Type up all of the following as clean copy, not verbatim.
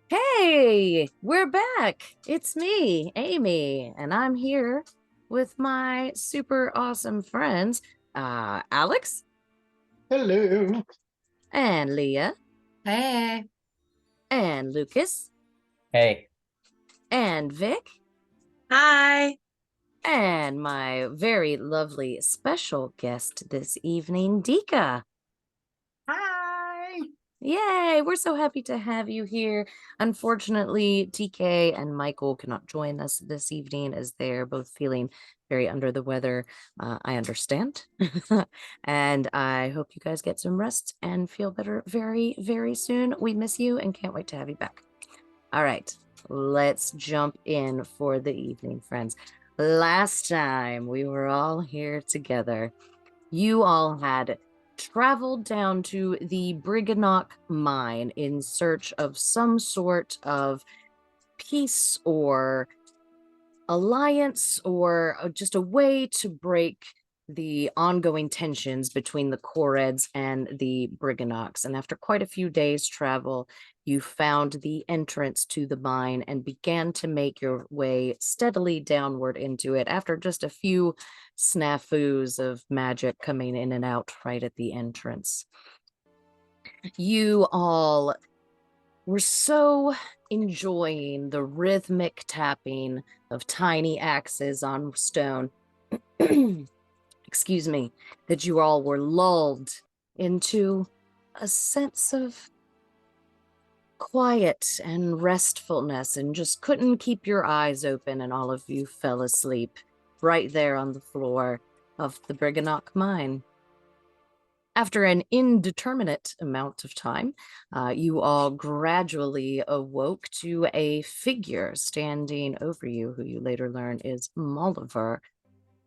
Hey, we're back. It's me, Amy, and I'm here with my super awesome friends, Alex Hello. and Leah Hey. and Lucas Hey. and Vic Hi. and my very lovely special guest this evening, Dika. Hi. Yay, we're so happy to have you here. Unfortunately, TK and Michael cannot join us this evening as they're both feeling very under the weather. I understand. And I hope you guys get some rest and feel better very, very soon. We miss you and can't wait to have you back. All right, let's jump in for the evening, friends. Last time we were all here together, you all had traveled down to the Briganock mine in search of some sort of peace or alliance or just a way to break the ongoing tensions between the Koreds and the Briganocks. And after quite a few days' travel, you found the entrance to the mine and began to make your way steadily downward into it after just a few snafus of magic coming in and out right at the entrance. You all were so enjoying the rhythmic tapping of tiny axes on stone, excuse me, that you all were lulled into a sense of quiet and restfulness and just couldn't keep your eyes open, and all of you fell asleep right there on the floor of the Briganock mine. After an indeterminate amount of time, you all gradually awoke to a figure standing over you, who you later learn is Molliver,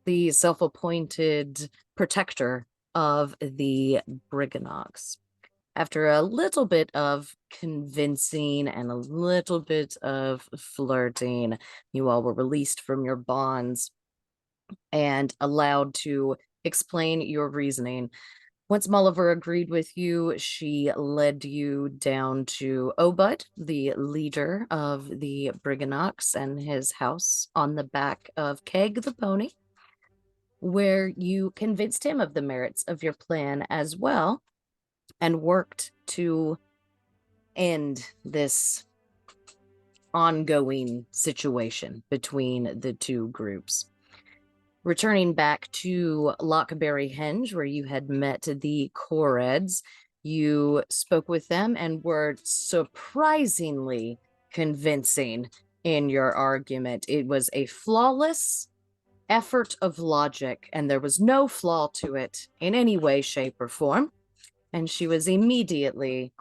the self-appointed protector of the Briganocks. After a little bit of convincing and a little bit of flirting, you all were released from your bonds and allowed to explain your reasoning. Once Molliver agreed with you, she led you down to Obud, the leader of the Briganocks, and his house on the back of Keg the pony, where you convinced him of the merits of your plan as well and worked to end this ongoing situation between the two groups. Returning back to Lockberry Henge, where you had met the Koreds, you spoke with them and were surprisingly convincing in your argument. It was a flawless effort of logic, and there was no flaw to it in any way, shape, or form. And she was immediately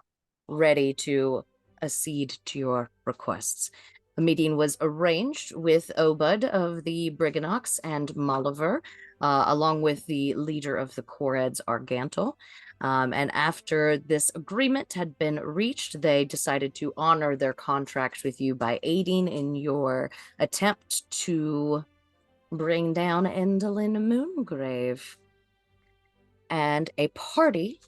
ready to accede to your requests. A meeting was arranged with Obud of the Briganocks and Molliver, along with the leader of the Koreds, Argantel. And after this agreement had been reached, they decided to honor their contract with you by aiding in your attempt to bring down Endelyn Moongrave. And a party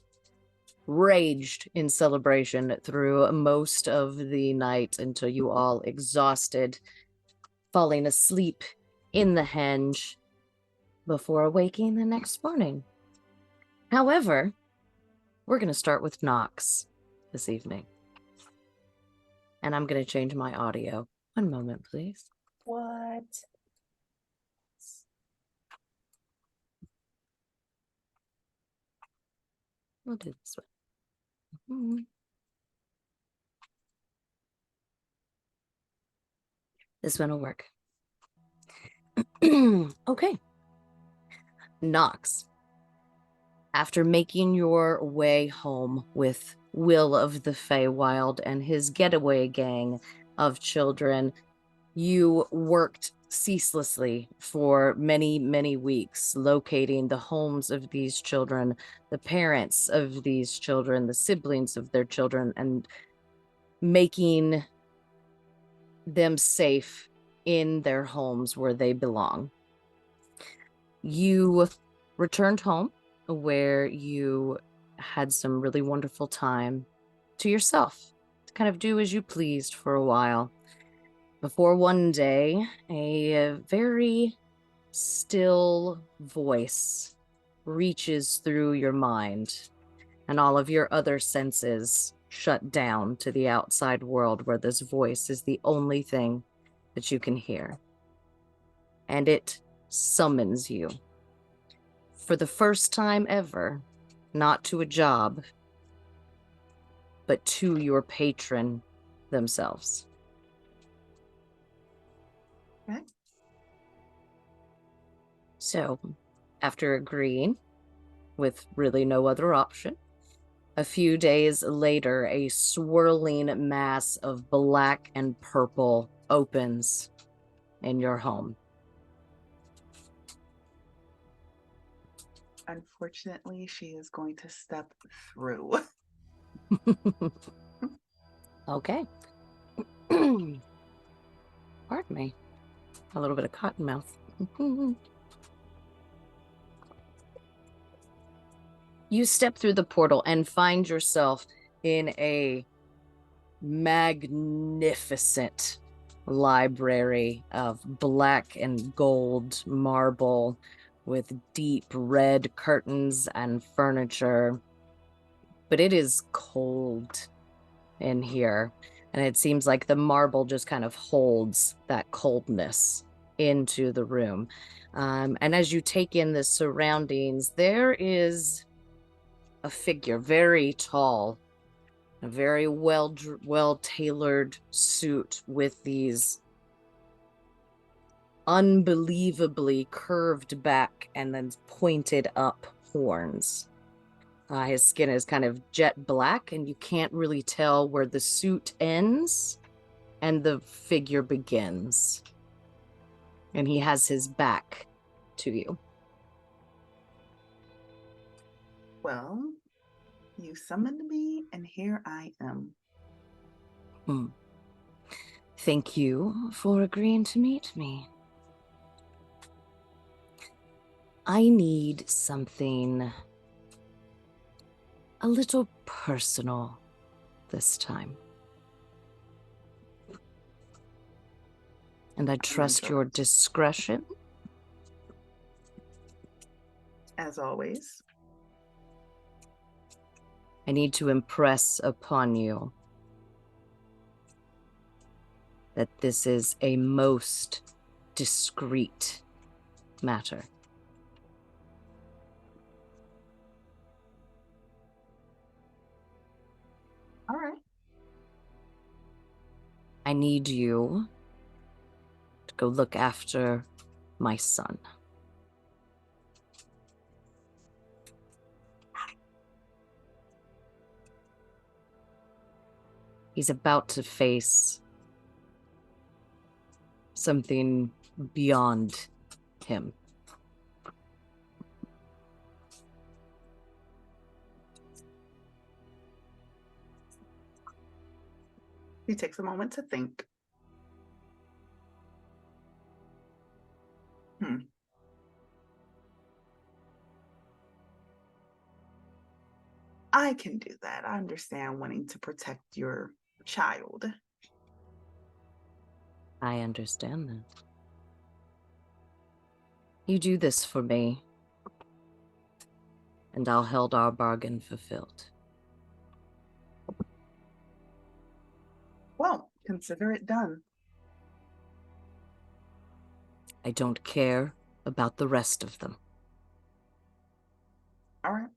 raged in celebration through most of the night until you all exhausted, falling asleep in the henge before awaking the next morning. However, we're going to start with Knox this evening. And I'm going to change my audio. One moment, please. What? We'll do this one. This one will work. Okay. Knox, after making your way home with Will of the Feywild and his getaway gang of children, you worked ceaselessly for many, many weeks, locating the homes of these children, the parents of these children, the siblings of their children, and making them safe in their homes where they belong. You returned home where you had some really wonderful time to yourself. to kind of do as you pleased for a while. Before one day, a very still voice reaches through your mind, and all of your other senses shut down to the outside world where this voice is the only thing that you can hear. And it summons you. For the first time ever, not to a job, but to your patron themselves. Okay. So, after agreeing, with really no other option, a few days later, a swirling mass of black and purple opens in your home. Unfortunately, she is going to step through. Okay. Pardon me. A little bit of cotton mouth. You step through the portal and find yourself in a magnificent library of black and gold marble with deep red curtains and furniture. But it is cold in here, and it seems like the marble just kind of holds that coldness into the room. And as you take in the surroundings, there is a figure, very tall, a very well-tailored suit with these unbelievably curved back and then pointed up horns. His skin is kind of jet black, and you can't really tell where the suit ends and the figure begins. And he has his back to you. Well, you summoned me, and here I am. Thank you for agreeing to meet me. I need something a little personal this time. And I trust your discretion. As always. I need to impress upon you that this is a most discreet matter. All right. I need you to go look after my son. He's about to face something beyond him. He takes a moment to think. I can do that. I understand wanting to protect your child. I understand that. You do this for me, and I'll hold our bargain fulfilled. Well, consider it done. I don't care about the rest of them. All right.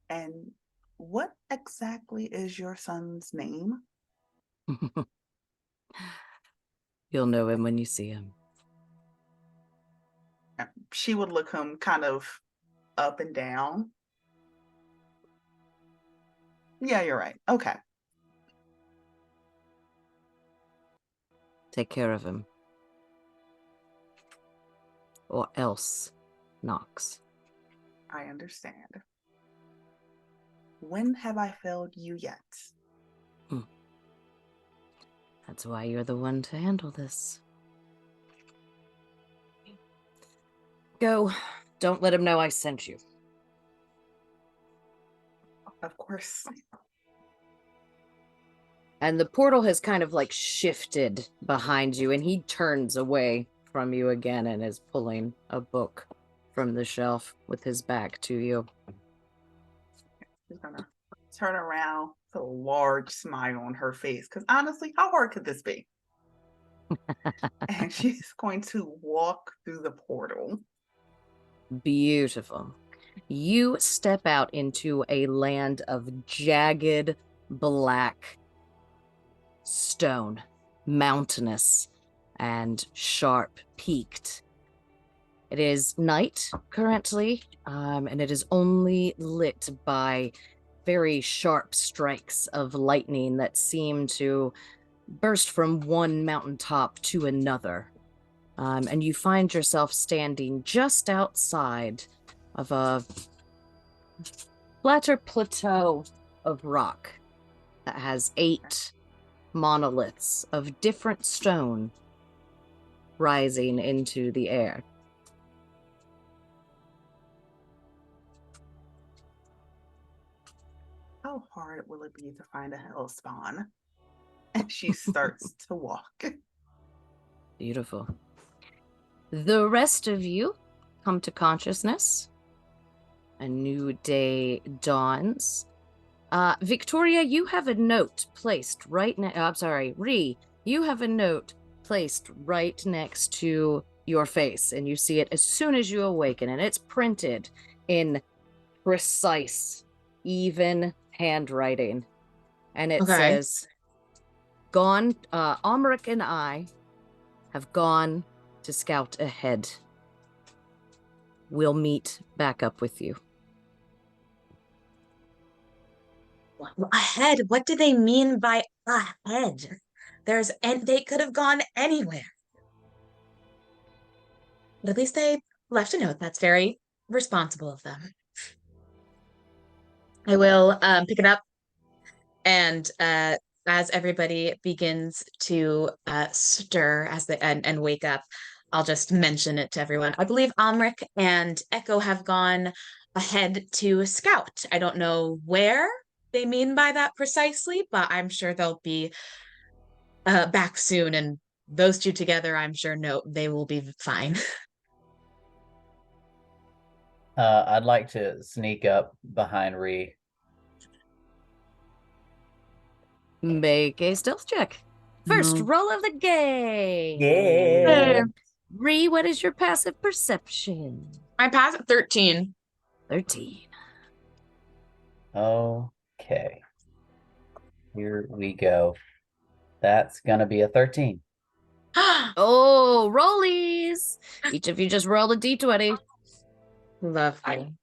And what exactly is your son's name? You'll know him when you see him. She would look him kind of up and down. Yeah, you're right. Okay. Take care of him. Or else, Knox. I understand. When have I failed you yet? That's why you're the one to handle this. Go. Don't let him know I sent you. Of course. And the portal has kind of like shifted behind you, and he turns away from you again and is pulling a book from the shelf with his back to you. She's gonna turn around with a large smile on her face. Because honestly, how hard could this be? And she's going to walk through the portal. Beautiful. You step out into a land of jagged black stone, mountainous and sharp peaked. It is night currently, and it is only lit by very sharp strikes of lightning that seem to burst from one mountaintop to another. And you find yourself standing just outside of a flatter plateau of rock that has 8 monoliths of different stone rising into the air. How hard will it be to find a hell spawn? And she starts to walk. Beautiful. The rest of you come to consciousness. A new day dawns. Victoria, you have a note placed right next. I'm sorry, Ree, you have a note placed right next to your face, and you see it as soon as you awaken, and it's printed in precise, even handwriting. And it says, Amrik and I have gone to scout ahead. We'll meet back up with you. Ahead? What do they mean by ahead? They could have gone anywhere. But at least they left a note. That's very responsible of them. I will pick it up, and as everybody begins to stir and wake up, I'll just mention it to everyone. I believe Amrik and Echo have gone ahead to scout. I don't know where they mean by that precisely, but I'm sure they'll be back soon, and those two together, I'm sure they will be fine. I'd like to sneak up behind Ree. Make a stealth check. First No. roll of the game. Yeah. Ree, what is your passive perception? I pass at 13. 13. Okay. Here we go. That's gonna be a 13. Oh, rollies. Each of you just rolled a d20. Lovely.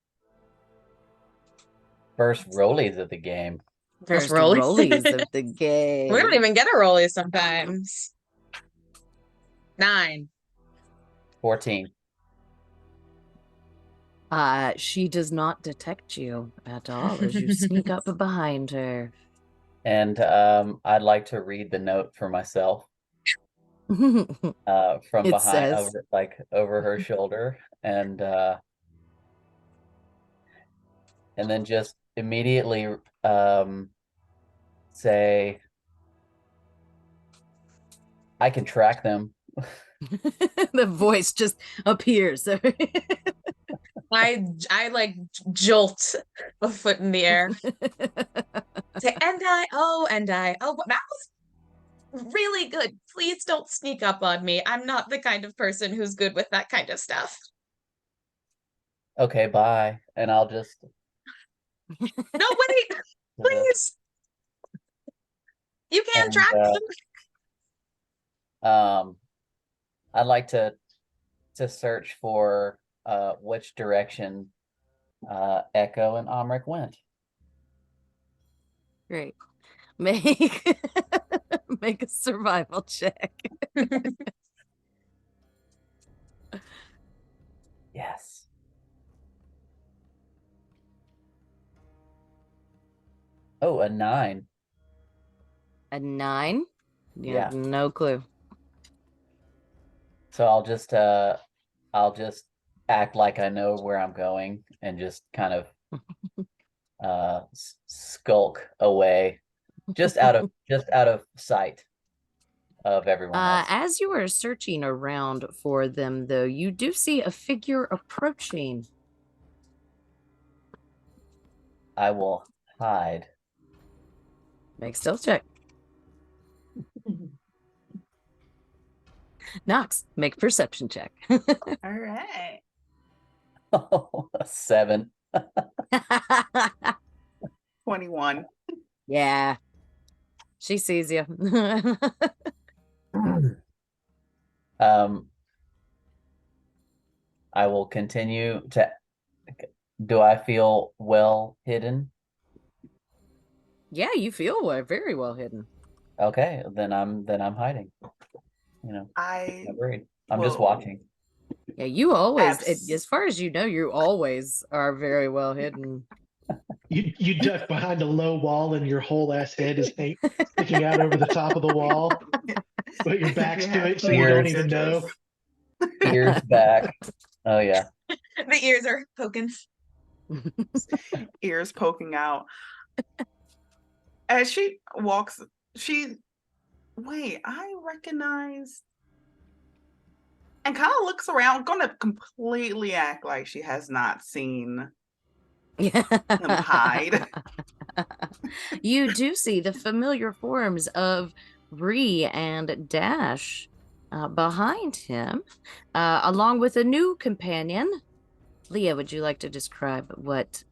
First rollies of the game. First rollies of the game. We don't even get a rollie sometimes. 9. 14. She does not detect you at all as you sneak up behind her. And I'd like to read the note for myself. From It behind, says, over her shoulder, and then just immediately say, I can track them. the voice just appears. I like jolt a foot in the air. Say, and I, oh, that was really good. Please don't sneak up on me. I'm not the kind of person who's good with that kind of stuff. Okay, bye. And I'll just No, wait, please. You can't track them. I'd like to search for which direction Echo and Amrik went. Great. Make a survival check. Yes. Oh, a 9. A 9? You Yeah. have no clue. So I'll just act like I know where I'm going and just kind of skulk away, just out of sight of everyone else. As you are searching around for them, though, you do see a figure approaching. I will hide. Make stealth check. Nox, make perception check. All right. Oh, a 7. 21. Yeah. She sees you. I will continue to. Do I feel well hidden? Yeah, you feel very well hidden. Okay, then I'm hiding. You know, I I'm worried. I'm just will- watching. Yeah, you always, Abs- as far as you know, you always are very well hidden. You duck behind a low wall and your whole ass head is sticking out over the top of the wall, but your back's You to have it, so to you Ears. don't even know. Ears back. Oh yeah. The ears are poking. Ears poking out. As she walks, I recognize, and kind of looks around, gonna completely act like she has not seen him hide. You do see the familiar forms of Ree and Dash behind him, along with a new companion. Leah, would you like to describe what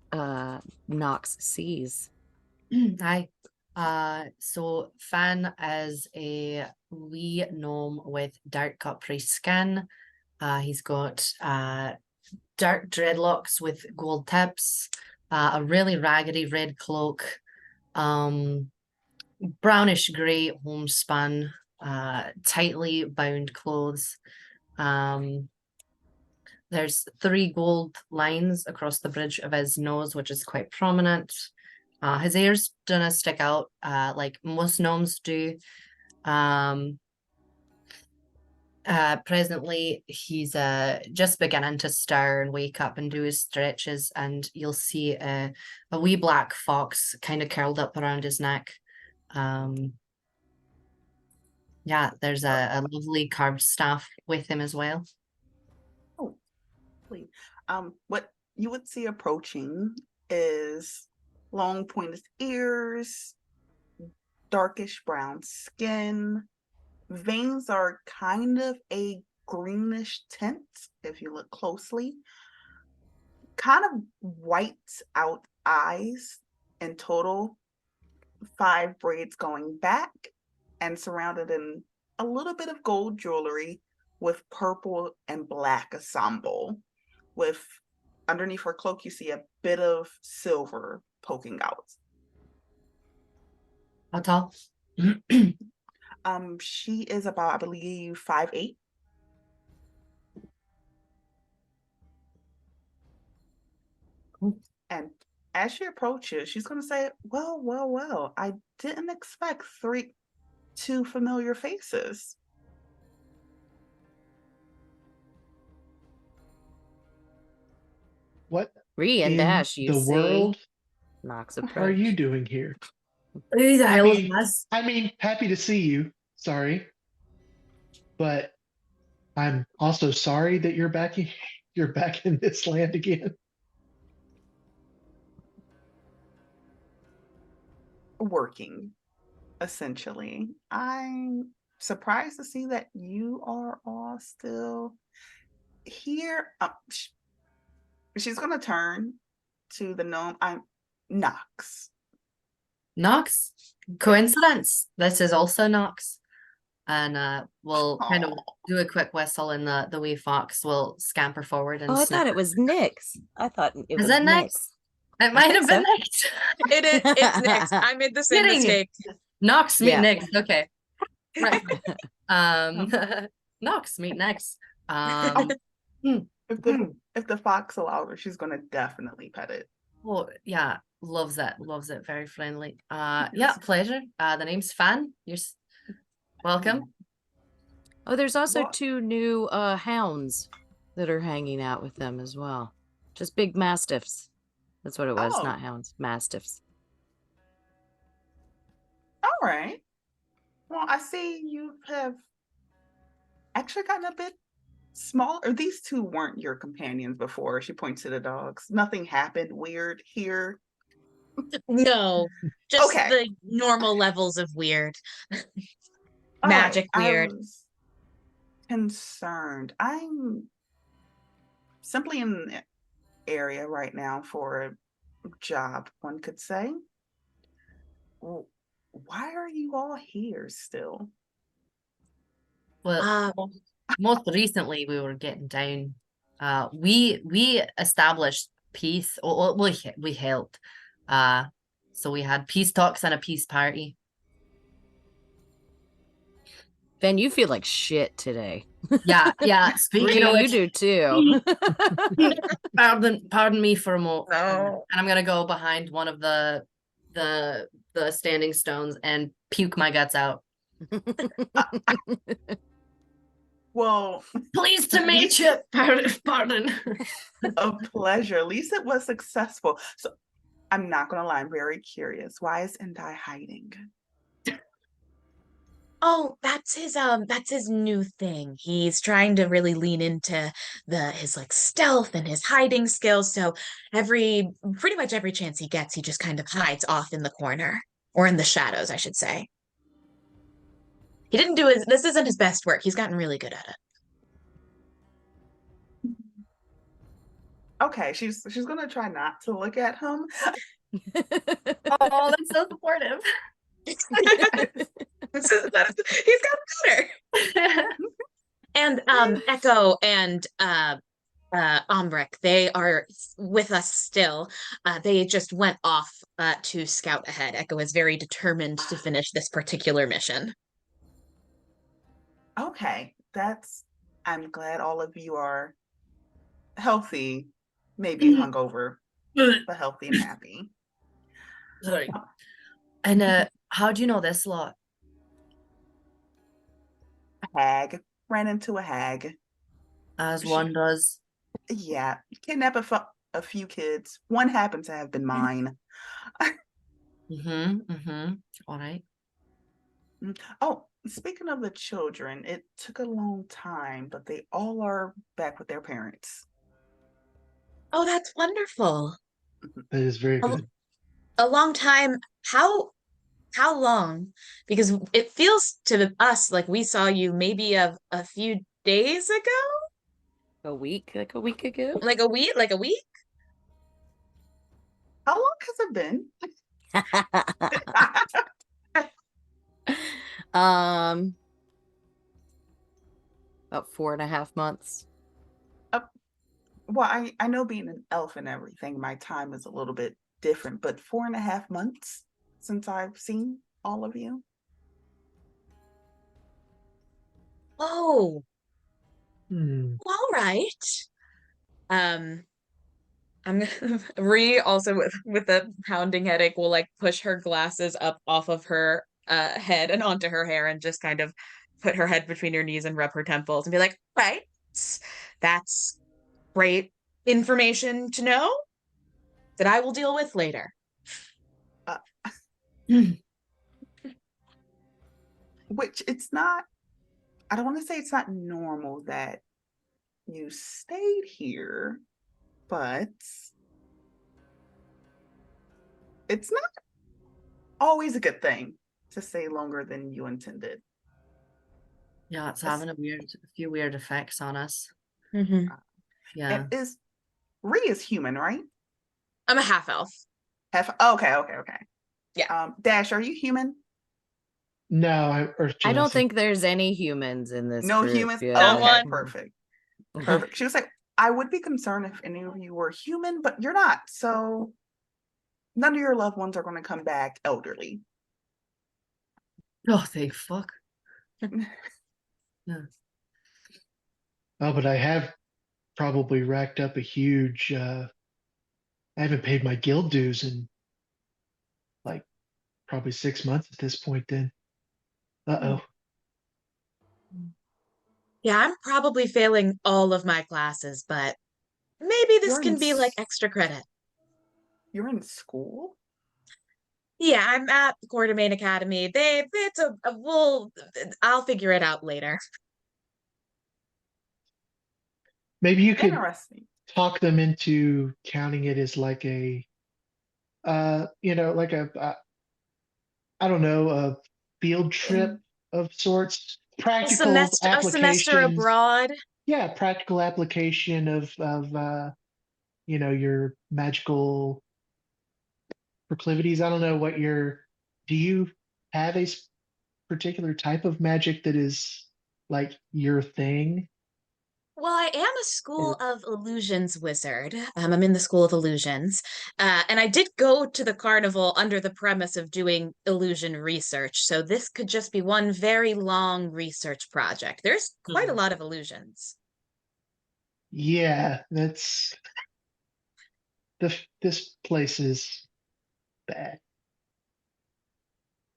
Nox sees? Hi. So Fan is a wee gnome with dark coppery skin. He's got dark dreadlocks with gold tips, a really raggedy red cloak, brownish grey homespun, tightly bound clothes. There's 3 gold lines across the bridge of his nose, which is quite prominent. His ears don't stick out like most gnomes do. Presently, he's just beginning to stir and wake up and do his stretches, and you'll see a wee black fox kind of curled up around his neck. Yeah, there's a lovely carved staff with him as well. Oh, please. What you would see approaching is long pointed ears, darkish brown skin. Veins are kind of a greenish tint if you look closely. Kind of white out eyes in total. 5 braids going back and surrounded in a little bit of gold jewelry with purple and black ensemble. With underneath her cloak, you see a bit of silver poking out. How tall? She is about, I believe, 5'8". And as she approaches, she's going to say, well, I didn't expect 2 familiar faces. What Ree and in Dash, you the see world Nox are approach. you doing here? Who the hell is mean- this? I mean, happy to see you. Sorry, but I'm also sorry that you're back in this land again. Working, essentially. I'm surprised to see that you are all still here. She's going to turn to the gnome. I'm Nox. Nox? Coincidence? This is also Nox. And we'll kind of do a quick whistle, and the wee fox will scamper forward and Oh, I sniff. thought it was Nyx. I thought it was Is it Nyx. Nyx? It might have been so. Nyx. It's next. I made the same Kidding. mistake. Nox, meet Yeah. Nyx. Okay. Right. Nox, meet Nyx. If the fox allows her, she's going to definitely pet it. Oh yeah, loves it, very friendly. Yeah, pleasure. The name's Fan. Welcome. Oh, there's also What? 2 new hounds that are hanging out with them as well. Just big mastiffs. That's what it was, not Oh. hounds, mastiffs. All right. Well, I see you have actually gotten a bit smaller. These two weren't your companions before. She points to the dogs. Nothing happened weird here. No, just Okay. the normal levels of weird. All Magic right. weird. I was concerned. I'm simply in the area right now for a job, one could say. Well, why are you all here still? Well, Um, most recently we were getting down. We established peace. We helped. So we had peace talks and a peace party. Ben, you feel like shit today. Yeah. Speaking Rhea, of you which, do too. pardon me for a moment. No. And I'm gonna go behind one of the standing stones and puke my guts out. Well, Pleased to meet you. Pardon. a pleasure. At least it was successful. So I'm not gonna lie, I'm very curious. Why is Endai hiding? Oh, that's his new thing. He's trying to really lean into his like stealth and his hiding skills. So pretty much every chance he gets, he just kind of hides off in the corner or in the shadows, I should say. He didn't do this isn't his best work. He's gotten really good at Okay, she's gonna try not to look at him. Oh, that's so supportive. it. He's gotten better. And Echo and Omric, they are with us still. They just went off to scout ahead. Echo is very determined to finish this particular mission. Okay, I'm glad all of you are healthy, maybe hungover, but healthy and happy. Sorry. And how do you know this lot? Hag. Ran into a hag. As one does. Yeah, kidnap a few kids. One happened to have been mine. All right. Oh, speaking of the children, it took a long time, but they all are back with their parents. Oh, that's wonderful. That is very good. A long time. How long? Because it feels to us like we saw you maybe a few days ago, Like a week ago. like a week. How long has it been? About 4.5 months. Well, I know being an elf and everything, my time is a little bit different, but 4.5 months since I've seen all of you. Oh, Hmm. all right. I'm gonna Ree also with a pounding headache will like push her glasses up off of her head and onto her hair and just kind of put her head between her knees and rub her temples and be like, right, that's great information to know that I will deal with later. Uh, which it's not, I don't want to say it's not normal that you stayed here, but it's not always a good thing to stay longer than you intended. Yeah, it's having a few weird effects on us. Mm-hmm. Yeah. And Ree is human, right? I'm a half elf. Okay. Yeah. Dash, are you human? No, I don't think there's any humans in this No group. humans? Yeah. Okay, one. perfect. She was like, I would be concerned if any of you were human, but you're not. So none of your loved ones are going to come back elderly. Oh, thank fuck. Yeah. Oh, but I have probably racked up a huge. I haven't paid my guild dues in like probably 6 months at this point. Then, uh-oh. Yeah, I'm probably failing all of my classes, but maybe this You're can in be like extra credit. You're in school? Yeah, I'm at the Quartermain Academy. I'll figure it out later. Maybe you could Interesting. talk them into counting it as like a, like I don't know, a field trip of sorts, practical A semester applications. abroad. Yeah, practical application of your magical proclivities. I don't know what do you have a particular type of magic that is like your thing? Well, I am a School Or of Illusions wizard. I'm in the School of Illusions. And I did go to the carnival under the premise of doing illusion research. So this could just be one very long research project. There's quite a lot of illusions. yeah, this place is bad.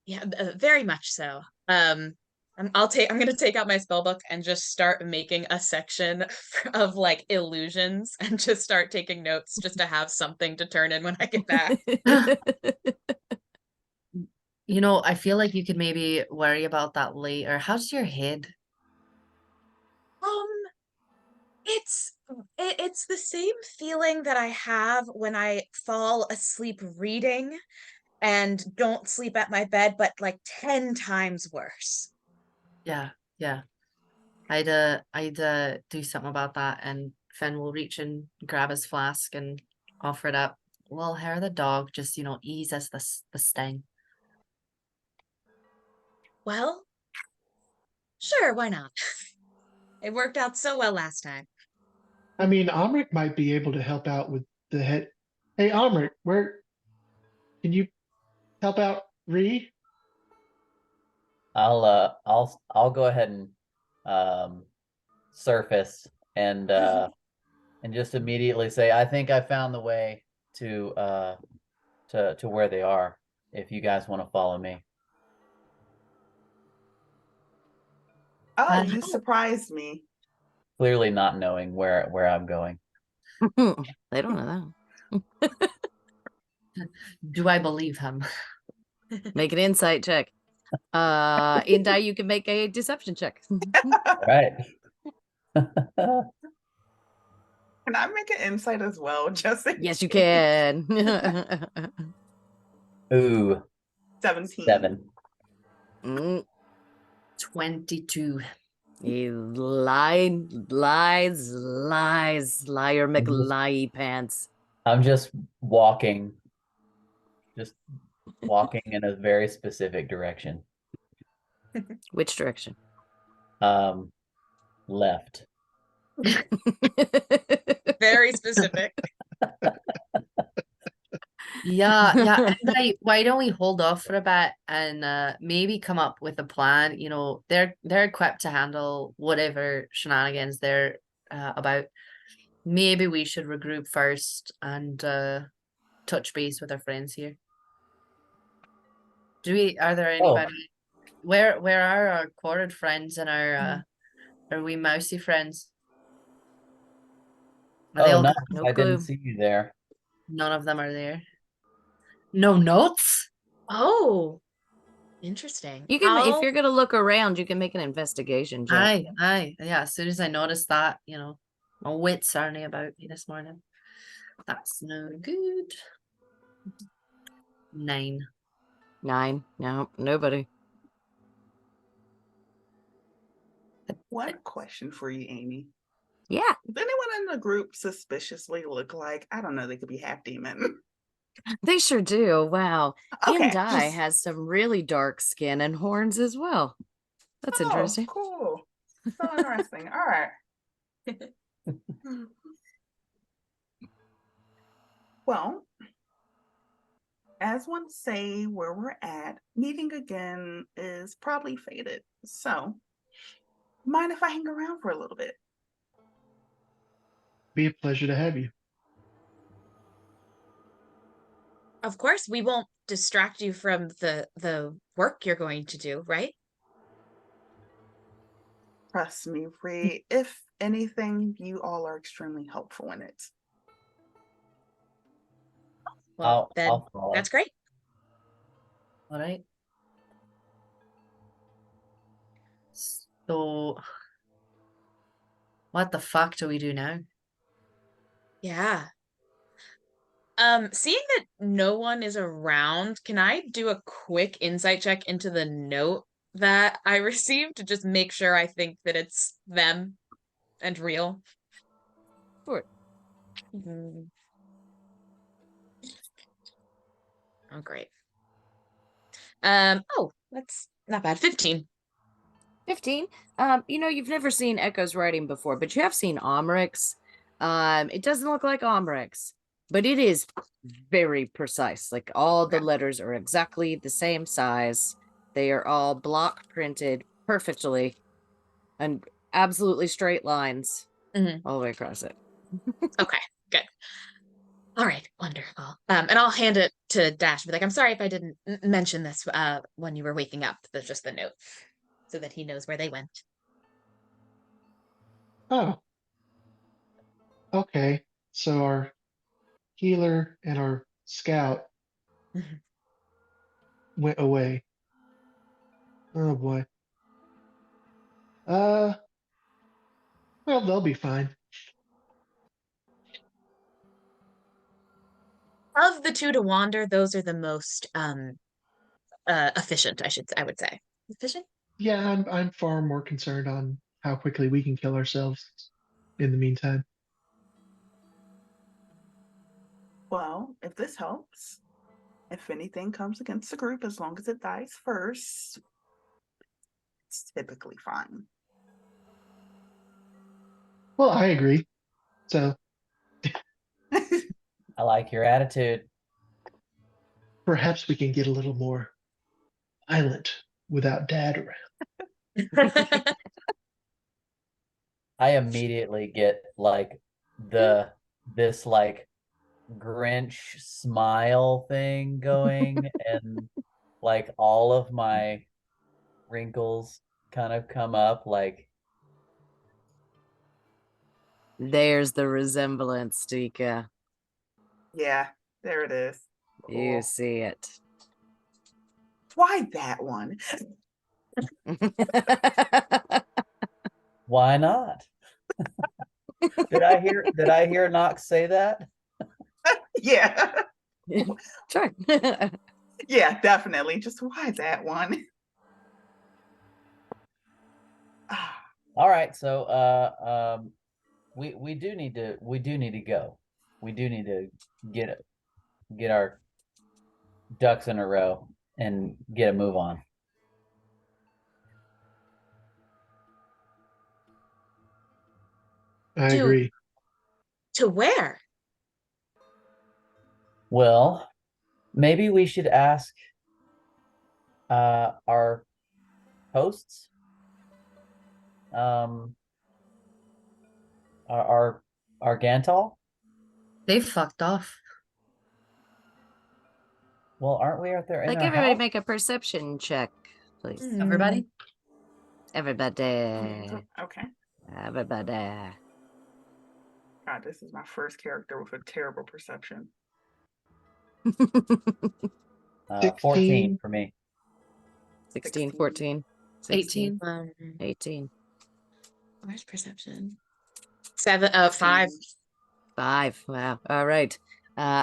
Yeah, very much so. I'm going to take out my spell book and just start making a section of like illusions and just start taking notes just to have something to turn in when I get back. I feel like you could maybe worry about that later. How's your head? Um, it's the same feeling that I have when I fall asleep reading and don't sleep at my bed, but like 10 times worse. Yeah, yeah. I'd do something about that, and Finn will reach and grab his flask and offer it up. Well, hair the dog just ease us the sting. Well, sure, why not? It worked out so well last time. I mean, Amrit might be able to help out with the head. Hey, Amrit, where can you help out Ree? I'll go ahead and surface and just immediately say, I think I found the way to where they are, if you guys want to follow me. Oh, you surprised me. Clearly not knowing where I'm going. They don't know that. Do I believe him? Make an insight check. Indai, you can make a deception check. Right. Can I make an insight as well? Just in Yes, you case? can. Ooh, 17. 7. 22. You lies, liar McLie pants. I'm just walking in a very specific direction. Which direction? Left. Very specific. Yeah. Why don't we hold off for a bit and maybe come up with a plan? They're equipped to handle whatever shenanigans they're about. Maybe we should regroup first and touch base with our friends here. Are there anybody? Where are our quartered friends and are we mousy friends? Are they all No, gone? No I didn't clue. see you there. None of them are there. No notes? Oh, interesting. You can, if you're gonna look around, you can make an investigation check. Aye. Yeah, as soon as I noticed that, my wits aren't about me this morning. That's no good. 9. 9. No, nobody. One question for you, Amy. Yeah, Does anyone in the group suspiciously look like, I don't know, they could be half demon? they sure do. Wow. Okay. Indai has some really dark skin and horns as well. That's interesting. Cool. So interesting. All right. Well, as one say where we're at, meeting again is probably fated. So, mind if I hang around for a little bit? Be a pleasure to have you. Of course, we won't distract you from the work you're going to do, right? Trust me, Ree. If anything, you all are extremely helpful in it. Well, then I'll follow. that's great. All right. So, what the fuck do we do now? Yeah. Seeing that no one is around, can I do a quick insight check into the note that I received to just make sure I think that it's them and real? Sure. Mm. Oh, great. Oh, that's not bad. 15. 15. You've never seen Echo's writing before, but you have seen Omric's. It doesn't look like Omric's, but it is very precise. Like all the Okay. letters are exactly the same size. They are all block printed perfectly and absolutely straight lines Mhm. all the way across it. Okay, good. All right, wonderful. And I'll hand it to Dash. Be like, I'm sorry if I didn't mention this when you were waking up. That's just the note, so that he knows where they went. Oh, okay. So our healer and our scout Mhm. went away. Oh boy. Uh, well, they'll be fine. Of the two to wander, those are the most efficient. I would say efficient. Yeah, I'm far more concerned on how quickly we can kill ourselves in the meantime. Well, if this helps, if anything comes against the group, as long as it dies first, it's typically fine. Well, I agree. So I like your attitude. perhaps we can get a little more violent without Dad around. I immediately get like this like Grinch smile thing going, and like all of my wrinkles kind of come up. Like, There's the resemblance, Tika. Yeah, there it is. You Cool. see it. Why that one? why not? Did I hear Knox say that? Yeah, Sure. yeah, definitely. Just why that one? Ah, All right, so we do need to go. We do need to get our ducks in a row and get a move on. I To agree. to where? Well, maybe we should ask our hosts, um our Gantal. They fucked off. Well, aren't we out there in Like their everybody house? make a perception check, please. Everybody? Everybody. okay. Everybody. God, this is my first character with a terrible perception. 14 16. for me. 16, 14, 16, 18. 18. Where's perception? 5. 5. Wow. All right.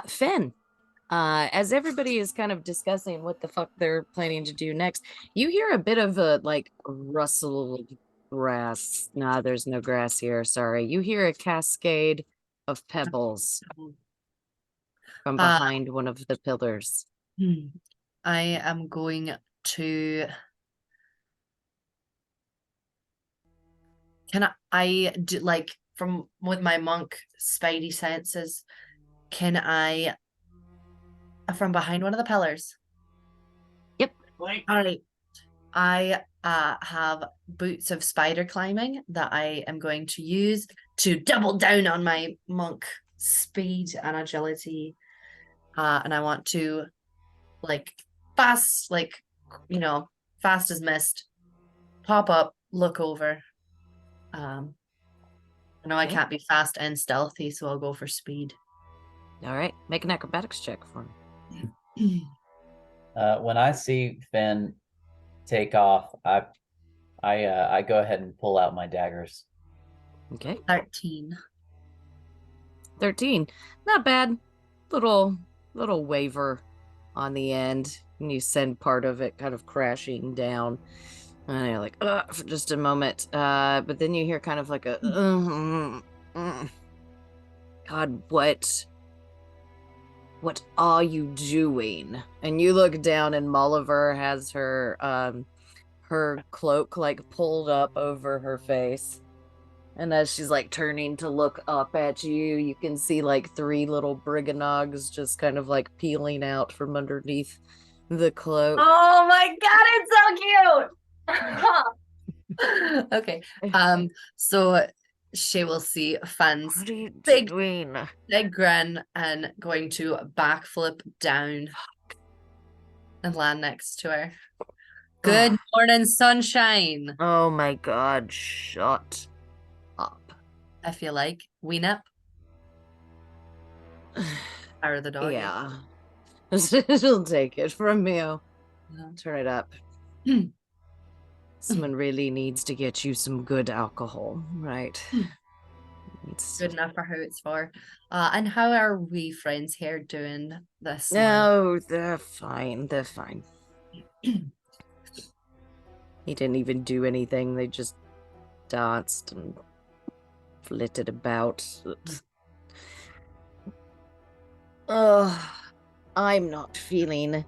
Finn, as everybody is kind of discussing what the fuck they're planning to do next, you hear a bit of a like rustle of grass. Nah, there's no grass here. Sorry. You hear a cascade of pebbles from Uh, behind one of the pillars. I am going to. Can I do like from with my monk spidey senses? Can I from behind one of the pillars? Yep. All right. I have boots of spider climbing that I am going to use to double down on my monk speed and agility. And I want to like fast, fast as mist, pop up, look over. I know I Okay. can't be fast and stealthy, so I'll go for speed. All right, make an acrobatics check for me. When I see Finn take off, I go ahead and pull out my daggers. Okay. 13. 13. Not bad. Little waver on the end. And you send part of it kind of crashing down. And you're like, for just a moment. But then you hear kind of like a God, what are you doing? And you look down and Molliver has her cloak like pulled up over her face. And as she's like turning to look up at you, you can see like 3 little briganogs just kind of like peeling out from underneath the cloak. Oh my god, it's so cute. Okay. So she will see Fan's What are you big doing? big grin and going to backflip down and land next to her. Good morning, sunshine. Oh my god, shut up. I feel like wean up. Or the dog. Yeah. She'll take it from you. Yeah. Turn it up. Someone really needs to get you some good alcohol, right? It's Good enough for who it's for. And how are we friends here doing this? No, they're fine. They're fine. He didn't even do anything. They just danced and flitted about. I'm not feeling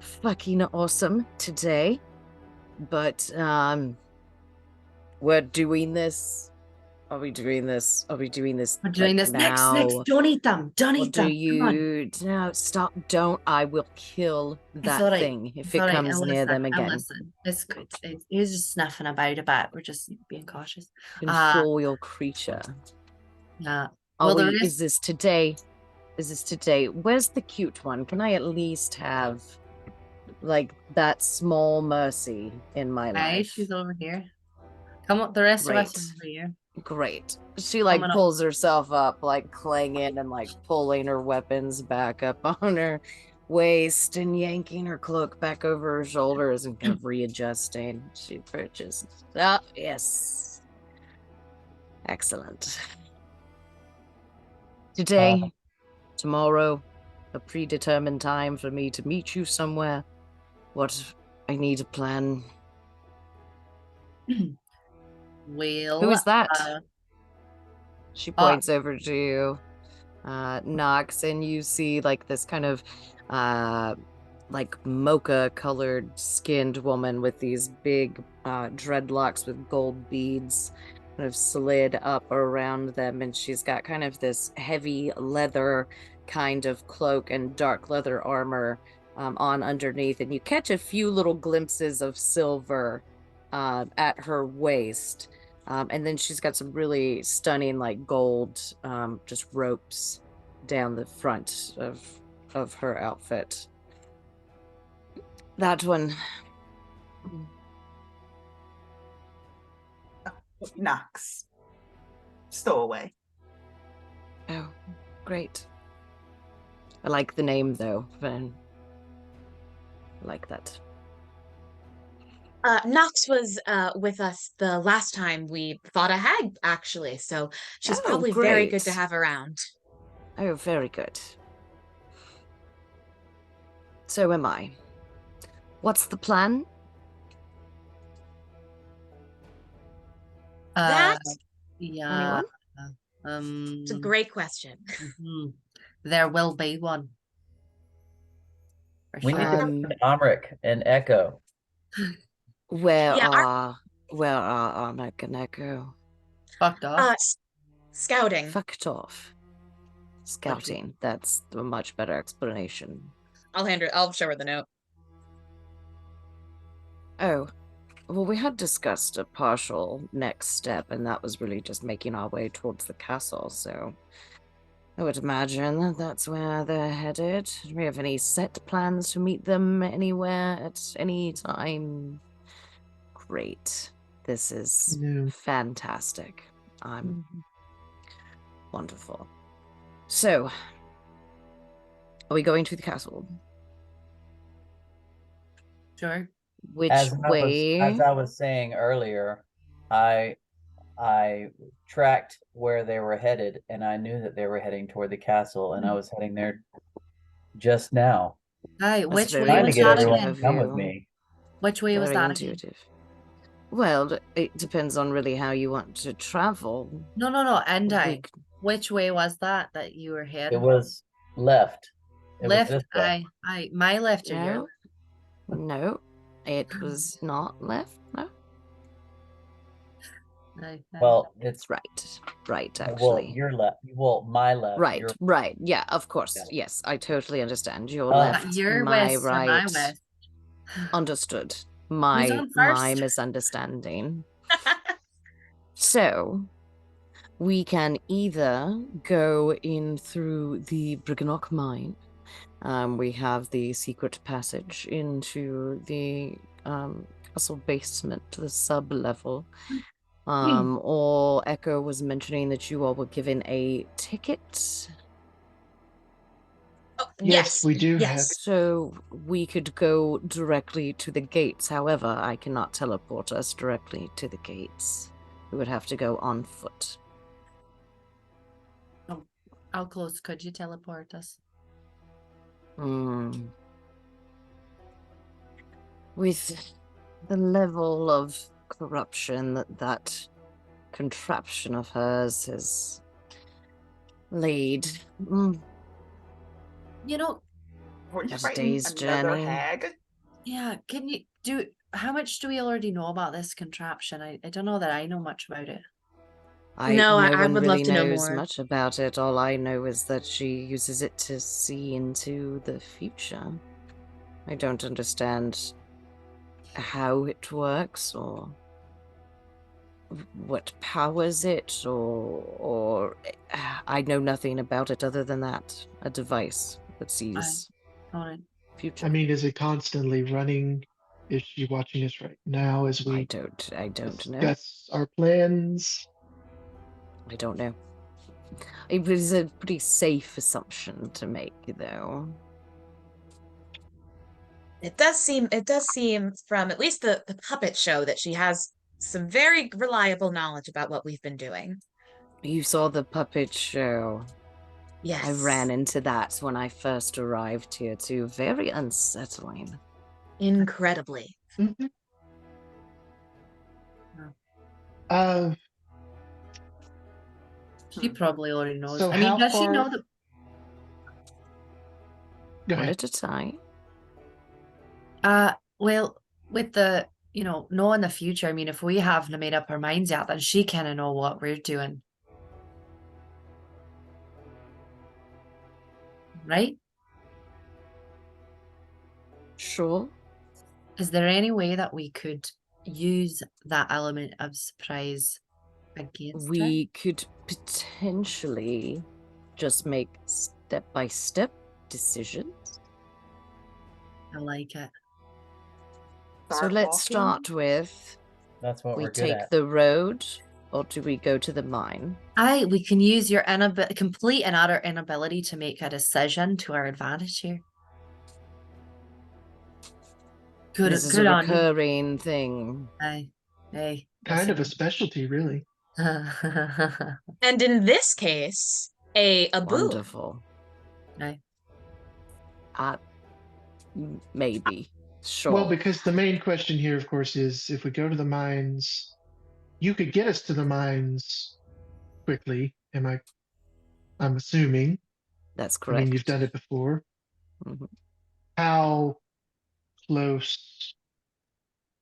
fucking awesome today. But, we're doing this. Are we doing this? Are we doing this? We're doing this next. now? Don't eat them. Don't Or eat do them. you... No, stop. Don't. I will kill that alright. thing if It's it alright, comes near them again. Listen, it's good. He's just snuffing about a bit. We're just being cautious. Control your creature. Yeah. Are Well, we... Is this today? Is this today? Where's the cute one? Can I at least have, like, that small mercy in my Hey, life? she's over here. Come on, the rest of us Great. are over here. Great. She like Coming up. pulls herself up, like clanging and like pulling her weapons back up on her waist and yanking her cloak back over her shoulders and kind of readjusting. She purchased. Ah, yes. Excellent. Today, tomorrow, a predetermined time for me to meet you somewhere. What I need to plan. Well, Who is that? She points over to you, Knox, and you see like this kind of like mocha colored skinned woman with these big dreadlocks with gold beads kind of slid up around them, and she's got kind of this heavy leather kind of cloak and dark leather armor on underneath, and you catch a few little glimpses of silver at her waist. And then she's got some really stunning, like gold, just ropes down the front of her outfit. That one. Knox. Stowaway. Oh, great. I like the name though. I like that. Nox was with us the last time we fought a hag, actually, so she's probably very good to have around. Oh, very good. So am I. What's the plan? That? Yeah. It's a great question. There will be one. We need to find Amric and Echo. Where are Amric and Echo? Fucked off. Scouting. Fucked off. Scouting. That's a much better explanation. I'll show her the note. Oh, well, we had discussed a partial next step, and that was really just making our way towards the castle, so I would imagine that that's where they're headed. Do we have any set plans to meet them anywhere at any time? Great. This is fantastic. I'm wonderful. So, Are we going to the castle? Sure. Which As way? I was saying earlier, I tracked where they were headed, and I knew that they were heading toward the castle, and I was heading there just now. Aye, That's which very way Trying to was get that everyone again? to come with me. Which way was Very that again? intuitive. Well, it depends on really how you want to travel. No, and I. We c- Which way was that you were It heading? was left. It Left. was this way. Aye. My left or your No, no, it was not left. No, left? Aye. Well, it's right, well, actually. your left. Well, my left. Right, Your right. Yeah, of course. Yeah. Yes, I totally understand. Your Oh. left, Your my west or right. my west? Understood. Who's My on first? misunderstanding. So we can either go in through the Briganock mine. We have the secret passage into the castle basement, the sub level. Or Echo was mentioning that you all were given a ticket. Oh, Yes, we do have. Yes. So we could go directly to the gates. However, I cannot teleport us directly to the gates. We would have to go on foot. How close could you teleport us? With the level of corruption that contraption of hers has laid, You know, Were you That's a fighting day's another journey. hag? yeah, can you do how much do we already know about this contraption? I don't know that I know much about it. No, I one would love really to know knows more. much about it. All I know is that she uses it to see into the future. I don't understand how it works or what powers it or I know nothing about it other than that. A device that sees Alright. future. I mean, is it constantly running? Is she watching us right now as I we don't know. discuss our plans? I don't know. It was a pretty safe assumption to make, though. It does seem from at least the puppet show that she has some very reliable knowledge about what we've been doing. You saw the puppet show. Yes. I ran into that when I first arrived here, too. Very unsettling. Incredibly. Mhm. She probably already knows. So I mean, how does she know far- that Go One ahead. at a time. well, with the knowing the future, I mean, if we haven't made up our minds yet, then she kinda know what we're doing. Right? Sure. Is there any way that we could use that element of surprise against her? We could potentially just make step-by-step decisions. I like it. So Start let's walking? start with, That's what we we're good take at. the road, or do we go to the mine? We can use your complete and utter inability to make a decision to our advantage here. This is a good on you. recurring thing. Aye. Kind of a specialty, really. And in this case, a boon. Wonderful. Aye. Maybe. Sure. Well, because the main question here, of course, is if we go to the mines, you could get us to the mines quickly. I'm assuming. That's I correct. mean, you've done it before. Mhm. How close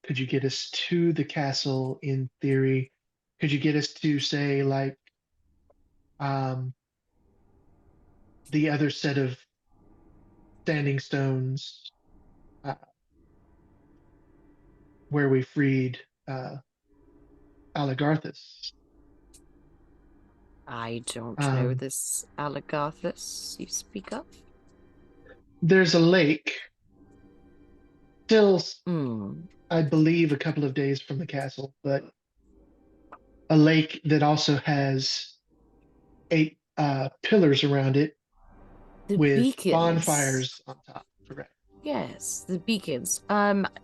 could you get us to the castle in theory? Could you get us to say like the other set of standing stones where we freed Aligarthus? I don't know this Aligarthus you speak of. There's a lake still, I believe, a couple of days from the castle, but a lake that also has 8 pillars around it The with beacons. bonfires on top. Correct. Yes, the beacons.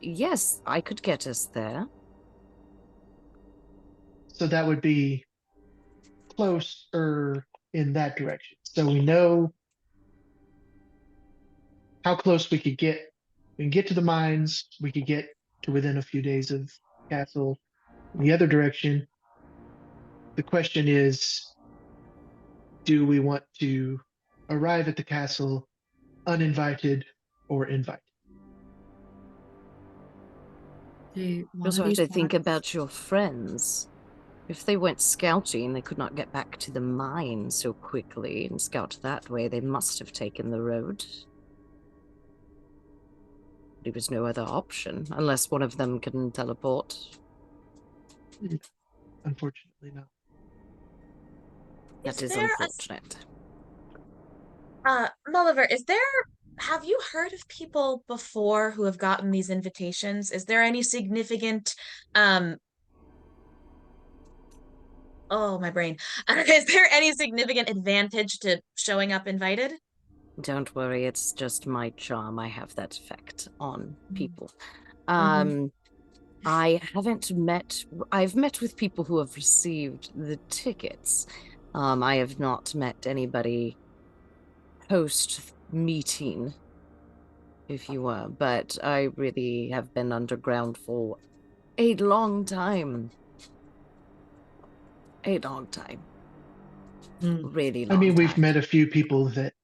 Yes, I could get us there. So that would be closer in that direction. So we know how close we could get. We can get to the mines. We could get to within a few days of castle. In the other direction, the question is, do we want to arrive at the castle uninvited or invited? You also have to think about your friends. If they went scouting, they could not get back to the mine so quickly and scout that way. They must have taken the road. There was no other option, unless one of them can teleport. Unfortunately, no. That is there unfortunate. Mulliver, have you heard of people before who have gotten these invitations? Is there any significant, oh, my brain. Is there any significant advantage to showing up invited? Don't worry, it's just my charm. I have that effect on people. Mhm. I've met with people who have received the tickets. I have not met anybody post meeting, if you were, but I really have been underground for a long time. A long time. Really long I mean, we've time. met a few people that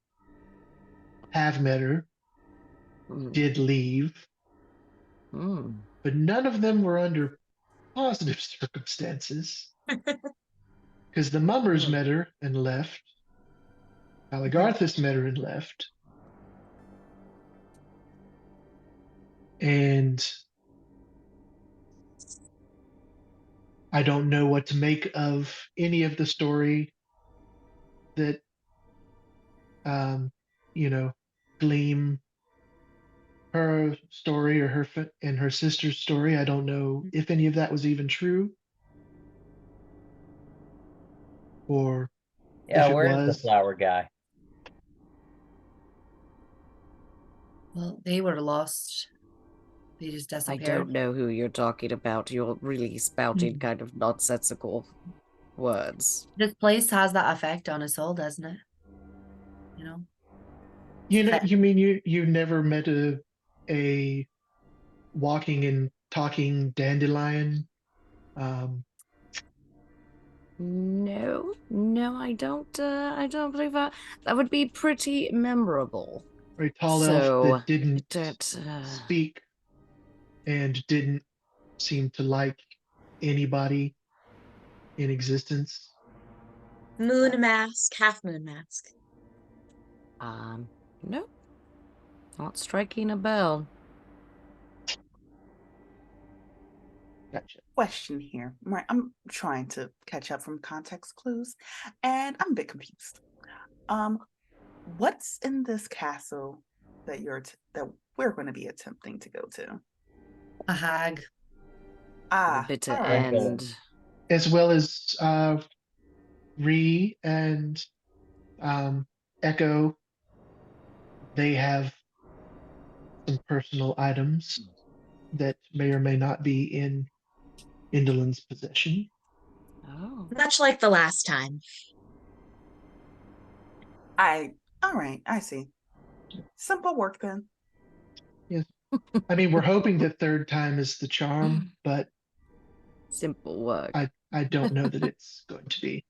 have met her, did leave, but none of them were under positive circumstances. Because the Mummers met her and left. Aligarthus met her and left. And I don't know what to make of any of the story that, Gleam, her story or and her sister's story. I don't know if any of that was even true. Or Yeah, if it where's the was. flower guy? Well, they were lost. They just I disappeared. don't know who you're talking about. You're really spouting kind of nonsensical words. This place has that effect on us all, doesn't it? You know? You mean you never met a walking and talking dandelion? No, I don't believe that. That would be pretty memorable. Or a tall elf that didn't speak and didn't seem to like anybody in existence? Moon mask, half moon mask. No. Not striking a bell. Gotcha. Question here. Right, I'm trying to catch up from context clues, and I'm a bit confused. What's in this castle that we're going to be attempting to go to? A hag. The bitter all right. end. As well as Ree and Echo, they have some personal items that may or may not be in Endelyn's possession. Oh. Much like the last time. All right, I see. Simple work then. Yes. I mean, we're hoping that third time is the charm, but simple work. I don't know that it's going to be.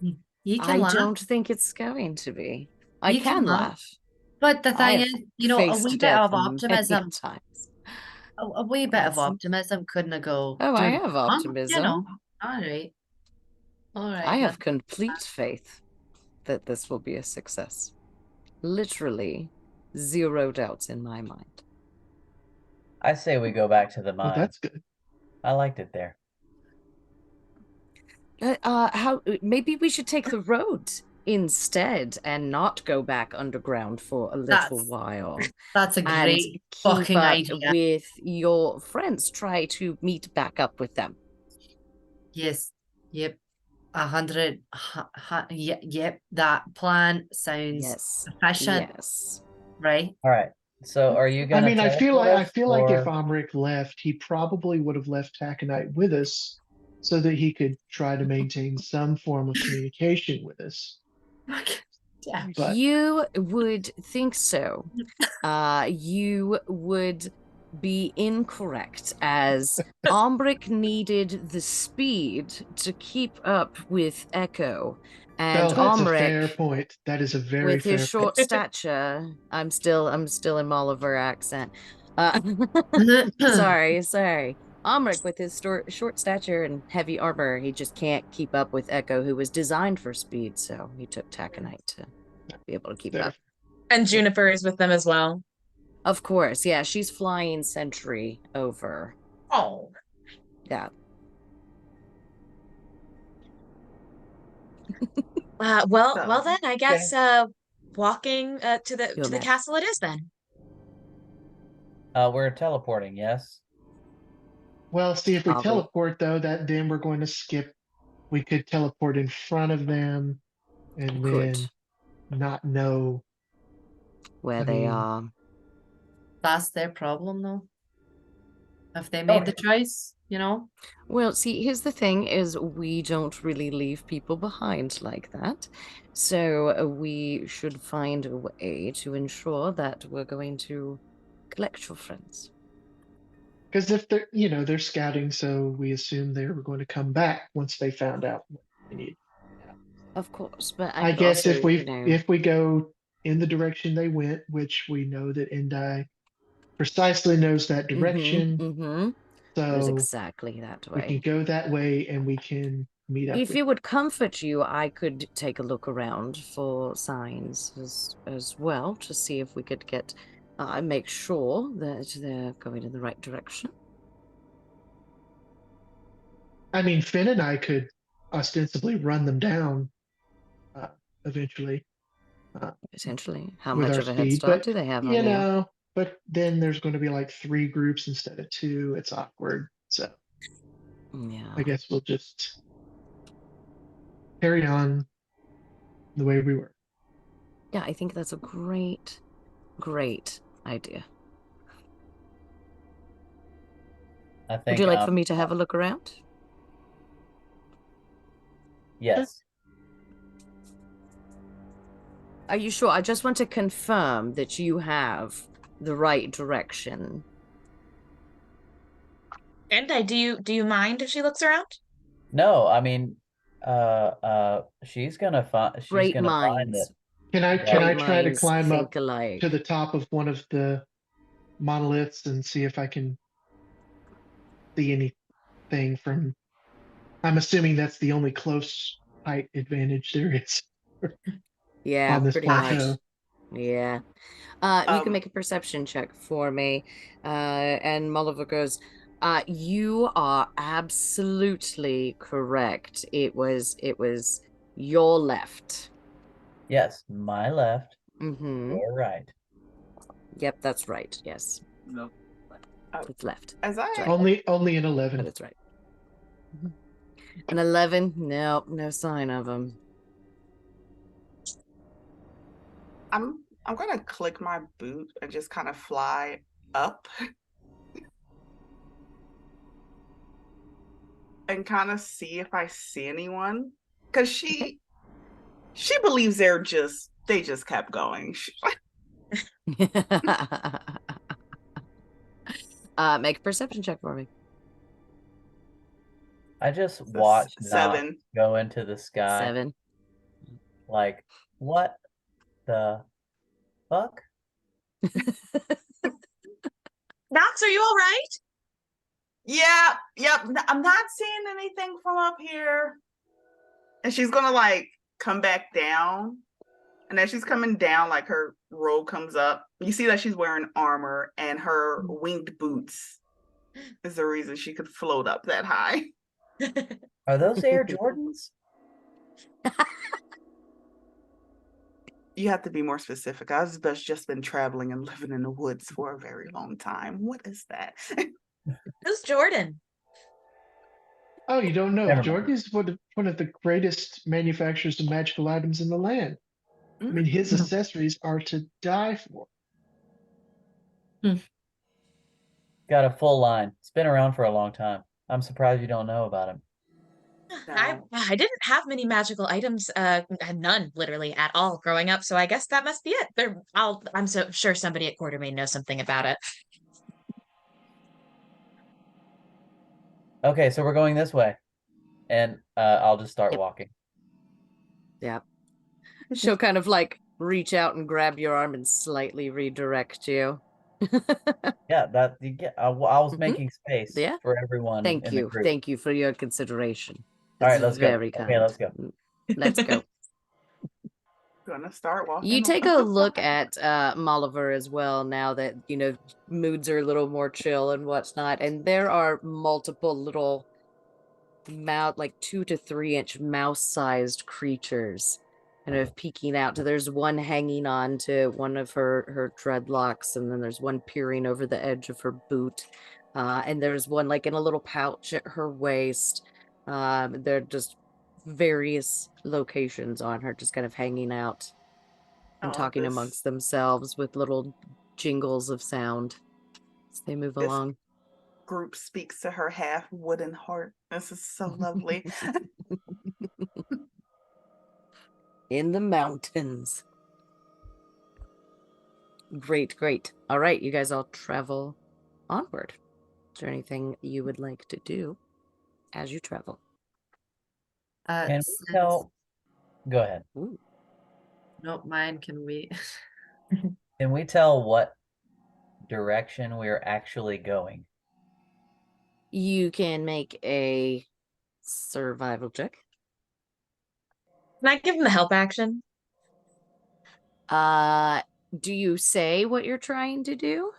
You can I laugh. don't think it's going to be. I You can can laugh. laugh. But the thing is, a faced wee bit death of optimism. many times. A wee bit of optimism couldn't go. Oh, I have all optimism. right. All right. I have complete faith that this will be a success. Literally, zero doubts in my mind. I say we go back to the mine. Well, that's good. I liked it there. Maybe we should take the road instead and not go back underground for a little while. That's a great keep fucking up idea. with your friends. Try to meet back up with them. Yes. Yep. 100. Yep, that plan sounds Yes. efficient, Yes. right? All right. So are you I gonna mean, I teleport us, feel like if or Omric left, he probably would have left Taconite with us so that he could try to maintain some form of communication with us. Yeah. But You would think so. You would be incorrect, as Ombric needed the speed to keep up with Echo, and no, that's a fair Omric, point. That is a very with his fair short point. stature, I'm still in Molliver accent. Sorry. Omric, with his short stature and heavy armor, he just can't keep up with Echo, who was designed for speed. So he took Taconite to be able to keep Fair. up. And Juniper is with them as well. Of course, yeah, she's flying sentry over. Oh. Yeah. Well So, then, I guess walking to the You're next. castle it is then. we're teleporting? Yes. Well, see, if we Are we? teleport though, then we're going to skip. We could teleport in front of them and then Could. not know. Where I they mean, are. That's their problem, though. If they Oh, made the choice, you know? Well, see, here's the thing is we don't really leave people behind like that. So we should find a way to ensure that we're going to collect your friends. because if they're, they're scouting, so we assume they were going to come back once they found out what they need. Of course, but I I could guess also, if we go in the direction they went, which we know that Endai precisely knows that direction, Goes so exactly that we can way. go that way and we can meet up If with. it would comfort you, I could take a look around for signs as well to see if we could get make sure that they're going in the right direction. I mean, Finn and I could ostensibly run them down eventually Potentially. How with much our of a head speed, start but do they have on you? but then there's going to be like 3 groups instead of 2. It's awkward, so Yeah. I guess we'll just carry on the way we were. Yeah, I think that's a great idea. I Would think. you like for me to have a look around? Yes. Are you sure? I just want to confirm that you have the right direction. And do you mind if she looks around? No, I mean, she's gonna find. She's Great gonna find it. minds. Can I Great try to minds climb up think alike. to the top of one of the monoliths and see if I can see anything from? I'm assuming that's the only close height advantage there is Yeah, on this pretty plateau. much. Yeah. You can make a perception check for me. And Molliver goes, you are absolutely correct. It was your left. Yes, my left. Mm-hmm. Your right. Yep, that's right. Yes. No. It's left. As I Right. Only an But 11. it's right. An 11? No, no sign of him. I'm gonna click my boot and just kind of fly up and kind of see if I see anyone. Cause she believes they just kept going. Make a perception check for me. I just watched Knox 7. go into the sky. 7. Like, what the fuck? Knox, are you all right? Yeah, yep. I'm not seeing anything from up here. And she's gonna like come back down. And as she's coming down, like her robe comes up. You see that she's wearing armor, and her winged boots is the reason she could float up that high. Are those Air Jordans? You have to be more specific. I've just been traveling and living in the woods for a very long time. What is that? Who's Jordan? Oh, you don't know. Never mind. Jordan is one of the greatest manufacturers of magical items in the land. I mean, his Mm. accessories are to die for. Got a full line. It's been around for a long time. I'm surprised you don't know about him. I didn't have many magical items, none literally at all growing up, so I guess that must be it. I'm so sure somebody at Quartermain knows something about it. Okay, so we're going this way. And I'll just start Yep. walking. Yeah. She'll kind of like reach out and grab your arm and slightly redirect you. Yeah, that you get. I was Mhm. making space Yeah. for everyone Thank in the you. group. Thank you for your consideration. All It's right, let's go. very Okay, kind. let's go. Let's go. Gonna start walking. You take a look at Molliver as well now that, you know, moods are a little more chill and whatnot. And there are multiple little like 2 to 3 inch mouse-sized creatures kind of peeking out. There's one hanging on to one of her dreadlocks, and then there's one peering over the edge of her boot. And there's one like in a little pouch at her waist. They're just various locations on her, just kind of hanging out and talking this amongst themselves with little jingles of sound as they move This- along. group speaks to her half wooden heart. This is so lovely. In the mountains. Great, great. All right, you guys all travel onward. Is there anything you would like to do as you travel? Can we Since tell? Go ahead. Ooh. not mine, can we? Can we tell what direction we're actually going? You can make a survival check. Can I give him the help action? Do you say what you're trying to do?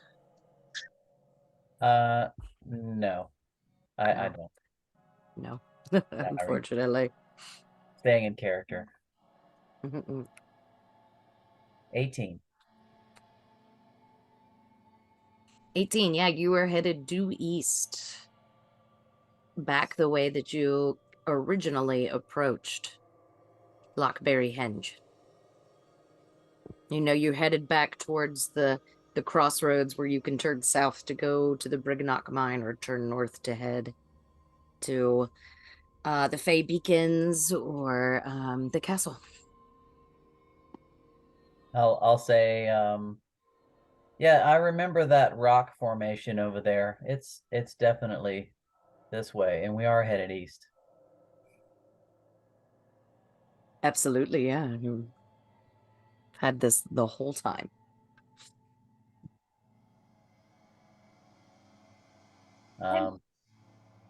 No, I No. don't. No, Sorry. unfortunately. Staying in character. Mhm. 18. 18, yeah, you were headed due east. Back the way that you originally approached Lockberry Henge. You know, you headed back towards the crossroads where you can turn south to go to the Brignock mine or turn north to head to the Fey Beacons or the castle. I'll say yeah, I remember that rock formation over there. It's definitely this way, and we are headed east. Absolutely, yeah. You had this the whole time.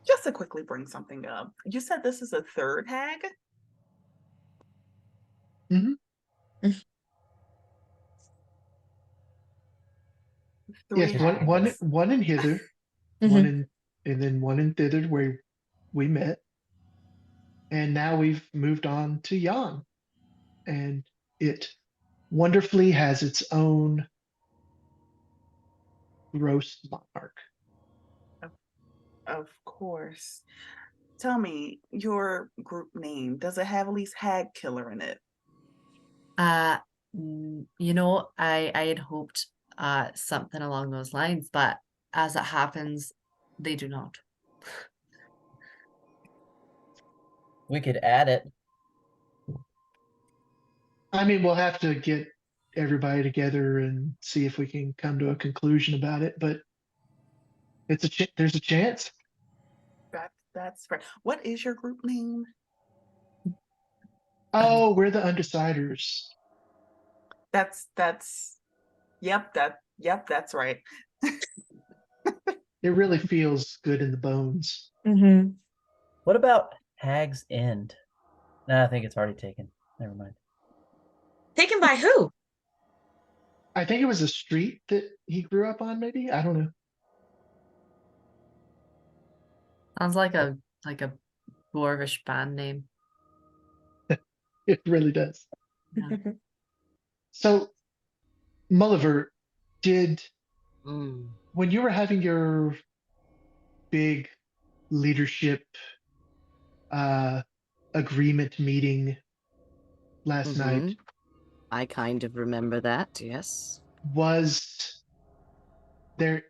Just to quickly bring something up, you said this is a third hag? Mhm. Three Yes, one hags. one in hither, one in and then one in thither where we met. And now we've moved on to Yon. And it wonderfully has its own roast monarch. Of course. Tell me, your group name, does it have at least hag killer in it? You know, I had hoped something along those lines, but as it happens, they do not. We could add it. I mean, we'll have to get everybody together and see if we can come to a conclusion about it, but there's a chance. That's right. What is your group name? Oh, we're the Undeciders. Yep, that's right. It really feels good in the bones. What about Hag's End? No, I think it's already taken. Never mind. Taken by who? I think it was a street that he grew up on, maybe? I don't know. Sounds like a dwarvish band name. It really does. Yeah. So, Mulliver, did Mm. when you were having your big leadership agreement meeting last night. Mhm. I kind of remember that, yes. Was there,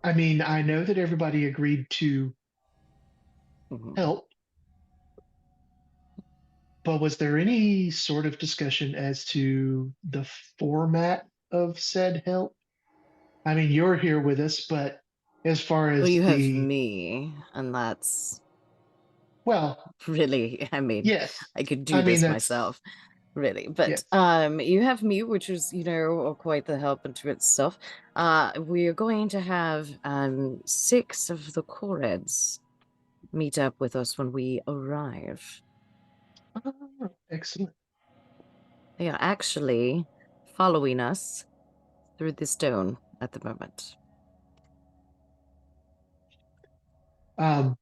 I mean, I know that everybody agreed to Mhm. help, but was there any sort of discussion as to the format of said help? I mean, you're here with us, but as far Well, as you have the, me, and that's well, really, I mean, yes, I could I do mean, this that's, myself, really. But yes. you have me, which is, quite the help into itself. We are going to have 6 of the Coreds meet up with us when we arrive. Oh, excellent. They are actually following us through the stone at the moment. Um,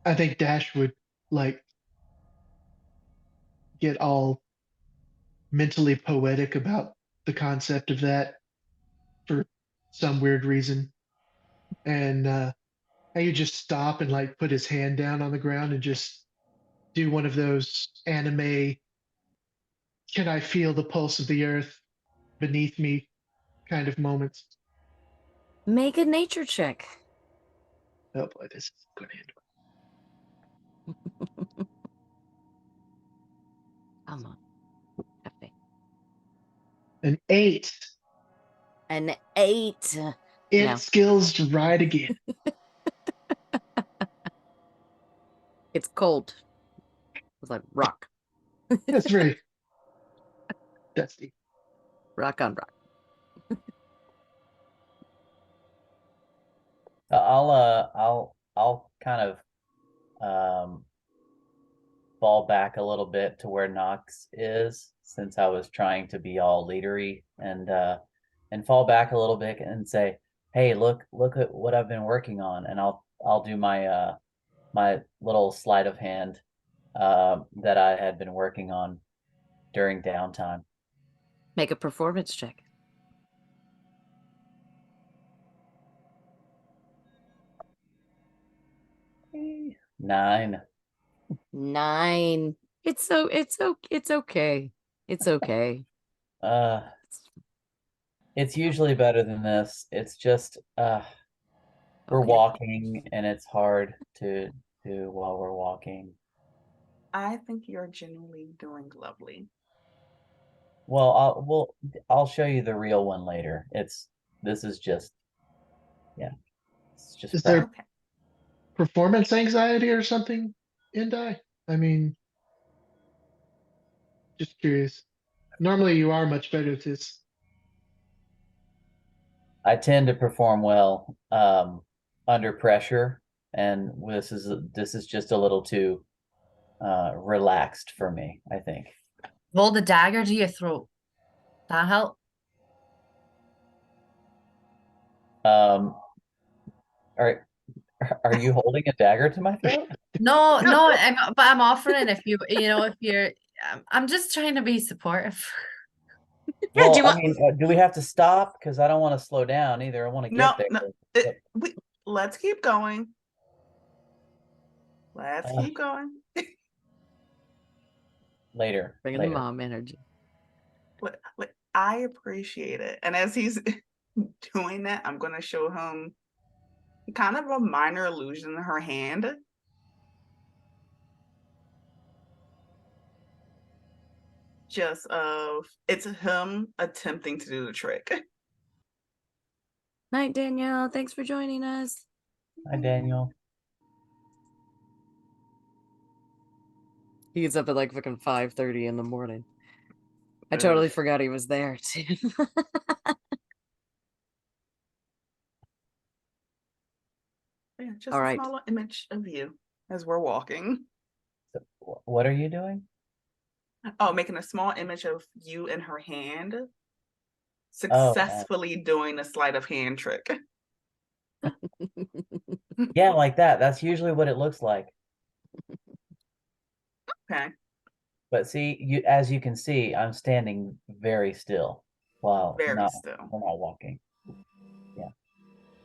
I think Dash would like get all mentally poetic about the concept of that for some weird reason. And he would just stop and like put his hand down on the ground and just do one of those anime, can I feel the pulse of the earth beneath me kind of moments. Make a nature check. Oh boy, this is going to end Come on. Have faith. an 8. An 8. It No. skills to ride again. It's cold. It's like rock. That's very dusty. Rock on rock. I'll kind of fall back a little bit to where Knox is, since I was trying to be all leadery, and fall back a little bit and say, "Hey, look at what I've been working on," and I'll do my my little sleight of hand that I had been working on during downtime. Make a performance check. Nine. 9. It's okay. It's okay. Uh, it's usually better than this. It's just we're Okay. walking and it's hard to do while we're walking. I think you're genuinely doing lovely. Well, I'll show you the real one later. This is just yeah, it's just Is there practice. Okay. performance anxiety or something, Indai? I mean, just curious. Normally you are much better at this. I tend to perform well under pressure, and this is just a little too relaxed for me, I think. Hold the dagger to your throat. That help? Um, are are you holding a dagger to my throat? No, no, but I'm offering if if you're, I'm just trying to be supportive. Yeah, do Well, you I want mean, do we have to stop? Because I don't want to slow down either. I want to No, get there. no. But, Let's keep going. Let's uh, keep going. later, Bringing the later. mom energy. I appreciate it. And as he's doing that, I'm going to show him kind of a minor illusion in her hand. Just of it's him attempting to do the trick. Night, Danielle. Thanks for joining us. Hi, Daniel. He gets up at like fucking 5:30 in the morning. I totally forgot he was there too. Yeah, just All a right. small image of you as we're walking. So, what are you doing? Oh, making a small image of you in her hand, Oh, successfully doing a sleight of hand trick. yeah, like that. That's usually what it looks like. Okay. But see, as you can see, I'm standing very still while Very not still. we're not walking. Yeah.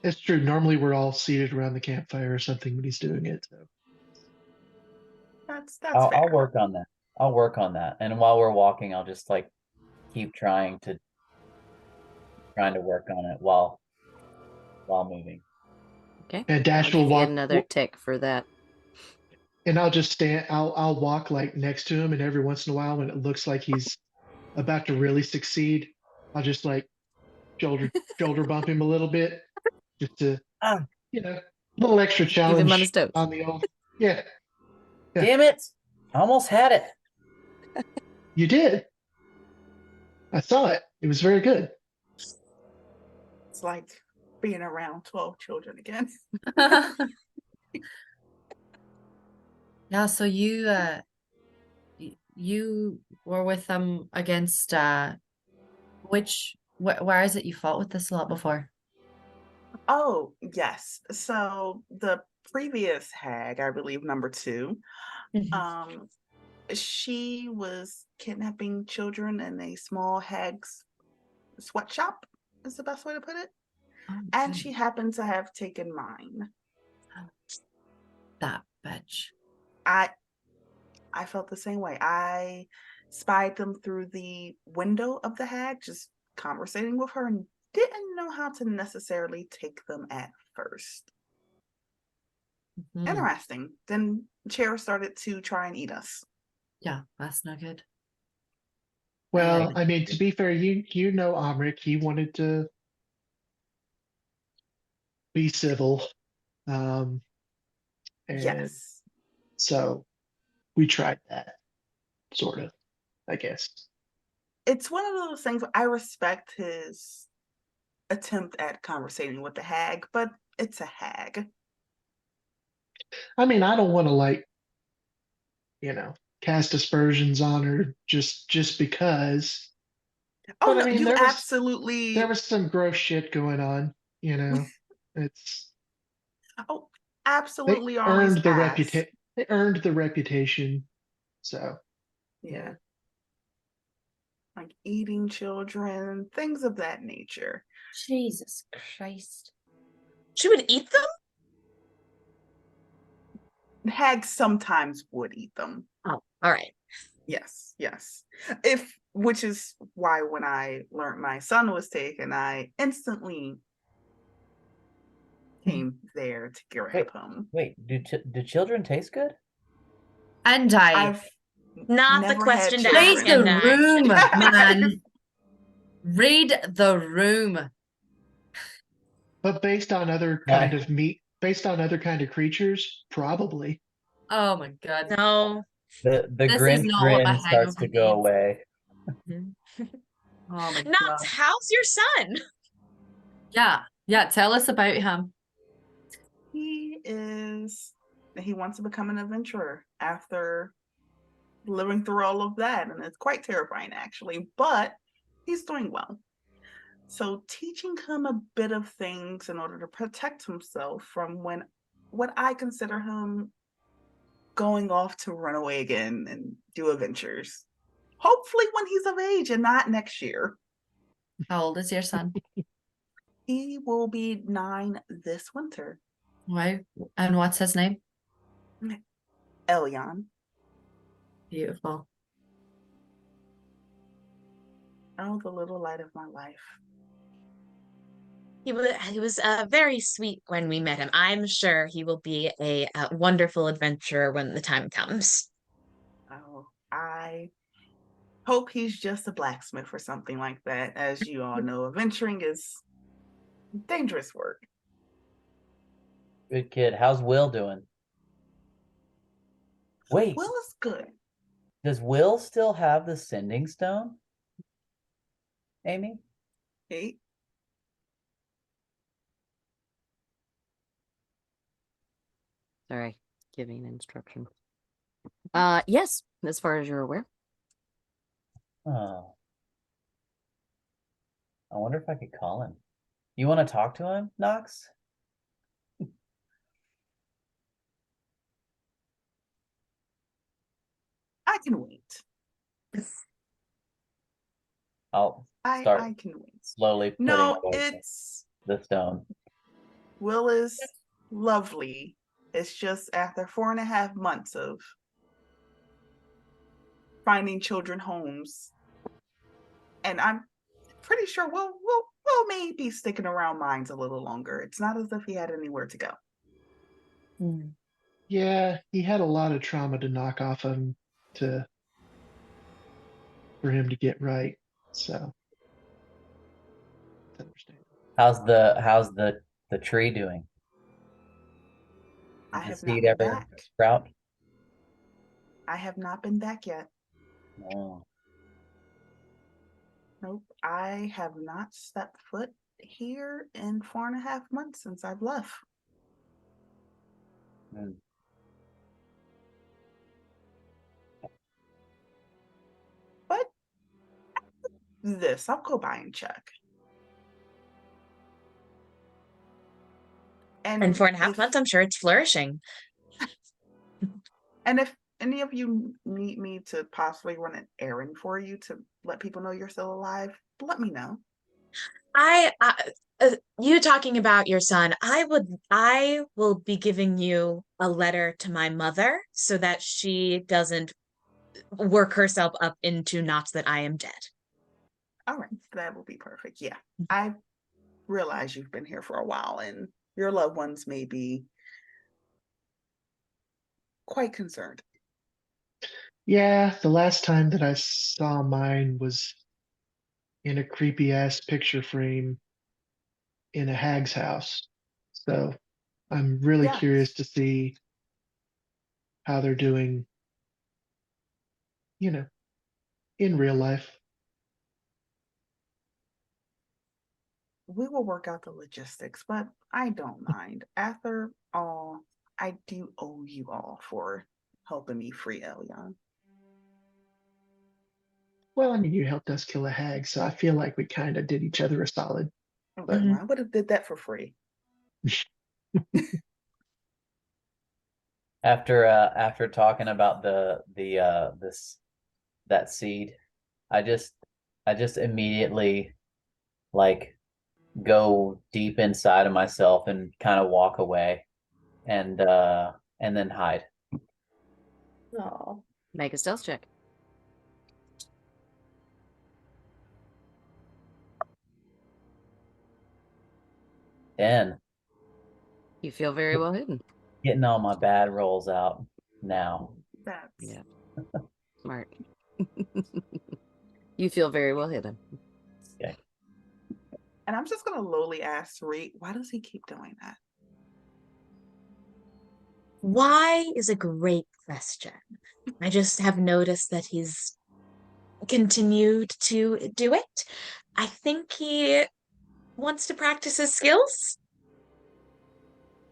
It's true. Normally we're all seated around the campfire or something when he's doing it. So That's I'll fair. work on that. I'll work on that. And while we're walking, I'll just like keep trying to work on it while moving. Okay. And I'll Dash will give you walk, another tick for that. and I'll just stand. I'll walk like next to him, and every once in a while, when it looks like he's about to really succeed, I'll just like shoulder bump him a little bit, just to Ah, little extra Keep him on challenge his toes. on the old. Yeah, Yeah. damn it! I almost had it. you did. I saw it. It was very good. It's like being around 12 children again. Yeah, so you were with them against where is it you fought with this a lot before? Oh, yes. So the previous hag, I believe number 2, Mhm. she was kidnapping children in a small hag's sweatshop, is the best way to put it. Oh, And good. she happened to have taken mine. That bitch. I felt the same way. I spied them through the window of the hag, just conversating with her, and didn't know how to necessarily take them at first. Mhm. Interesting. Then Chair started to try and eat us. Yeah, that's no good. Well, And I mean, to be fair, you know Amrik, he wanted to be civil, and yes, so we tried that, sort of, I guess. it's one of those things where I respect his attempt at conversating with the hag, but it's a hag. I mean, I don't want to like, cast aspersions on her just because. Oh But I no, mean, you there absolutely. was some gross shit going on. It's Oh, they absolutely always earned the ask. reputation. They earned the reputation. So Yeah, like eating children, things of that nature. Jesus Christ. She would eat them? Hags sometimes would eat them. Oh, all right. Yes, yes. Which is why when I learned my son was taken, I instantly came there to Wait, grab him. do children taste good? And I I've Not the never had question to children. ask, read the and I. room, man. Read the room. but based on other kind of meat, based on other kind of creatures, probably. Oh my god. No. The This is grin not what a starts to hangover go means. away. Oh my Knox, god. how's your son? Yeah, tell us about him. He wants to become an adventurer after living through all of that, and it's quite terrifying actually, but he's doing well. So teaching him a bit of things in order to protect himself from what I consider him going off to run away again and do adventures. Hopefully when he's of age and not next year. How old is your son? He will be 9 this winter. Wow. And what's his name? Elyon. Beautiful. Oh, the little light of my life. He was very sweet when we met him. I'm sure he will be a wonderful adventurer when the time comes. Oh, I hope he's just a blacksmith or something like that. As you all know, adventuring is dangerous work. Good kid. How's Will doing? Wait, Will is good. does Will still have the sending stone? Amy? Hey, Sorry, giving instruction. Yes, as far as you're aware. Oh. I wonder if I could call him. You want to talk to him, Knox? I can wait. I'll start I can wait. slowly putting No, away it's the stone. Will is lovely. It's just after 4.5 months of finding children homes. And I'm pretty sure we'll maybe sticking around mines a little longer. It's not as if he had anywhere to go. Yeah, he had a lot of trauma to knock off of him for him to get right. So that's understandable. How's the tree doing? I Did the have not seed been ever back. sprout? I have not been back yet. No. Nope. I have not stepped foot here in 4.5 months since I've left. Hmm. But this, I'll go by and check. In 4.5 if- months, I'm sure it's flourishing. And if any of you need me to possibly run an errand for you to let people know you're still alive, let me know. You talking about your son, I will be giving you a letter to my mother so that she doesn't work herself up into knots that I am dead. All right, that will be perfect. Yeah, I realize you've been here for a while and your loved ones may be quite concerned. Yeah, the last time that I saw mine was in a creepy ass picture frame in a hag's house. So I'm really Yes. curious to see how they're doing, in real life. We will work out the logistics, but I don't mind. After all, I do owe you all for helping me free Elyon. Well, I mean, you helped us kill a hag, so I feel like we kind of did each other a solid. Okay, Mhm. well, I would have did that for free. After talking about that seed, I just immediately like go deep inside of myself and kind of walk away and then hide. Oh, Make a stealth check. And You feel very well hidden. getting all my bad rolls out now. that's Yeah. Smart. You feel very well hidden. Okay. And I'm just gonna lowly ask Reed, why does he keep doing that? Why is a great question. I just have noticed that he's continued to do it. I think he wants to practice his skills.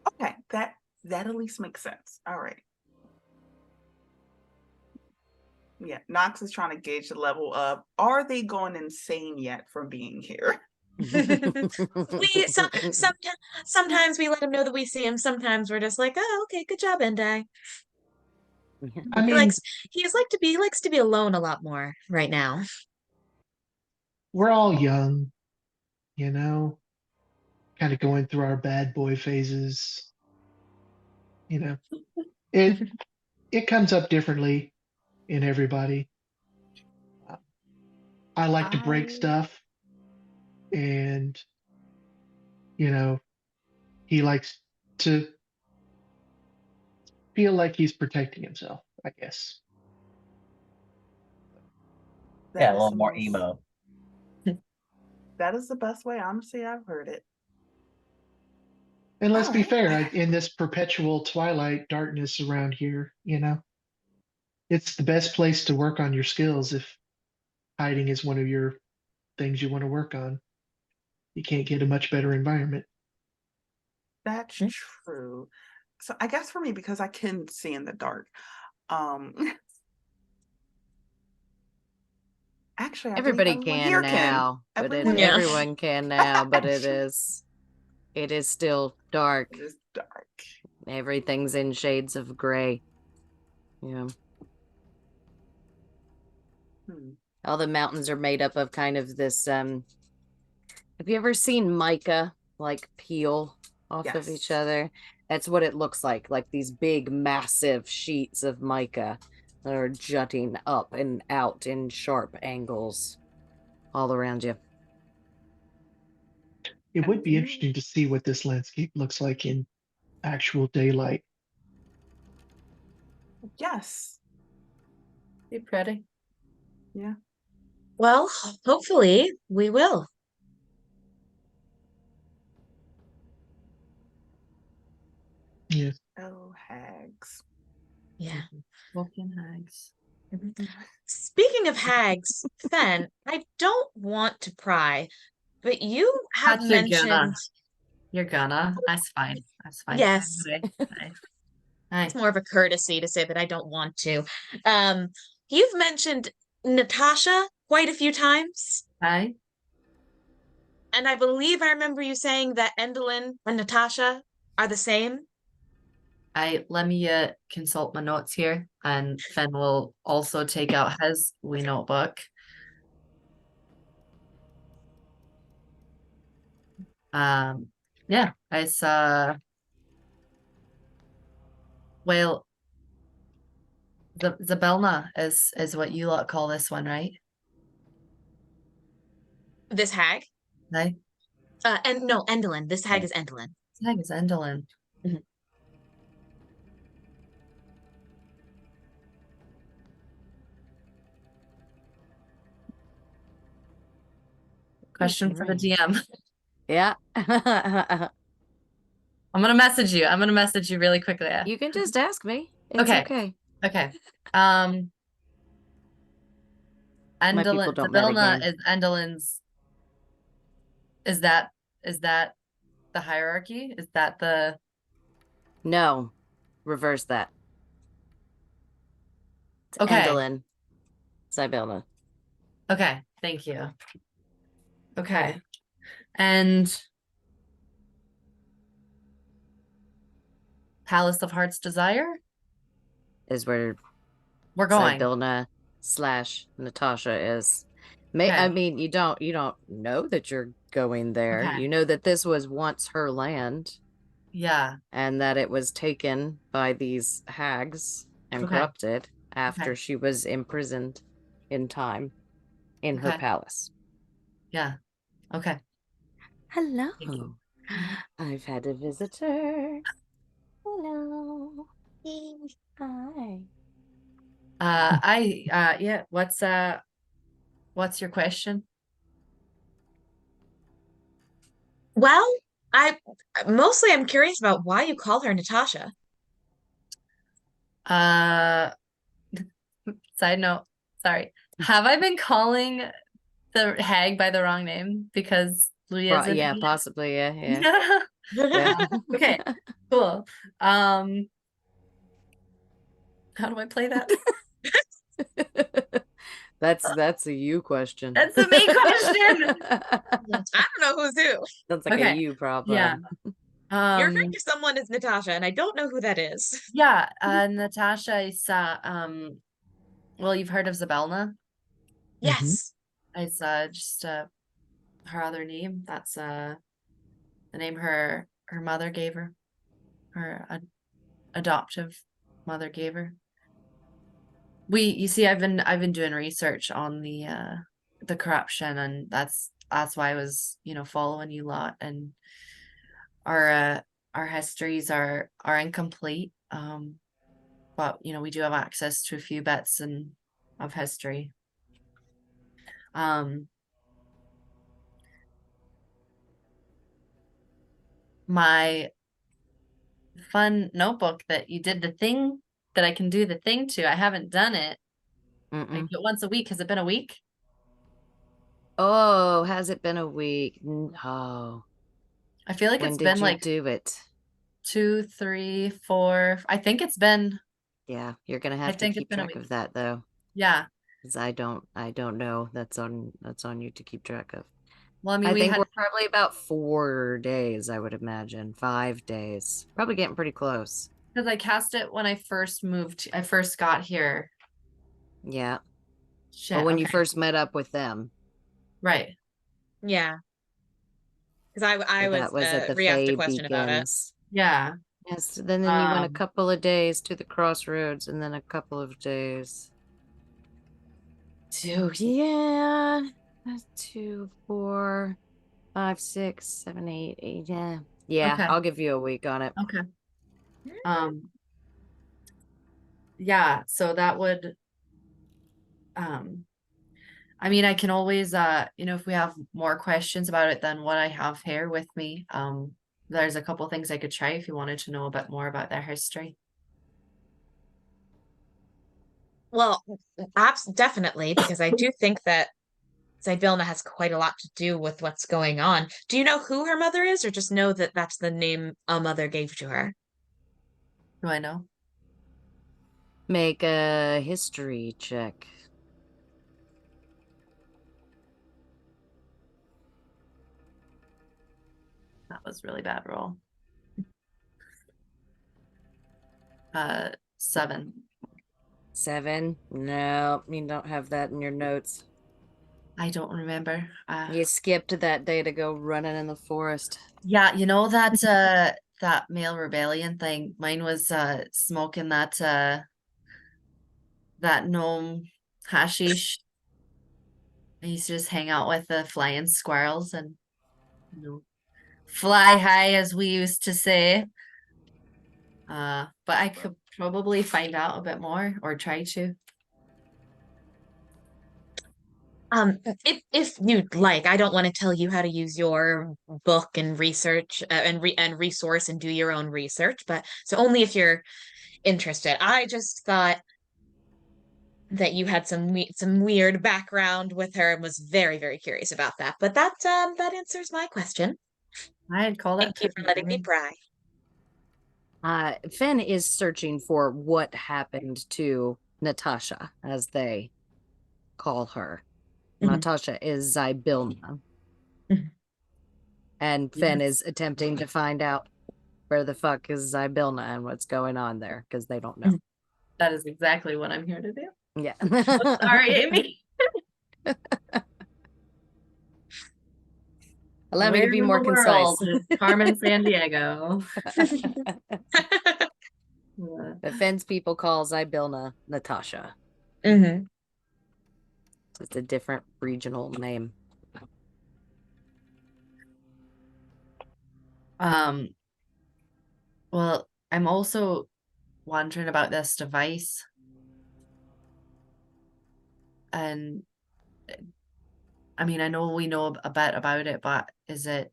Okay, that at least makes sense. All right. Yeah, Knox is trying to gauge the level of, are they going insane yet from being here? Sometimes we let him know that we see him. Sometimes we're just like, oh, okay, good job, Endai. I He mean, likes to be alone a lot more right now. we're all young, kind of going through our bad boy phases. It comes up differently in everybody. I like to break stuff, and he likes to feel like he's protecting himself, I guess. Yeah, a That is little the more most- emo. That is the best way, honestly, I've heard it. And let's be Alright. fair, in this perpetual twilight darkness around here, it's the best place to work on your skills if hiding is one of your things you want to work on. You can't get a much better environment. That's true. So I guess for me, because I can see in the dark, actually, I believe Everybody everyone can here now, but Everyone Yeah. everyone can now, but it is still dark. It is dark. Everything's in shades of gray. Yeah. Hmm. All the mountains are made up of kind of this have you ever seen mica like peel off of each Yes. other? That's what it looks like these big massive sheets of mica are jutting up and out in sharp angles all around you. It would be interesting to see what this landscape looks like in actual daylight. Yes. Be pretty. Yeah. Well, hopefully we will. Yes. Oh, hags. Yeah. Walking hags. Speaking of hags, Fen, I don't want to pry, but you have But you're mentioned gonna. You're gonna. That's fine. That's fine. yes. Hi. Hi. It's more of a courtesy to say that I don't want to. Um, you've mentioned Natasha quite a few times, Hi. and I believe I remember you saying that Endelyn and Natasha are the same. Let me consult my notes here, and Finn will also take out his wee notebook. Yeah, it's well, Zabelna is what you lot call this one, right? This hag. Right? And no, Endelyn. This hag is Endelyn. His name is Endelyn. Mhm. Question for the Ring. DM. Yeah. I'm gonna message you. I'm gonna message you really quickly. You can just ask me. It's Okay. okay. Okay. My people Endelyn, don't met Zabelna again. is Endelyn's. Is that the hierarchy? Is that the No. Reverse that. It's okay? Endelyn. Sibylna. Okay, thank you. Okay. And Palace of Heart's Desire? Is where We're going. Sibylna / Natasha is. Okay. I mean, you don't know that you're going there. Okay. You know that this was once her land Yeah. and that it was taken by these hags and Okay. corrupted after Okay. she was imprisoned in time in her Okay. palace. Yeah. Okay. Hello. Thank you. I've had a visitor. Hello. Hi. Yeah, what's your question? Well, I'm curious about why you call her Natasha. Side note, sorry. Have I been calling the hag by the wrong name? Because Louis isn't Yeah, here? possibly. Yeah. Yeah. Okay, cool. How do I play that? That's a you question. That's a me question. I don't know who's who. Sounds like a Okay. you problem. Yeah. You're referring to someone as Natasha, and I don't know who that is. Yeah, Natasha is well, you've heard of Zabelna? Yes. It's just her other name. That's the name her mother gave her. Her adoptive mother gave her. You see, I've been doing research on the corruption, and that's why I was, following you lot, and our histories are incomplete. But we do have access to a few bits of history. My fun notebook that you did the thing that I can do the thing to. I haven't done it. I do it once a week. Has it been a week? Oh, has it been a week? Oh. I feel like When it's did been you like do it? 2, 3, 4. I think it's been. Yeah, you're gonna I have to think it's keep been a track week. of that though. Yeah. Because I don't know. That's on you to keep track of. Well, I mean, I we think had we're probably about 4 days, I would imagine. 5 days. Probably getting pretty close. because I cast it when I first I first got here. Yeah. Shit. Or when you okay. first met up with them. Right. Yeah. Because I So was that was at the re-asked a Fae question about it. Beacons. Yeah. Yes, then you went a Um, couple of days to the crossroads and then a couple of days to, yeah, 2, 4, 5, 6, 7, 8, 8, yeah. Yeah, Okay. I'll give you a week on it. Okay. Yeah, so that would I mean, I can always if we have more questions about it than what I have here with me, there's a couple things I could try if you wanted to know a bit more about their history. Well, definitely, because I do think that Zybilna has quite a lot to do with what's going on. Do you know who her mother is, or just know that that's the name a mother gave to her? Do I know? Make a history check. That was really bad roll. 7. 7? No, you don't have that in your notes. I don't remember. You skipped that day to go running in the forest. Yeah, you know that that male rebellion thing. Mine was smoking that gnome hashish. I used to just hang out with the flying squirrels and fly high, as we used to say. But I could probably find out a bit more or try to. If you'd like, I don't want to tell you how to use your book and research and resource and do your own research, but so only if you're interested. I just thought that you had some weird background with her and was very, very curious about that. But that answers my question. I'd call it Thank you for letting me pry. Finn is searching for what happened to Natasha, as they call her. Mhm. Natasha is Zybilna. Mhm. And Finn Yes. is attempting to find out where the fuck is Zybilna and what's going on there, because they don't know. That is exactly what I'm here to do. Yeah. Sorry, Amy. Allow me to Where be in more the concise. world is Carmen Sandiego? The Finn's people call Zybilna Natasha. Hmm. It's a different regional name. Well, I'm also wondering about this device. And I mean, I know we know a bit about it, but is it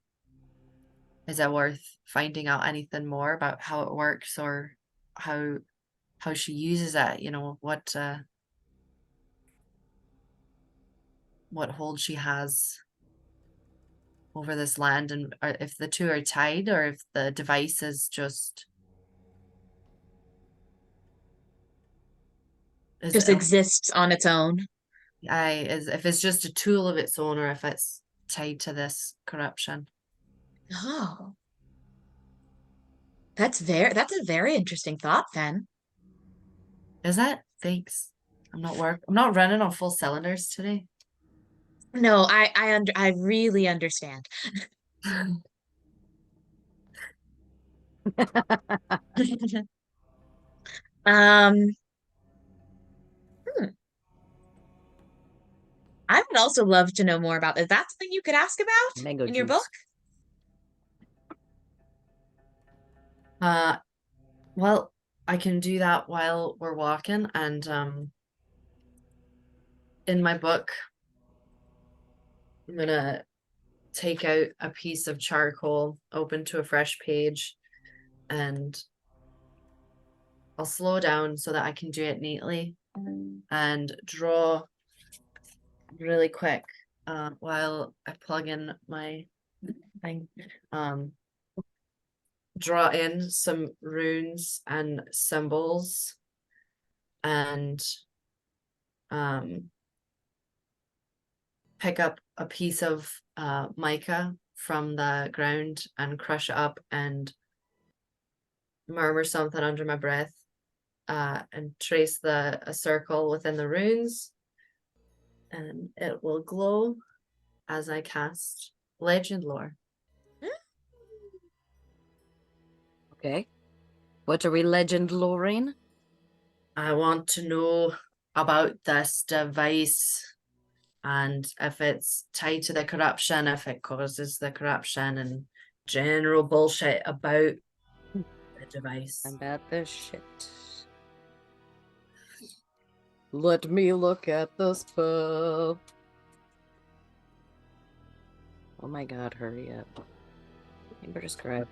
worth finding out anything more about how it works or how she uses it? You know, what hold she has over this land, and if the two are tied or if the device is just Just exists on its own. if it's just a tool of its own or if it's tied to this corruption. Oh, that's a very interesting thought, Fen. Is that? Thanks. I'm not running on full cylinders today. No, I really understand. Um, hmm. I would also love to know more about. Is that something you could ask about Mango in your juice. book? Well, I can do that while we're walking, and in my book, I'm gonna take out a piece of charcoal, open to a fresh page, and I'll slow down so that I can do it neatly and draw really quick while I plug in my thing. Draw in some runes and symbols and pick up a piece of mica from the ground and crush it up and murmur something under my breath and trace a circle within the runes, and it will glow as I cast Legend Lore. Okay. What are we legend loring? I want to know about this device and if it's tied to the corruption, if it causes the corruption, and general bullshit about the device. About this shit. Let me look at the spell. Oh my god, hurry up. Amber describe.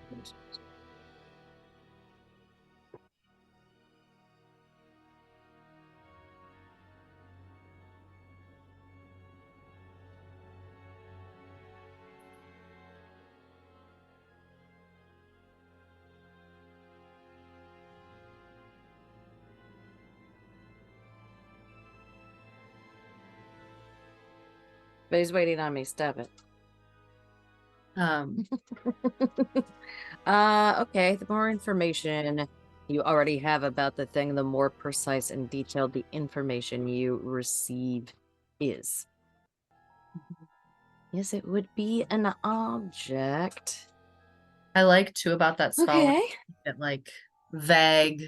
But he's waiting on me. Stop it. Okay. The more information you already have about the thing, the more precise and detailed the information you receive is. Yes, it would be an object. I like too about that spell. Okay. It like vague,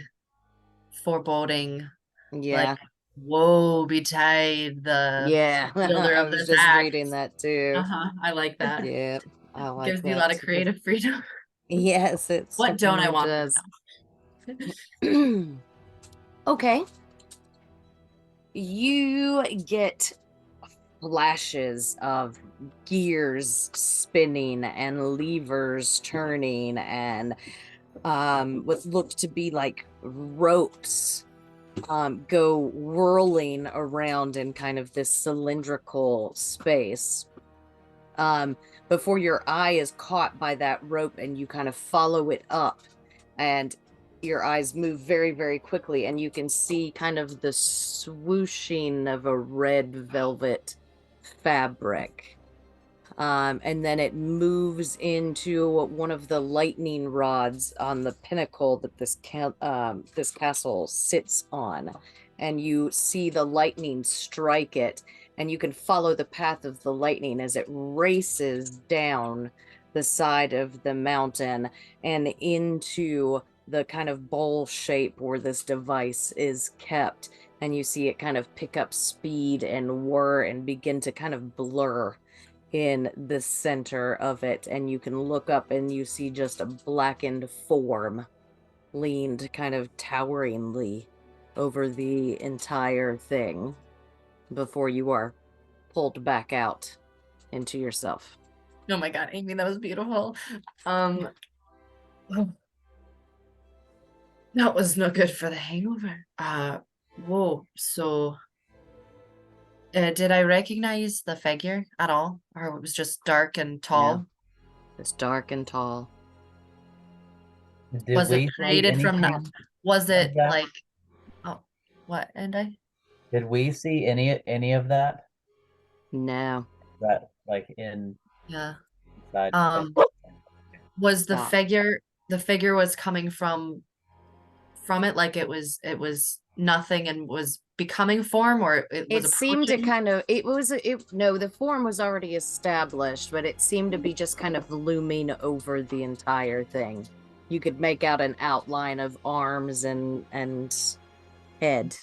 foreboding. Yeah. Like, woe betide the Yeah. wielder I of was this just axe. reading that too. I like that. Yeah. I like Gives that you a lot of too. creative freedom. Yes, it What don't I certainly want? does. Okay. You get flashes of gears spinning and levers turning and what look to be like ropes go whirling around in kind of this cylindrical space before your eye is caught by that rope and you kind of follow it up, and your eyes move very, very quickly, and you can see kind of the swooshing of a red velvet fabric. And then it moves into one of the lightning rods on the pinnacle that this castle sits on. And you see the lightning strike it, and you can follow the path of the lightning as it races down the side of the mountain and into the kind of bowl shape where this device is kept. And you see it kind of pick up speed and whir and begin to kind of blur in the center of it. And you can look up and you see just a blackened form leaned kind of toweringly over the entire thing before you are pulled back out into yourself. Oh my god, Amy, that was beautiful. That was no good for the hangover. Whoa, so did I recognize the figure at all? Or it was just dark and tall? It's dark and tall. Did Was it we see created from anything that? Was it of that? like, oh, what? And Did we see any of that? No. That like yeah. inside? Was the Stop. figure was coming from it, like it was nothing and was becoming form, or it was It seemed to approaching? kind of, no, the form was already established, but it seemed to be just kind of looming over the entire thing. You could make out an outline of arms and head,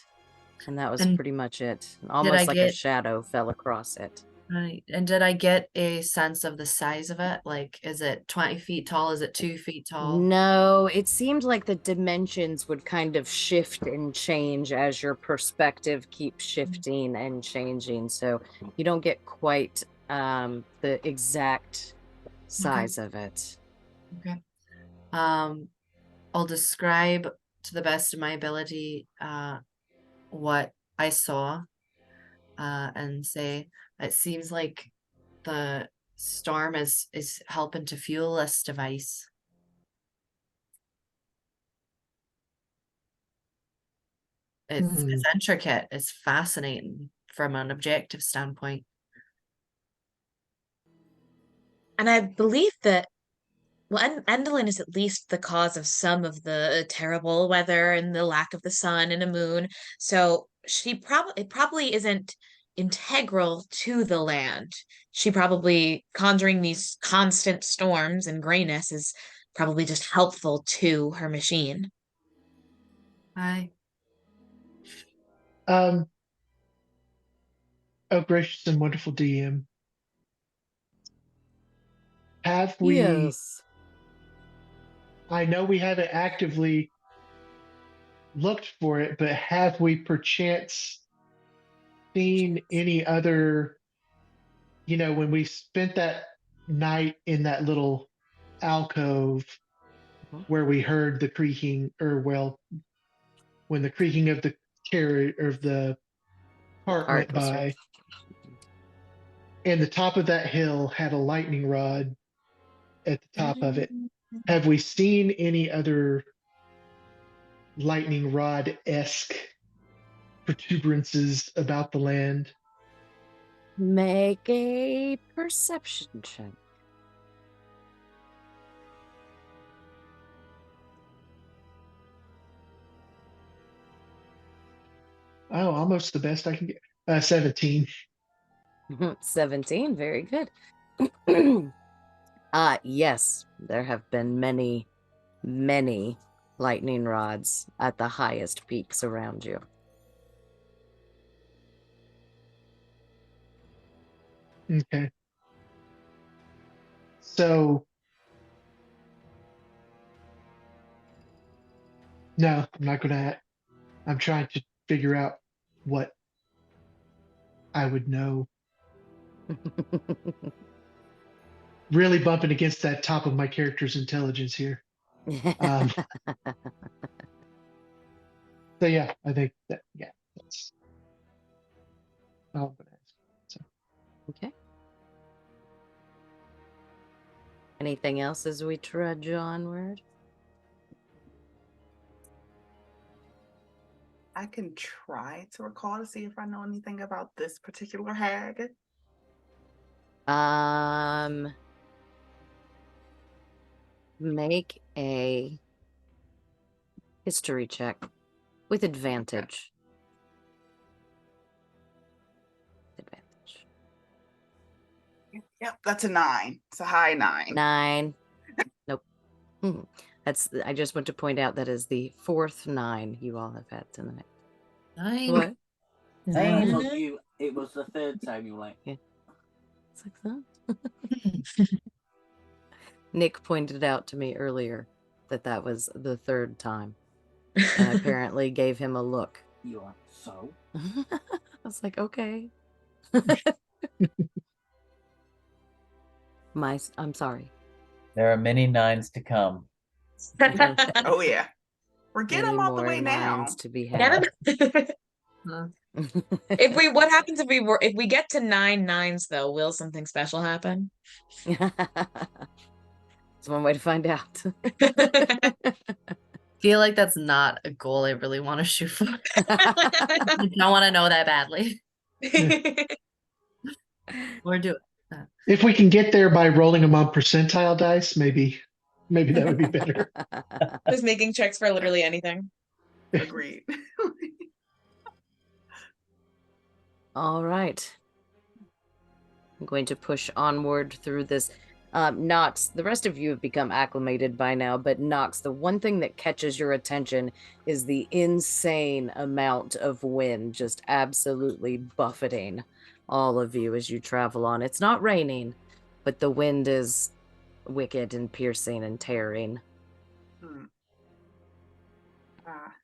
and that was And pretty much it. Almost like a shadow fell across it. Right. And did I get a sense of the size of it? Like, is it 20 feet tall? Is it 2 feet tall? No, it seemed like the dimensions would kind of shift and change as your perspective keeps shifting and changing. So you don't get quite the exact size of it. Okay. I'll describe to the best of my ability what I saw and say it seems like the storm is helping to fuel this device. It's intricate, it's fascinating from an objective standpoint. And I believe that, well, Endelyn is at least the cause of some of the terrible weather and the lack of the sun and a moon. So it probably isn't integral to the land. She probably conjuring these constant storms and grayness is probably just helpful to her machine. Aye. Oh, gracious and wonderful DM. Have we, Yes. I know we haven't actively looked for it, but have we perchance seen any other, when we spent that night in that little alcove Mhm. where we heard the creaking, or well, when the creaking of the carriage or the cart Cart went was by, and the top of that hill had a lightning rod at the top of it. Have we seen any other lightning rod esque protuberances about the land? Make a perception check. Oh, almost the best I can get. 17. 17, very good. Yes, there have been many, many lightning rods at the highest peaks around you. Okay. So, no, I'm not going to. I'm trying to figure out what I would know. Really bumping against that top of my character's intelligence here. Um, so, yeah, I think that, that's all I'm going to ask. So, Okay. Anything else as we trudge onward? I can try to recall to see if I know anything about this particular hag. Make a history check with advantage. Advantage. Yep, that's a 9. It's a high 9. 9. Nope. I just want to point out that is the 4th 9 you all have had tonight. 9. What? Same. Told you it was the third time you were like, It's like that. Nick pointed out to me earlier that was the 3rd time. And I apparently gave him a look. you are so. I was like, okay. I'm sorry. There are many 9s to come. Oh, yeah. We're getting Many them all the more way now. 9s to be Get had. 'em? What happens if we get to 9 9s though, will something special happen? It's one way to find out. Feel like that's not a goal I really want to shoot for. I don't want to know that badly. Or do it. if we can get there by rolling them on percentile dice, maybe that would be better. Just making checks for literally anything. Agreed. All right. I'm going to push onward through this. Nox, the rest of you have become acclimated by now, but Nox, the one thing that catches your attention is the insane amount of wind just absolutely buffeting all of you as you travel on. It's not raining, but the wind is wicked and piercing and tearing.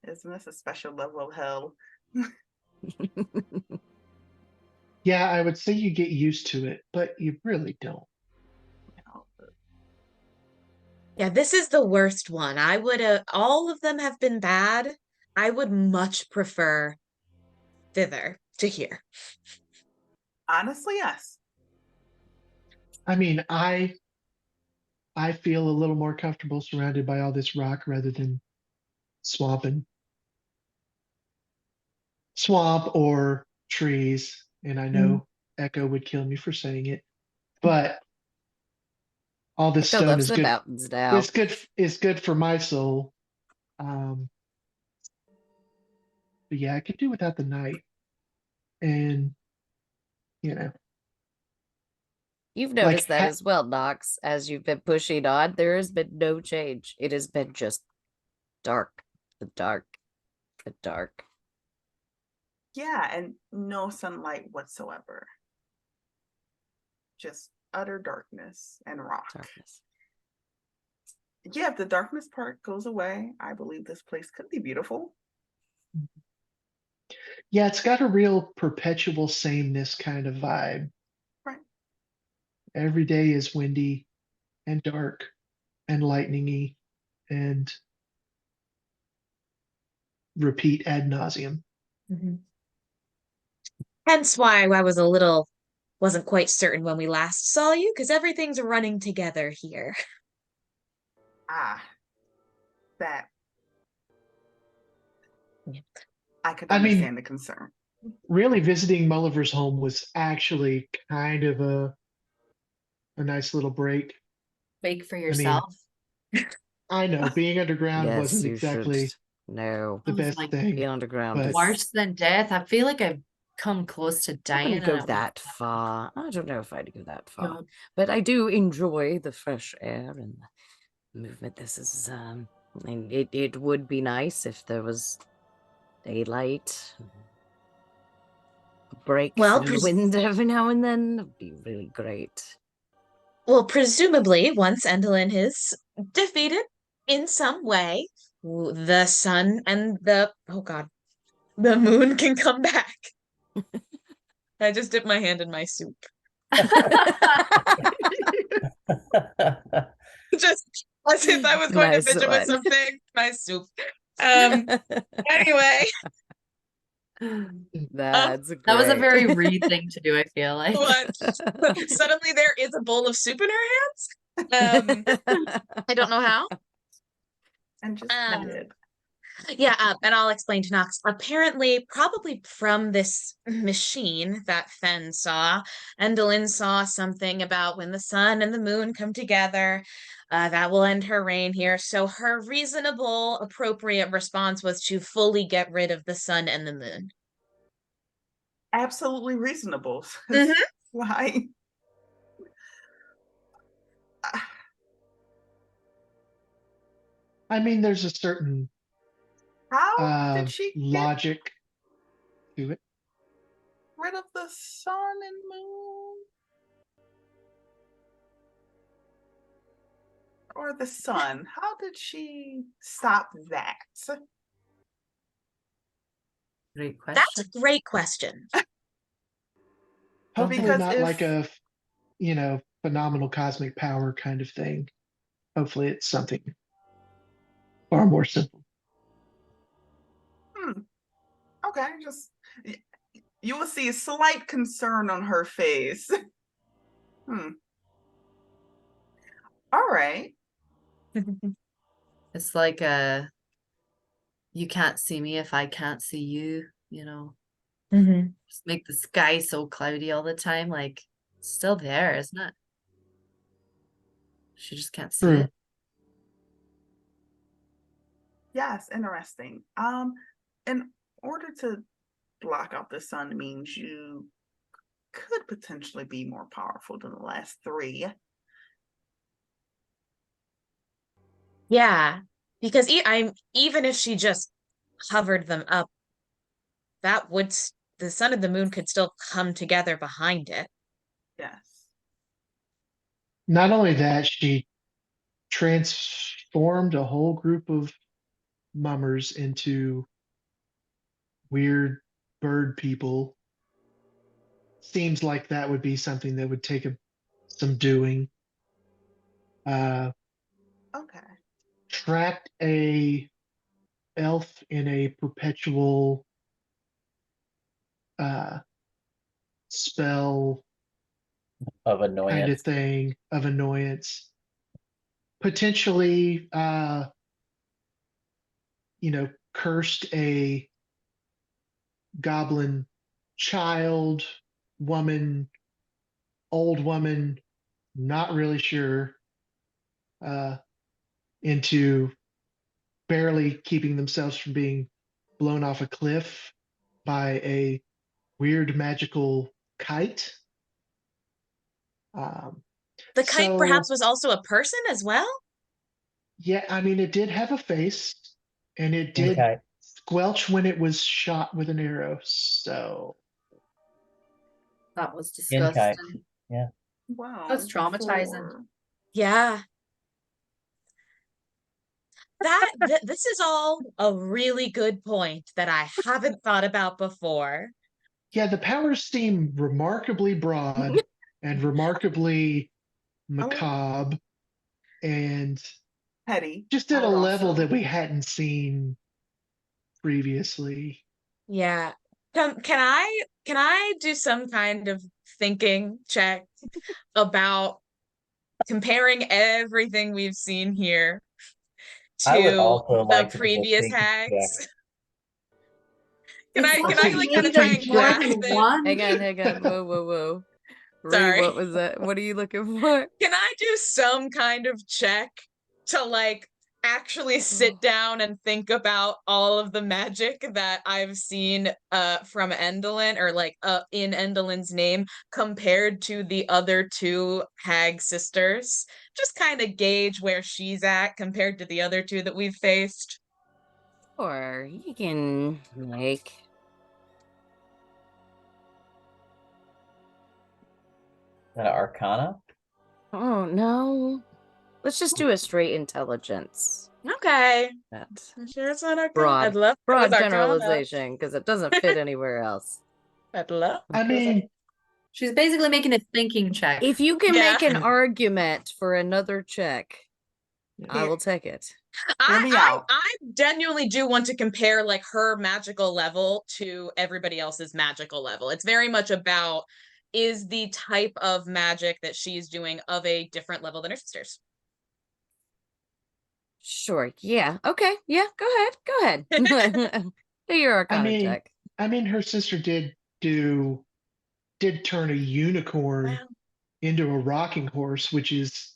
Isn't this a special level of hell? Yeah, I would say you get used to it, but you really don't. Yeah, this is the worst one. I would all of them have been bad. I would much prefer thither to here. Honestly, yes. I mean, I feel a little more comfortable surrounded by all this rock rather than swamp or trees. And I know Echo would kill me for saying it, but all this Echo stone loves is the good. mountains now. It's good for my soul. But yeah, I could do without the night. And You've noticed that as well, Nox. As you've been pushing on, there has been no change. It has been just dark. The dark. The dark. Yeah, and no sunlight whatsoever. Just utter darkness and rock. Darkness. Yeah, if the darkness part goes away, I believe this place could be beautiful. Yeah, it's got a real perpetual sameness kind of vibe. Right. Every day is windy and dark and lightningy and repeat ad nauseum. Hence why I wasn't quite certain when we last saw you, because everything's running together here. Ah, that. Yeah. I could I mean- understand the concern. Really, visiting Mulliver's home was actually kind of a nice little break. Bake for mean, yourself. I know being underground Yes, wasn't you exactly should. No. the Sounds best like thing. Being underground but- is. Worse than death. I feel like I've come close to I dying. wouldn't and go it was that nothing. far. I don't know if I'd go that far. No. But I do enjoy the fresh air and the movement. This is and it would be nice if there was daylight. A break Well, from the wind every now and then. It'd be really great. Well, presumably, once Endelyn is defeated in some way, the sun and the moon can come back. I just dipped my hand in my soup. Just as if I was going Nice to fidget with one. something. My soup. Anyway, That's great. That was a very Reed thing to do, I feel like. what? Suddenly there is a bowl of soup in her hands. I don't know how. And just Um, nib. Yeah, and I'll explain to Nox. Apparently, probably from this machine that Fen saw, Endelyn saw something about when the sun and the moon come together, that will end her reign here. So her reasonable, appropriate response was to fully get rid of the sun and the moon. Absolutely reasonable. Mhm. Why? I mean, there's a certain How did she get logic to it. rid of the sun and moon? Or the sun? How did she stop that? Great That's question. a great question. Hopefully Because not if- like a, phenomenal cosmic power kind of thing. Hopefully it's something far more simple. Okay, just you will see a slight concern on her face. All right. It's like you can't see me if I can't see you, Mhm. Just make the sky so cloudy all the time. Like, it's still there, isn't it? She just can't see True. it. Yes, interesting. In order to block out the sun means you could potentially be more powerful than the last three. Yeah, because even if she just covered them up, the sun and the moon could still come together behind it. Yes. Not only that, she transformed a whole group of mummers into weird bird people. Seems like that would be something that would take some doing. Okay. Trapped a elf in a perpetual spell Of kind of annoyance. thing of annoyance. Potentially, cursed a goblin child, woman, old woman, not really sure, into barely keeping themselves from being blown off a cliff by a weird magical kite. The kite So- perhaps was also a person as well? Yeah, I mean, it did have a face, and it did Okay. squelch when it was shot with an arrow. So That was Inkite. disgusting. Yeah. Wow. That's traumatizing. 4. Yeah. This is all a really good point that I haven't thought about before. yeah, the powers seem remarkably broad and remarkably macabre and Petty. just at I a would level also- that we hadn't seen previously. Yeah. Can I do some kind of thinking check about comparing everything we've seen here I would to also the like to do a previous thinking hags? check. Can It's I such a like kind of shame try there's and more grasp than it? one. Hang on. Whoa. Ree, Sorry. what was that? What are you looking for? Can I do some kind of check to like actually sit down and think about all of the magic that I've seen from Endelyn or like in Endelyn's name compared to the other two hag sisters? Just kind of gauge where she's at compared to the other two that we've faced. Or you can make Is that an Arcana? oh no. Let's just do a straight intelligence. Okay. That's I'm sure it's not Arcana. I'd broad love if it was Arcana. generalization because it doesn't fit anywhere else. I'd love. I mean, She's basically making a thinking check. If you can Yeah. make an argument for another check, I will take it. Hear me out. I genuinely do want to compare like her magical level to everybody else's magical level. It's very much about is the type of magic that she's doing of a different level than her sisters. Sure. Yeah. Okay. Yeah. Go ahead. Do your Arcana check. I mean, her sister did turn a unicorn Wow. into a rocking horse, which is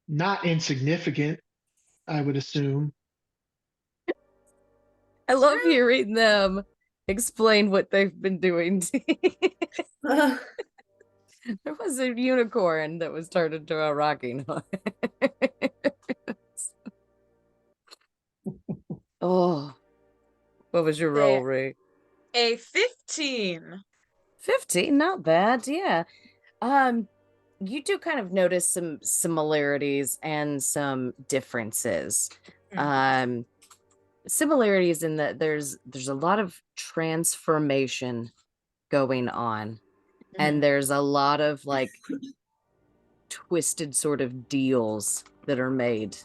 not insignificant, I would assume. I love hearing them explain what they've been doing. There was a unicorn that was turned into a rocking horse. Oh, what was your roll, Ray? A 15. 15, not bad. Yeah. You do kind of notice some similarities and some differences. Similarities in that there's a lot of transformation going on, and there's a lot of like twisted sort of deals that are made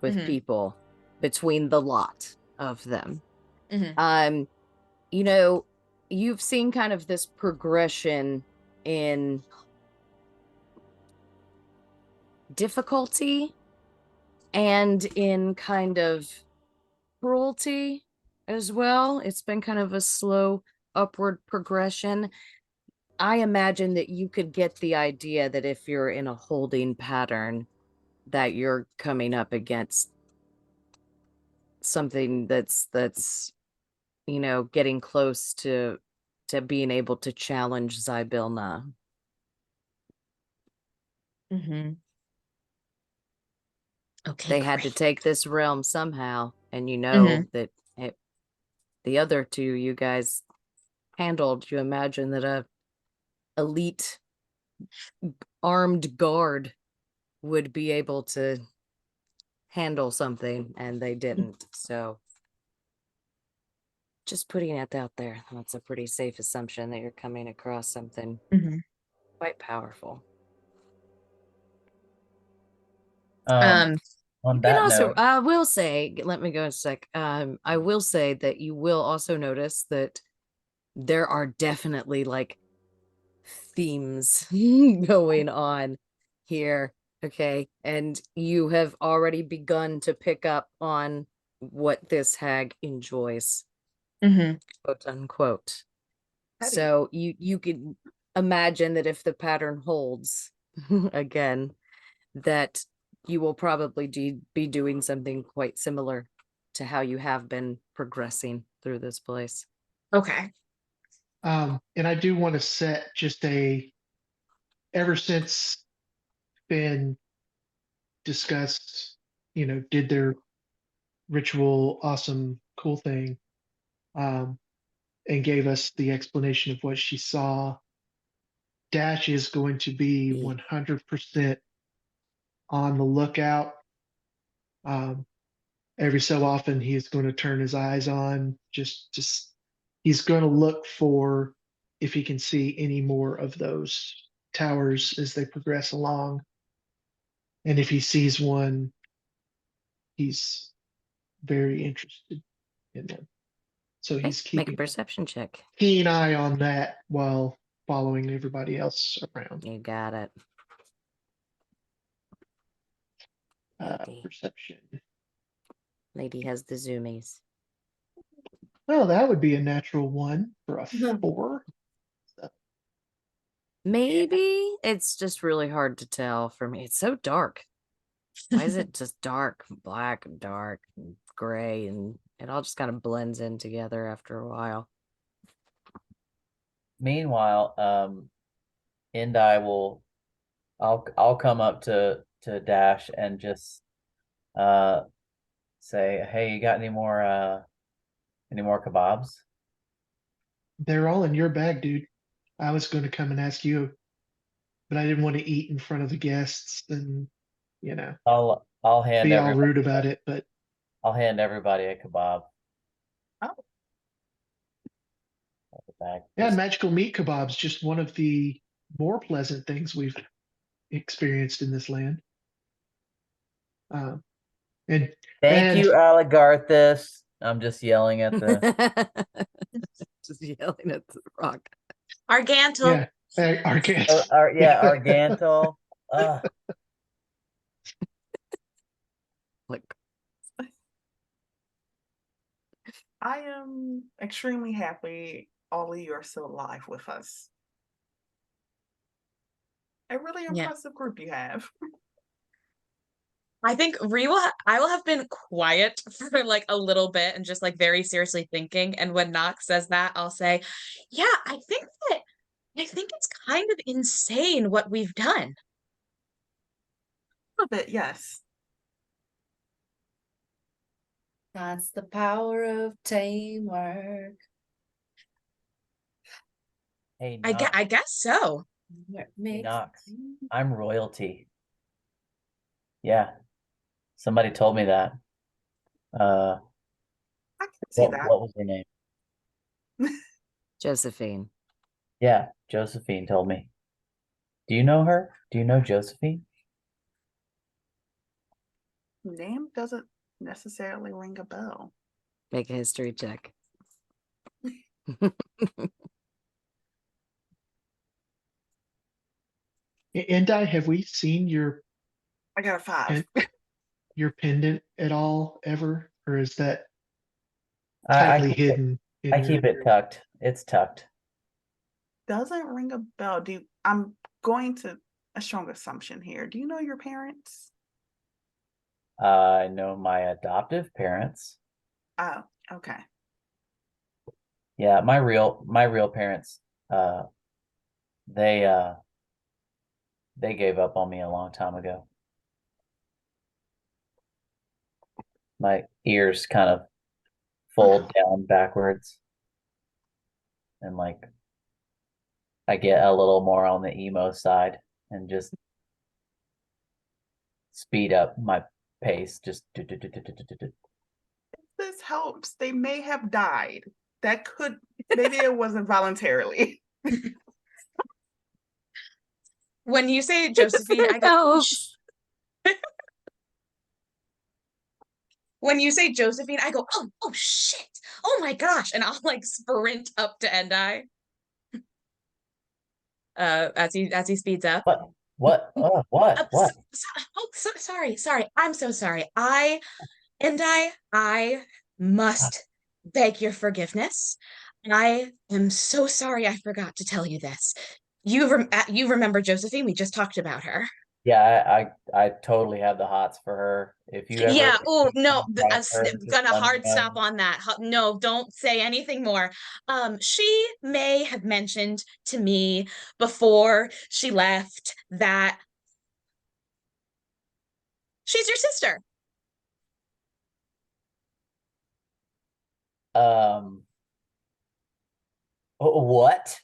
with people between the lot of them. You know, you've seen kind of this progression in difficulty and in kind of cruelty as well. It's been kind of a slow upward progression. I imagine that you could get the idea that if you're in a holding pattern, that you're coming up against something that's you know, getting close to being able to challenge Zybilna. Okay. They had to take this realm somehow, and you know that the other two you guys handled. You imagine that a elite armed guard would be able to handle something, and they didn't. So just putting it out there, that's a pretty safe assumption that you're coming across something quite powerful. On And that also, note, I will say, let me go a sec. I will say that you will also notice that there are definitely like themes going on here. Okay. And you have already begun to pick up on what this hag enjoys, quote unquote. Petty. So you could imagine that if the pattern holds again, that you will probably be doing something quite similar to how you have been progressing through this place. Okay. And I do want to set just ever since been discussed, did their ritual, awesome, cool thing. um, and gave us the explanation of what she saw. Dash is going to be 100% on the lookout. Every so often, he is going to turn his eyes on. He's going to look for if he can see any more of those towers as they progress along. And if he sees one, he's very interested in them. So Okay, he's make a keeping a perception check. keen eye on that while following everybody else around. You got it. Lady. Perception. Lady has the zoomies. Well, that would be a natural one for a 4. Maybe it's just really hard to tell for me. It's so dark. Why is it just dark, black, and dark, and gray, and it all just kind of blends in together after a while? Meanwhile, I'll come up to Dash and just say, "Hey, you got any more kebabs?" They're all in your bag, dude. I was going to come and ask you, but I didn't want to eat in front of the guests and, I'll hand be all everybody rude about it. But I'll hand everybody a kebab. Oh. Bag. yeah, magical meat kebabs, just one of the more pleasant things we've experienced in this land. And Thank you, Aligarthus. I'm just yelling at the Just yelling at the rock. Argantal. yeah, Arcant. Argantal. Like, I am extremely happy all of you are still alive with us. A really impressive group you have. I think I will have been quiet for like a little bit and just like very seriously thinking. And when Nox says that, I'll say, yeah, I think it's kind of insane what we've done. A bit, yes. That's the power of teamwork. Hey, I guess so. Nox, I'm royalty. Yeah, somebody told me that. I can see that. What was her name? Josephine. Yeah, Josephine told me. Do you know her? Do you know Josephine? Name doesn't necessarily ring a bell. Make a history check. Endai, have we seen I got a 5. your pendant at all ever, or is that I tightly keep hidden? I keep it tucked. It's tucked. Doesn't ring a bell. I'm going to a strong assumption here. Do you know your parents? I know my adoptive parents. Oh, okay. Yeah, my real parents. They gave up on me a long time ago. My ears kind of fold down backwards, and like I get a little more on the emo side and just speed up my pace. Just If this helps, they may have died. Maybe it wasn't voluntarily. When you say Josephine, I go. When you say Josephine, I go, oh shit, oh my gosh, and I'll like sprint up to Endai. As he speeds up. What? Sorry. I'm so sorry. I must beg your forgiveness. I am so sorry I forgot to tell you this. You remember Josephine? We just talked about her. Yeah, I totally have the hots for her. If you ever Yeah. Oh no, gonna hard Sundown, stop on that. No, don't say anything more. She may have mentioned to me before she left that she's your sister. Oh, what?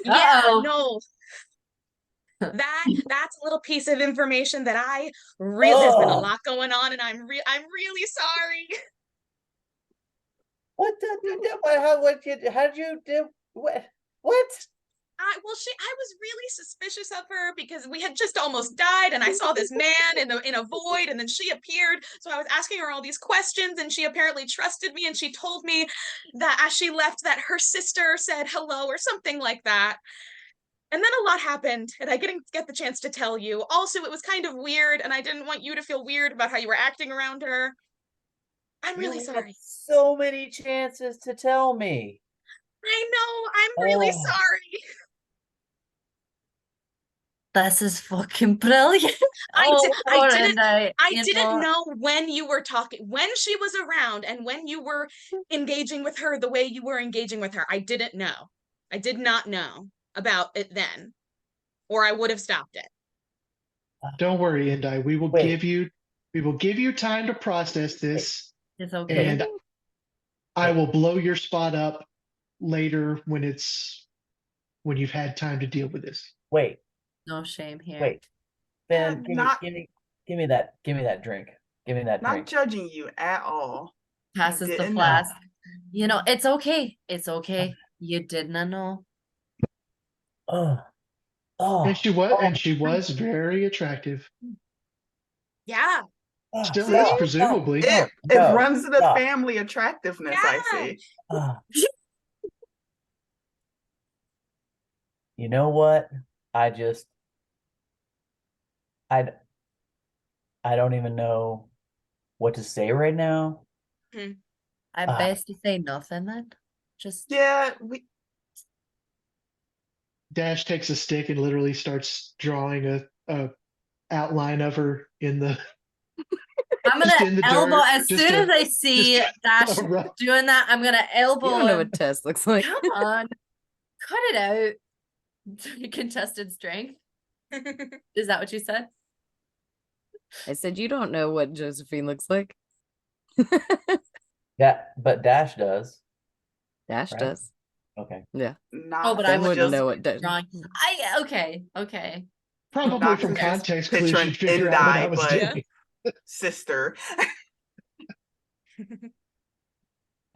Yeah, Uh-oh. no. That's a little piece of information that I really there's been a lot going on, and I'm really sorry. What how did you do what? I was really suspicious of her because we had just almost died, and I saw this man in a void, and then she appeared. So I was asking her all these questions, and she apparently trusted me, and she told me that as she left, that her sister said hello or something like that. And then a lot happened, and I didn't get the chance to tell you. Also, it was kind of weird, and I didn't want you to feel weird about how you were acting around her. I'm really You had sorry. so many chances to tell me. I know, I'm really Oh. sorry. This is fucking brilliant. I I didn't know when you were talking, when she was around, and when you were engaging with her the way you were engaging with her. I didn't know. I did not know about it then, or I would have stopped it. Don't worry, Endai. We will Wait. give you time to process this, It's okay. and I will blow your spot up later when you've had time to deal with this. Wait, No shame here. wait. Ben, not give me that drink. Give me that not drink. judging you at all. Passes the didn't know. flask. You know, it's okay. It's okay. You didn't know. Oh. Oh. And she was very attractive. Yeah. Oh, Still See? is, presumably. It No, runs in the stop. family attractiveness, I Yeah. see. Oh. You know what? I just I I don't even know what to say right now. I Ah. best to say nothing then. Just Yeah, Dash takes a stick and literally starts drawing a outline of her in the I'm just gonna in the elbow dirt. as Just soon as a- I see just Dash a rough- doing that, I'm gonna You elbow don't know him. what Tess looks like. Come on, cut it out. Contested strength. Is that what you said? I said you don't know what Josephine looks like. Yeah, but Dash does. Dash Right. does. Okay. Yeah. not Oh, but Ben I would wouldn't just know what Dash. drawing. Okay. Probably Knox from is just context clues, picturing you'd figure out what I Endai, was but doing. sister.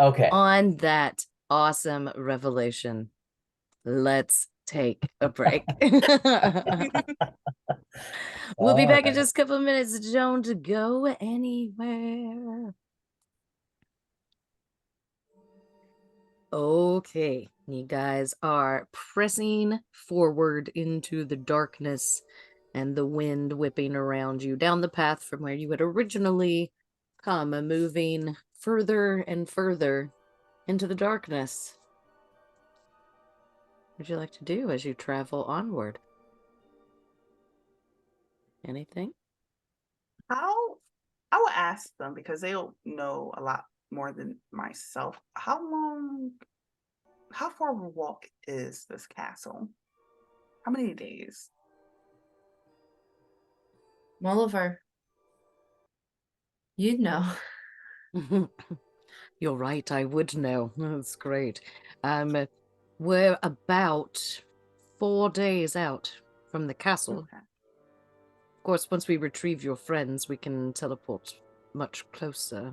Okay. On that awesome revelation, let's take a break. We'll be back in just a couple of minutes. Don't go anywhere. Okay, you guys are pressing forward into the darkness and the wind whipping around you down the path from where you had originally come, moving further and further into the darkness. What would you like to do as you travel onward? Anything? I will ask them because they'll know a lot more than myself. How far of a walk is this castle? How many days? Oliver, you'd know. You're right, I would know. That's great. We're about 4 days out from the castle. Okay. Of course, once we retrieve your friends, we can teleport much closer.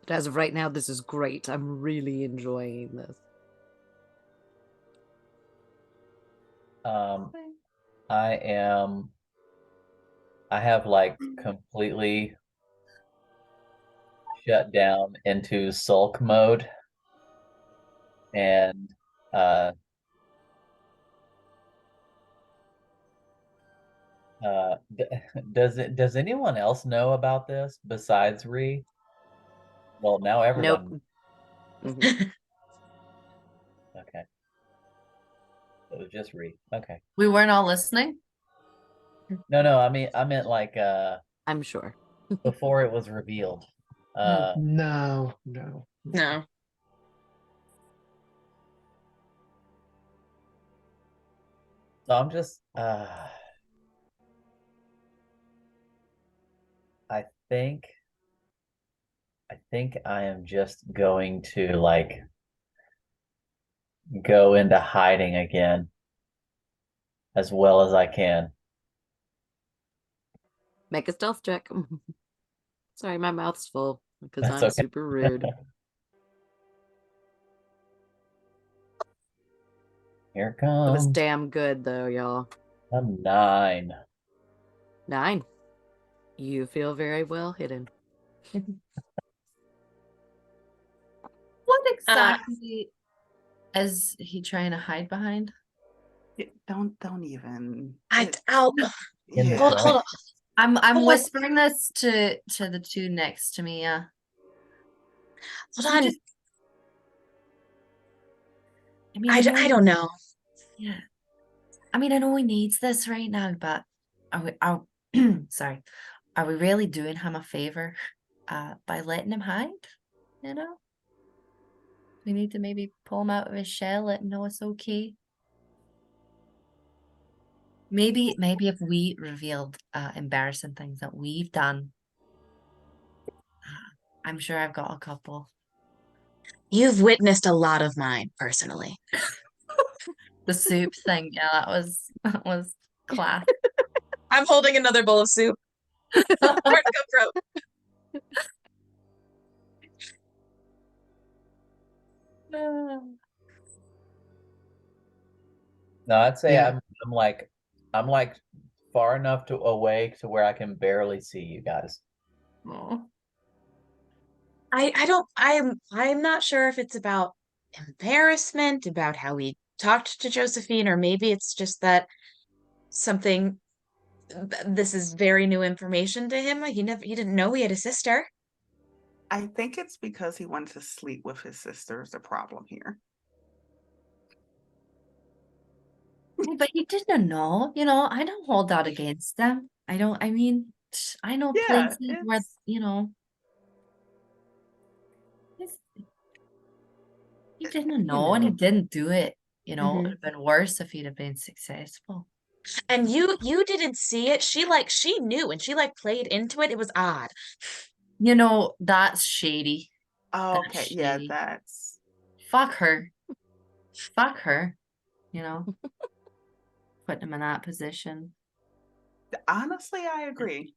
But as of right now, this is great. I'm really enjoying this. I have like completely shut down into sulk mode, and does anyone else know about this besides Ree? Well, now everyone. Nope. Mhm. Okay. It was just Ree. Okay. We weren't all listening. No, I meant like I'm sure. before it was revealed. No. No. So I'm just I think I think I am just going to like go into hiding again as well as I can. Make a stealth check. Sorry, my mouth's full because That's I'm okay. super rude. Here it It was comes. damn good though, y'all. A 9. 9. You feel very well hidden. What exactly is he trying to hide behind? Don't even. I'll In the Yeah. hold on. I'm Hold on. whispering this to the two next to me. Yeah. Hold He on. just- I mean, I know. I don't know. Yeah. I mean, I know he needs this right now, but are sorry, are we really doing him a favor by letting him hide? You know? We need to maybe pull him out of his shell, let him know it's okay. Maybe if we revealed embarrassing things that we've done. I'm sure I've got a couple. You've witnessed a lot of mine personally. The soup thing, yeah, that was class. I'm holding another bowl of soup. Where'd it come from? No, I'd say Yeah. I'm like far enough to awake to where I can barely see you guys. Oh. I don't I'm not sure if it's about embarrassment, about how he talked to Josephine, or maybe it's just that something this is very new information to him. He didn't know he had a sister. I think it's because he wanted to sleep with his sister is the problem here. But he didn't know, I don't hold that against them. I mean, I know Yeah, places where, it's he didn't you know and he know. didn't do it. It Mhm. would have been worse if he'd have been successful. And you didn't see it. She knew and she like played into it. It was odd. That's shady. That's Okay, yeah, shady. that's Fuck her. Fuck her. Putting him in that position. honestly, I agree.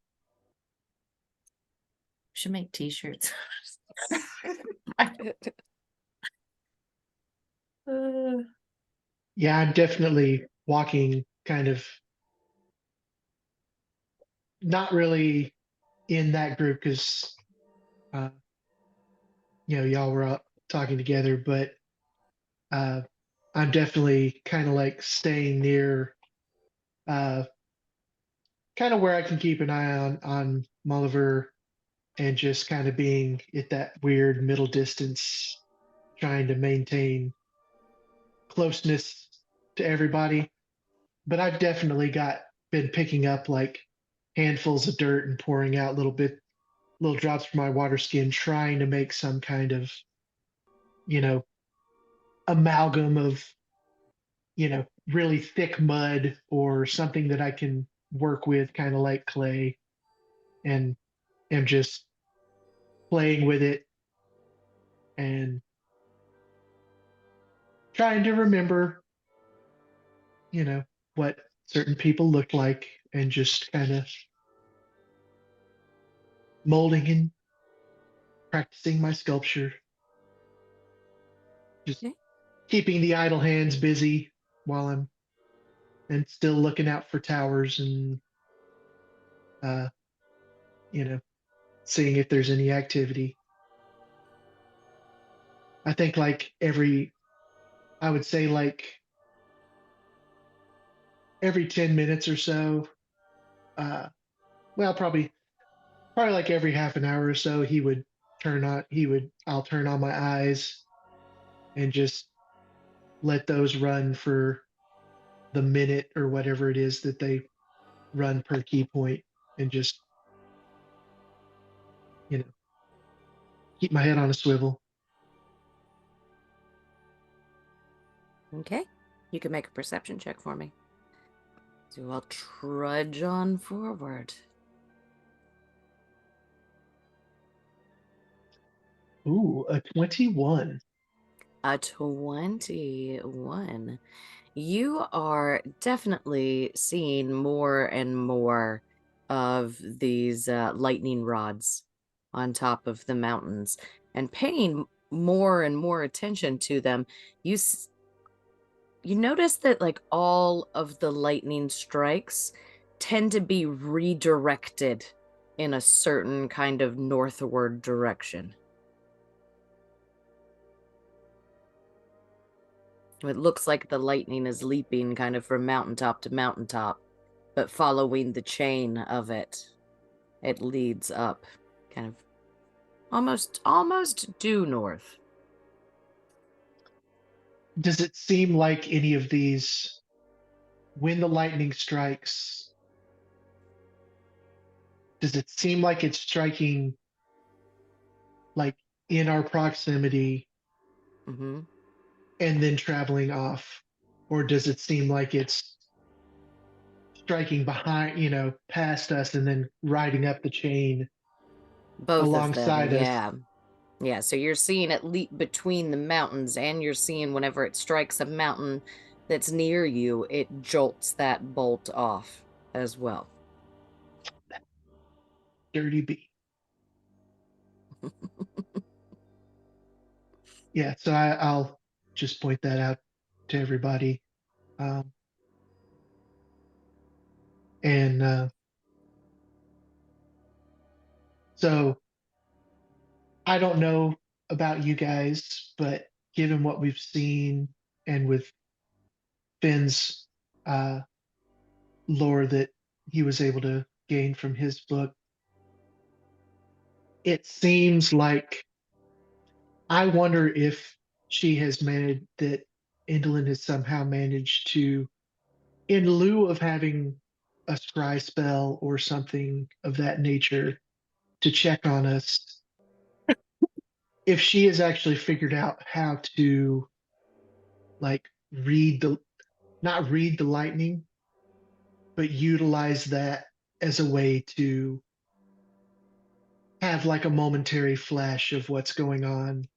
Should make t-shirts. Yeah, I'm definitely walking kind of not really in that group because y'all were out talking together, but I'm definitely kind of like staying near kind of where I can keep an eye on Mulliver and just kind of being at that weird middle distance, trying to maintain closeness to everybody. But I've definitely been picking up like handfuls of dirt and pouring out little drops from my water skin, trying to make some kind of, you know, amalgam of, really thick mud or something that I can work with, kind of like clay, and am just playing with it and trying to remember, you know, what certain people look like and just kind of molding and practicing my sculpture. Just Okay. keeping the idle hands busy while I'm and still looking out for towers and uh, seeing if there's any activity. I think I would say like every 10 minutes or so, uh, well, probably like every half an hour or so, I'll turn on my eyes and just let those run for the minute or whatever it is that they run per key point and just, you know, keep my head on a swivel. Okay. You can make a perception check for me. So I'll trudge on forward. Ooh, a 21. A 21. You are definitely seeing more and more of these lightning rods on top of the mountains and paying more and more attention to them. You notice that like all of the lightning strikes tend to be redirected in a certain kind of northward direction. It looks like the lightning is leaping kind of from mountaintop to mountaintop, but following the chain of it, it leads up, kind of almost due north. Does it seem like any of these, when the lightning strikes, does it seem like it's striking like in our proximity Mm-hmm. and then traveling off? Or does it seem like it's striking behind, past us and then riding up the chain Both of them, alongside us? yeah. Yeah, so you're seeing it leap between the mountains, and you're seeing whenever it strikes a mountain that's near you, it jolts that bolt off as well. Dirty B. Yeah, so I'll just point that out to everybody. And so I don't know about you guys, but given what we've seen and with Finn's uh, lore that he was able to gain from his book, it seems like I wonder if she has managed that Endelyn has somehow managed to, in lieu of having a scry spell or something of that nature to check on us, if she has actually figured out how to like read the not read the lightning, but utilize that as a way to have like a momentary flash of what's going on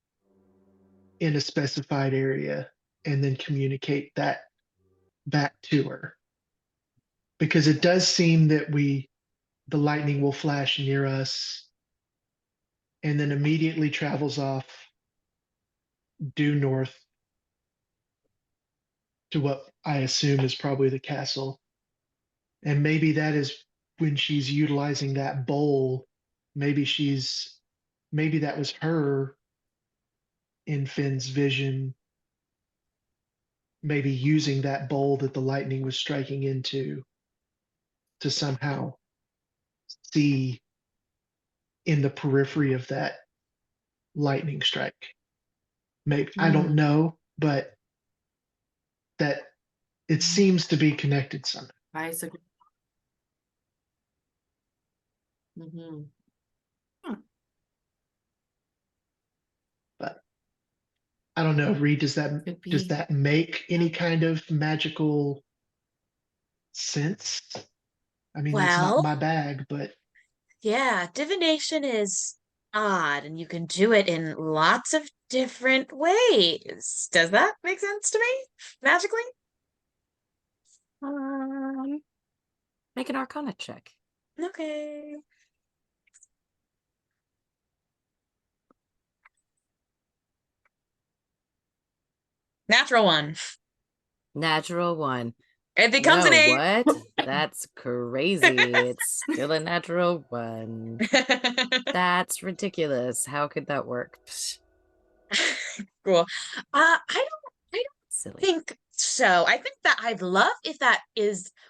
in a specified area and then communicate that back to her. Because it does seem that the lightning will flash near us and then immediately travels off due north to what I assume is probably the castle. And maybe that is when she's utilizing that bowl, maybe that was her in Finn's vision, maybe using that bowl that the lightning was striking into to somehow see in the periphery of that lightning strike. Maybe I don't know, but that it seems to be connected somehow. I agree. Mm-hmm. But I don't know, Reed, does Could be. that make any kind of magical sense? I mean, that's not Well, my bag, but yeah, divination is odd and you can do it in lots of different ways. Does that make sense to me? Magically? Make an Arcana check. Okay. Natural one. Natural one. It becomes an No, 8. what? That's crazy. It's still a natural one. That's ridiculous. How could that work? Psh, Cool. I don't silly. think so. I think that I'd love if that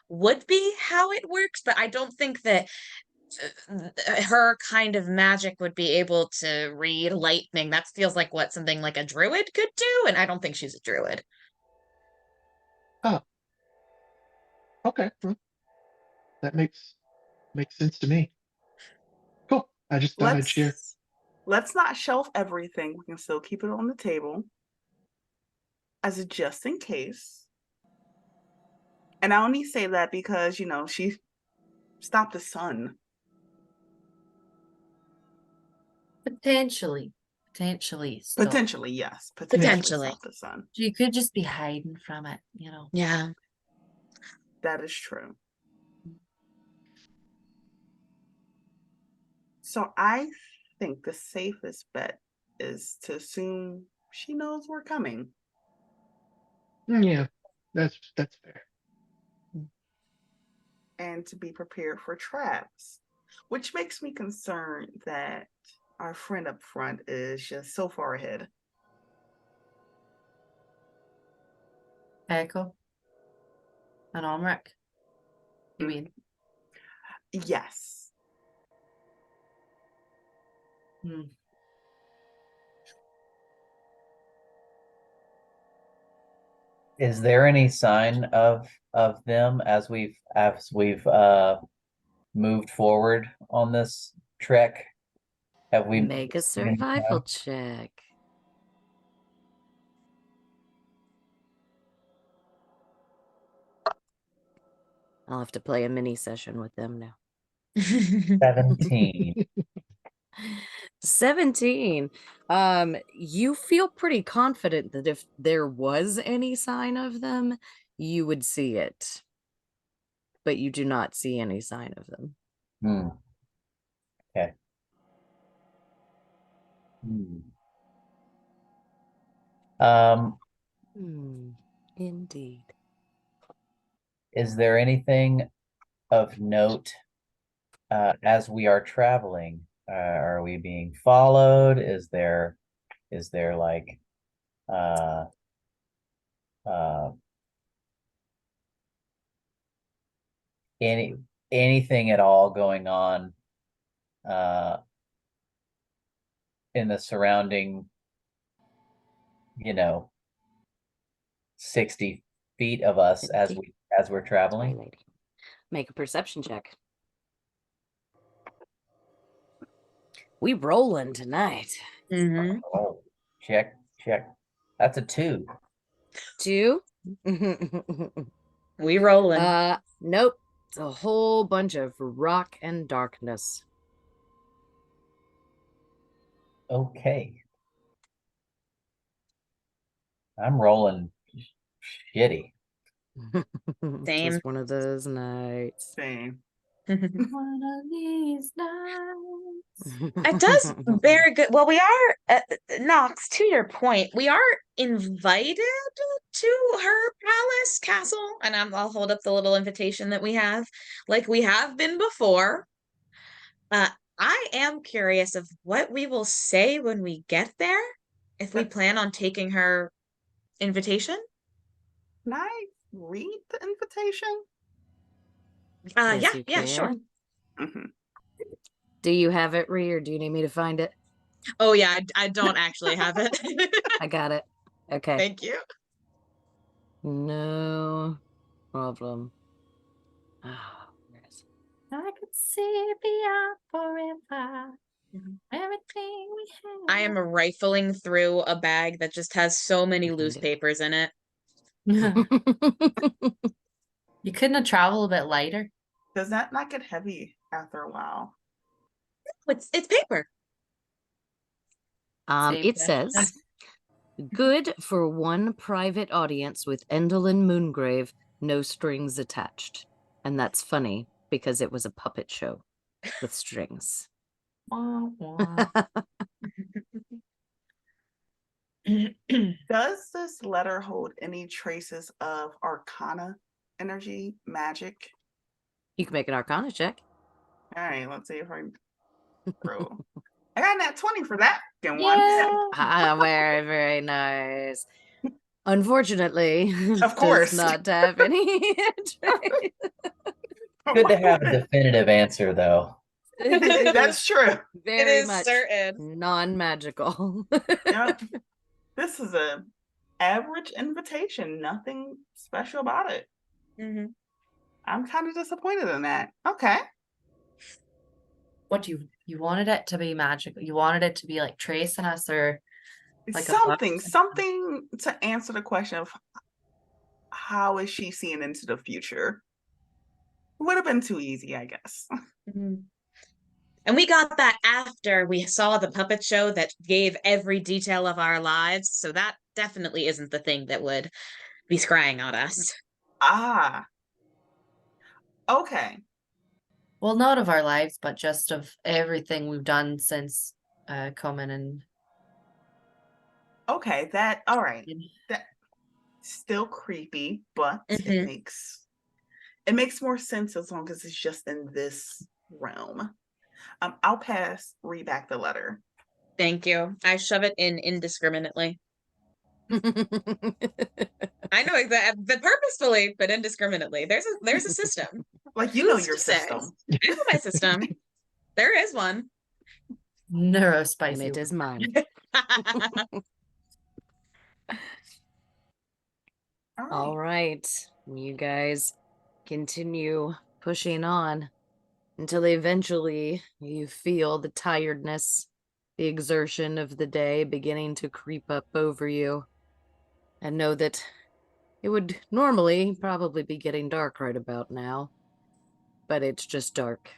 would be how it works, but I don't think that her kind of magic would be able to read lightning. That feels like what something like a druid could do, and I don't think she's a druid. oh, okay. Well, that makes sense to me. Cool. I just thought I'd share. Let's not shelf everything. We can still keep it on the table as a just in case. And I only say that because, she stopped the sun. Potentially. Potentially. Stop. Potentially, yes. Potentially. Stop the sun. You could just be hiding from it, you know. Yeah. That is true. So I think the safest bet is to assume she knows we're coming. Yeah, that's fair. And to be prepared for traps, which makes me concerned that our friend up front is just so far ahead. Echo. And Omric. You mean? Yes. Hmm. Is there any sign of them as we've moved forward on this trek? Have we Make a seen any survival sign? check. I'll have to play a mini session with them now. 17. 17. You feel pretty confident that if there was any sign of them, you would see it. But you do not see any sign of them. Okay. Indeed. Is there anything of note as we are traveling? Are we being followed? Is there like anything at all going on in the surrounding, 60 feet of us as we're traveling? Sorry, lady. Make a perception check. We rolling tonight. Mm-hmm. Oh, check. That's a 2. 2. We rolling. Nope. It's a whole bunch of rock and darkness. Okay. I'm rolling shitty. Same. Just one of those nights. Same. One of these nights. It does very good. Well, we are, Knox, to your point, we are invited to her palace castle, and I'll hold up the little invitation that we have, like we have been before. I am curious of what we will say when we get there, if we plan on taking her invitation. Can I read the invitation? Yes, you Yeah, sure. can. Mhm. Do you have it, Ree, or do you need me to find it? Oh yeah, I don't actually have it. I got it. Okay. Thank you. No problem. Oh, where is it? I could see beyond forever. Everything we have. I am rifling through a bag that just has so many loose papers in it. You couldn't have traveled a bit lighter? Does that not get heavy after a while? It's paper. Same It question. says, good for one private audience with Endelyn Moongrave, no strings attached. And that's funny because it was a puppet show with strings. Wah, wah. Does this letter hold any traces of arcana energy, magic? You can make an arcana check. All right, let's see if I roll. I got that 20 for that. One. Yeah. Very, very nice. Unfortunately, Of course. does not have any. Good to have a definitive answer, though. That's true. Very It is much certain. non-magical. Yep. This is a average invitation. Nothing special about it. Mm-hmm. I'm kind of disappointed in that. Okay. What do you wanted it to be magical? You wanted it to be like tracing us, or like something to answer the question of how is she seeing into the future? Would have been too easy, I guess. Mm-hmm. And we got that after we saw the puppet show that gave every detail of our lives. So that definitely isn't the thing that would be scrying on us. Ah. Okay. Well, not of our lives, but just of everything we've done since coming and Okay. All right. That still creepy, but Mhm. it makes more sense as long as it's just in this realm. I'll pass, read back the letter. Thank you. I shove it in indiscriminately. I know exactly, but purposefully, but indiscriminately. There's a system. Like, you know Who's your to say? system. I know my system. There is one. neurospicy. And it is mine. All right. You guys continue pushing on until eventually you feel the tiredness, the exertion of the day beginning to creep up over you, and know that it would normally probably be getting dark right about now, but it's just dark.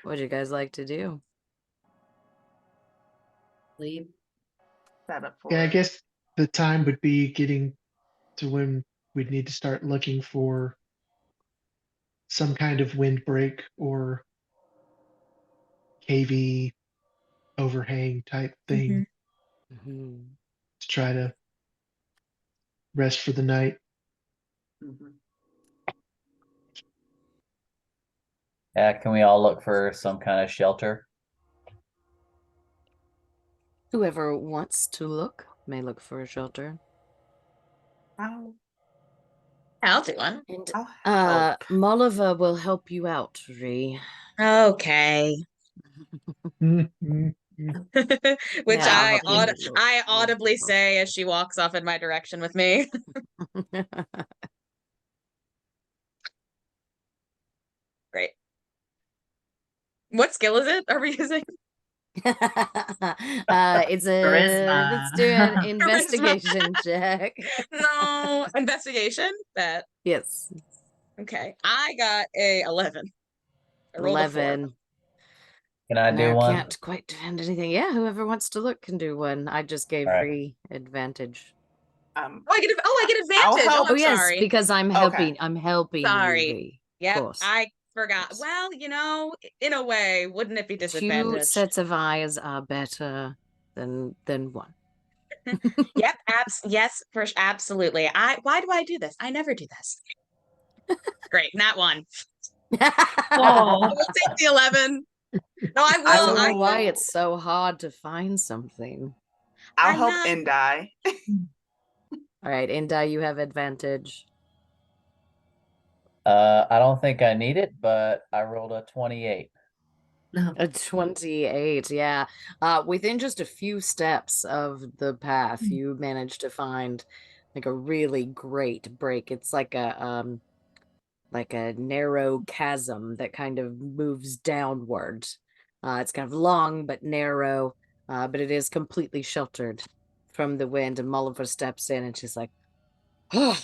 What'd you guys like to do? Leave. Set up for Yeah, I it. guess the time would be getting to when we'd need to start looking for some kind of windbreak or cavey overhang type thing Mhm. to try to rest for the night. Mhm. Yeah, can we all look for some kind of shelter? Whoever wants to look may look for a shelter. I'll do one. And I'll help. Molliver will help you out, Ree. Okay. Mhm. Which Yeah, I'll help you look. I audibly say as she walks off in my direction with me. Great. What skill is it? Are we using? It's a Charisma. let's do an investigation check. No, investigation. That Yes. okay. I got a 11. I rolled a 4. 11. Can I do No, one? can't quite defend anything. Yeah, whoever wants to look can do one. I just gave All right. Ree advantage. I get advantage. I'll help. I'm Oh yes, sorry. because I'm Okay. helping. I'm helping Sorry. you, Ree. Of Yep, course. I forgot. Yes. Well, in a way, wouldn't it be 2 disadvantaged? sets of eyes are better than 1. Yep, yes, absolutely. Why do I do this? I never do this. Great, not one. Oh. I will take the 11. No, I I don't will know make- why it's so hard to find something. I'll I help know. Endai. All right, Inda, you have advantage. I don't think I need it, but I rolled a 28. A 28, yeah. Within just a few steps of the path, you manage to find like a really great break. It's like a narrow chasm that kind of moves downward. It's kind of long but narrow, but it is completely sheltered from the wind. And Molliver steps in and she's like, "Oh,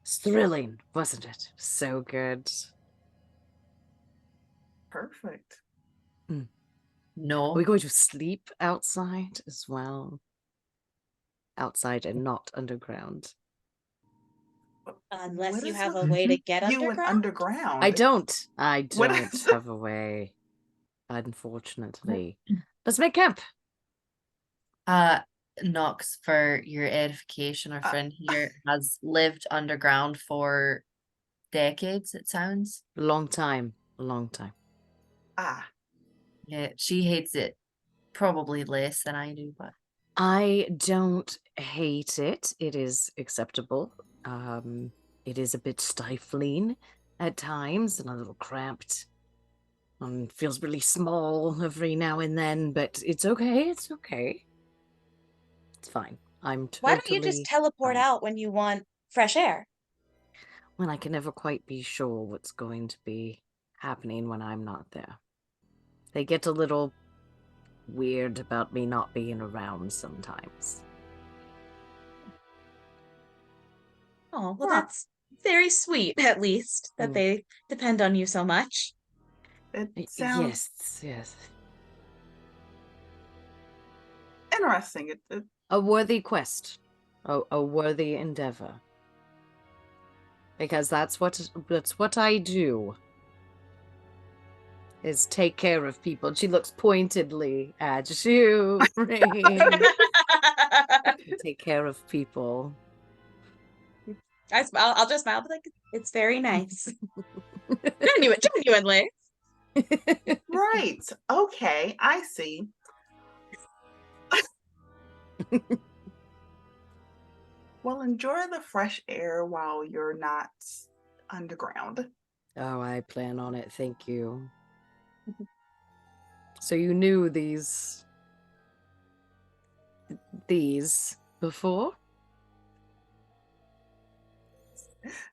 it's thrilling, wasn't it? So good." Perfect. No. Are we going to sleep outside as well? Outside and not underground. Unless What you is have with a way to Mhm. get you and underground. underground? I don't What is- have a way, unfortunately. Let's make camp. Nox, for your edification, our friend here has lived underground for decades, it sounds. Long time. Yeah, she hates it probably less than I do, but I don't hate it. It is acceptable. It is a bit stifling at times and a little cramped. Feels really small every now and then, but it's okay. It's okay. It's fine. I'm totally Why don't you just teleport fine. out when you want fresh air? When I can never quite be sure what's going to be happening when I'm not there. They get a little weird about me not being around sometimes. Oh, well, Huh. very sweet, at least, that they depend on you so much. It sounds Yes. interesting. A worthy quest. A worthy endeavor. Because that's what I do. Is take care of people. She looks pointedly at you, Rain. Take care of people. I smile. I'll just smile, but like, it's very nice. Genuinely. Right. Okay, I see. Well, enjoy the fresh air while you're not underground. Oh, I plan on it. Thank you. So you knew these before?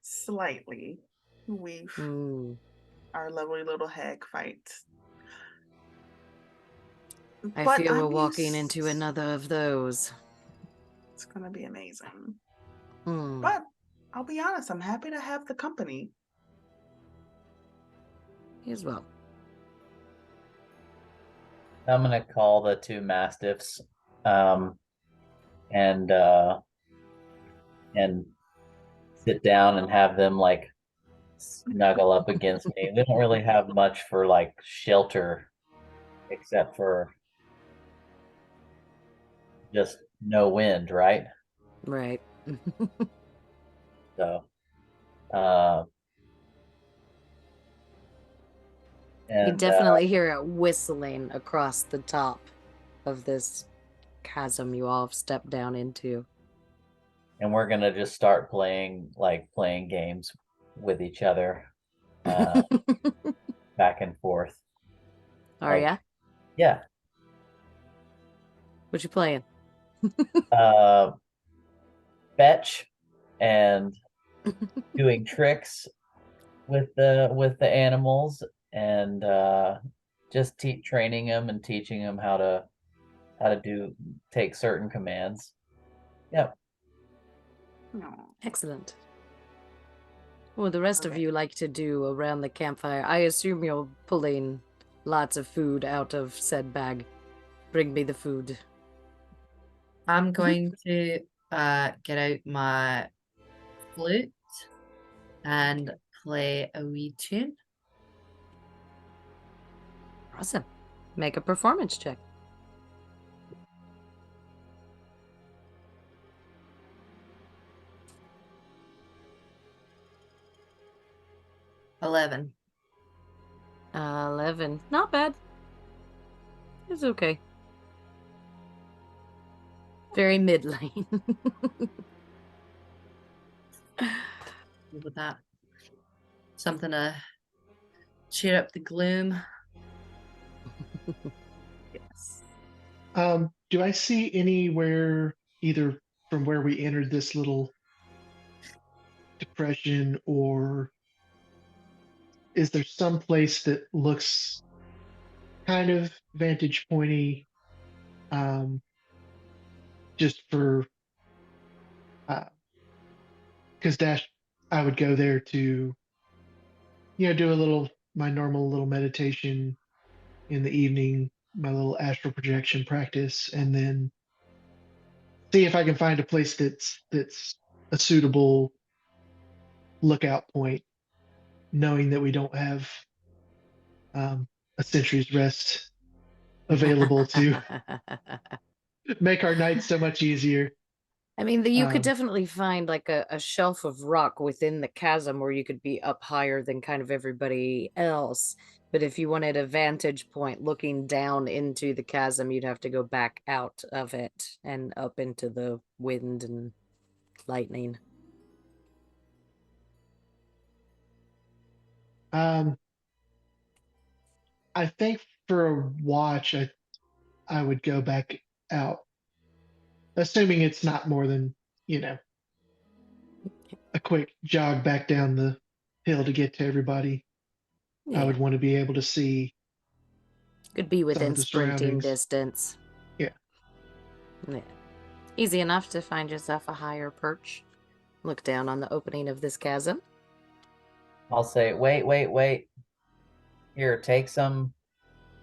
Slightly. We've our lovely little hag fight. I But fear we're I'm walking used- into another of those. It's gonna be amazing. Hmm. But I'll be honest, I'm happy to have the company. As well. I'm gonna call the two mastiffs, and sit down and have them like snuggle up against me. They don't really have much for like shelter, except for just no wind, right? Right. So, You and can definitely hear it whistling across the top of this chasm you all have stepped down into. and we're gonna just start playing games with each other, back and forth. Are ya? Yeah. What you playing? Fetch and doing tricks with the animals, and just training them and teaching them how to take certain commands. Yep. No. Excellent. What would the rest of Okay. you like to do around the campfire? I assume you're pulling lots of food out of said bag. Bring me the food. I'm going to get out my flute and play a wee tune. Awesome. Make a performance check. $11. 11. Not bad. It's okay. Very mid-lane. Good with that. Something to cheer up the gloom. Yes. Do I see anywhere, either from where we entered this little depression, or is there some place that looks kind of vantage pointy, just for, because Dash, I would go there to, do my normal little meditation in the evening, my little astral projection practice, and then see if I can find a place that's a suitable lookout point, knowing that we don't have a century's rest available to make our nights so much easier. I mean, you could Um, definitely find like a shelf of rock within the chasm where you could be up higher than kind of everybody else. But if you wanted a vantage point looking down into the chasm, you'd have to go back out of it and up into the wind and lightning. I think for a watch, I would go back out, assuming it's not more than, a quick jog back down the hill to get to everybody. I Yeah, would want to be able to see could be some within of the sprinting surroundings. distance. Yeah. Yeah. Easy enough to find yourself a higher perch. Look down on the opening of this chasm. I'll say, wait. Here, take some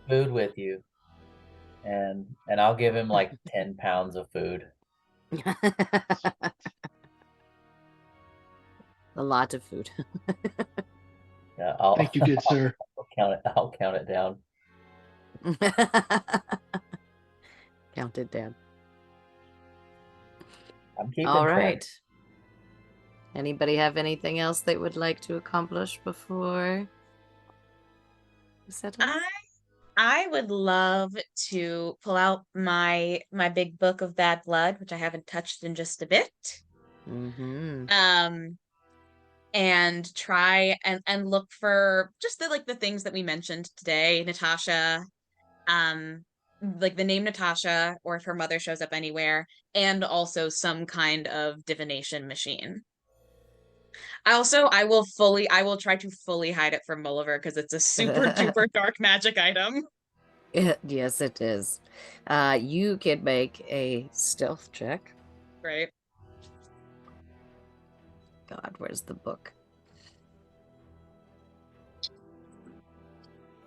food with you. And I'll give him like 10 pounds of food. A lot of food. Yeah, Thank you, good sir. I'll count it down. Count it down. I'm keeping All track. right. Anybody have anything else they would like to accomplish before we settle? I would love to pull out my big book of bad blood, which I haven't touched in just a bit. Mm-hmm. And try and look for just the things that we mentioned today. Natasha, like the name Natasha, or if her mother shows up anywhere, and also some kind of divination machine. I will try to fully hide it from Mulliver because it's a super duper dark magic item. Yes, it is. You can make a stealth check. Right. God, where's the book?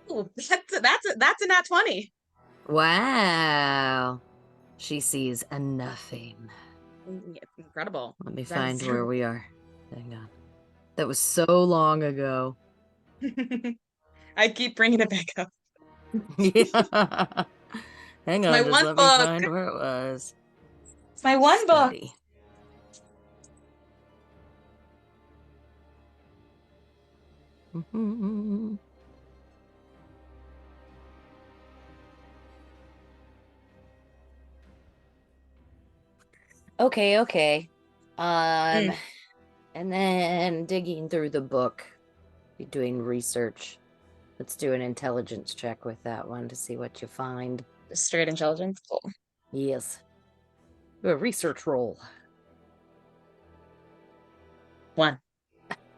Ooh, that's a nat 20. Wow. She sees a nothing. Incredible. Let me That find is- where we are. Hang on. That was so long ago. I keep bringing it back up. Yeah. Hang on, my just one let book. me find where it was. It's my one book. Study. Mhm. Okay. Mm. And then digging through the book, you're doing research. Let's do an intelligence check with that one to see what you find. Straight intelligence. Cool. Yes. Do a research roll. 1.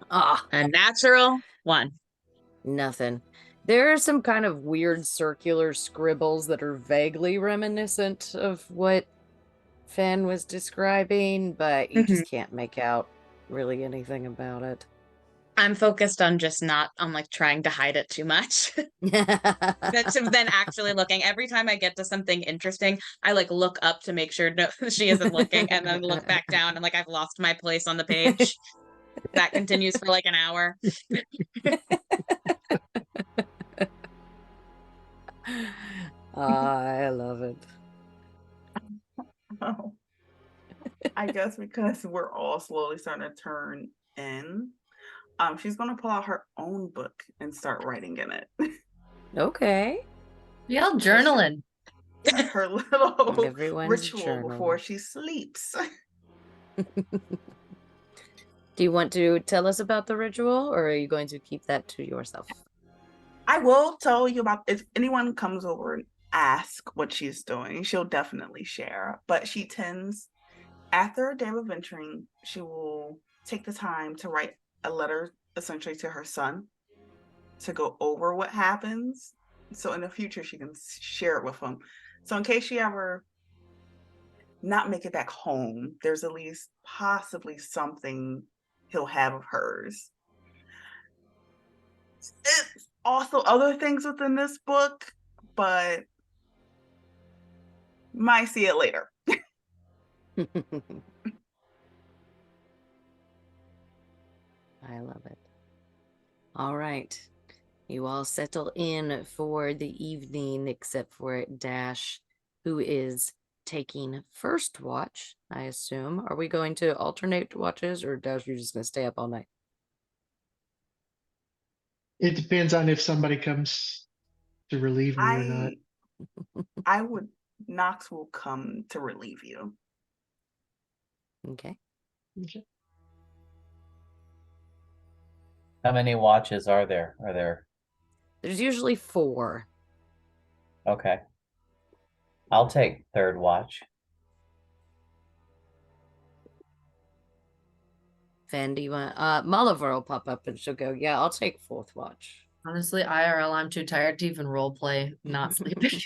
Ah, A natural 1. nothing. There are some kind of weird circular scribbles that are vaguely reminiscent of what Fen was describing, but you just can't make out really anything about it. I'm focused on just not on trying to hide it too much. Then actually looking. Every time I get to something interesting, I look up to make sure no, she isn't looking, and then look back down and I've lost my place on the page. That continues for an hour. I love it. Oh. I guess because we're all slowly starting to turn in, she's gonna pull out her own book and start writing in it. Okay. We all journaling. Her little Everyone's ritual before journaling. she sleeps. Do you want to tell us about the ritual, or are you going to keep that to yourself? I will tell you about if anyone comes over and asks what she's doing, she'll definitely share. But she tends, after a day of adventuring, she will take the time to write a letter essentially to her son to go over what happens. So in the future, she can share it with him. So in case she ever not make it back home, there's at least possibly something he'll have of hers. It's also other things within this book, but might see it later. I love it. All right. You all settle in for the evening, except for Dash, who is taking first watch, I assume. Are we going to alternate watches, or Dash, you're just going to stay up all night? It depends on if somebody comes to relieve me or not. Knox will come to relieve you. Okay. Okay. How many watches are there? There's usually 4. Okay. I'll take third watch. Fen, do you want... Molliver will pop up and she'll go, yeah, I'll take 4th watch. Honestly, IRL, I'm too tired to even role play, not sleeping.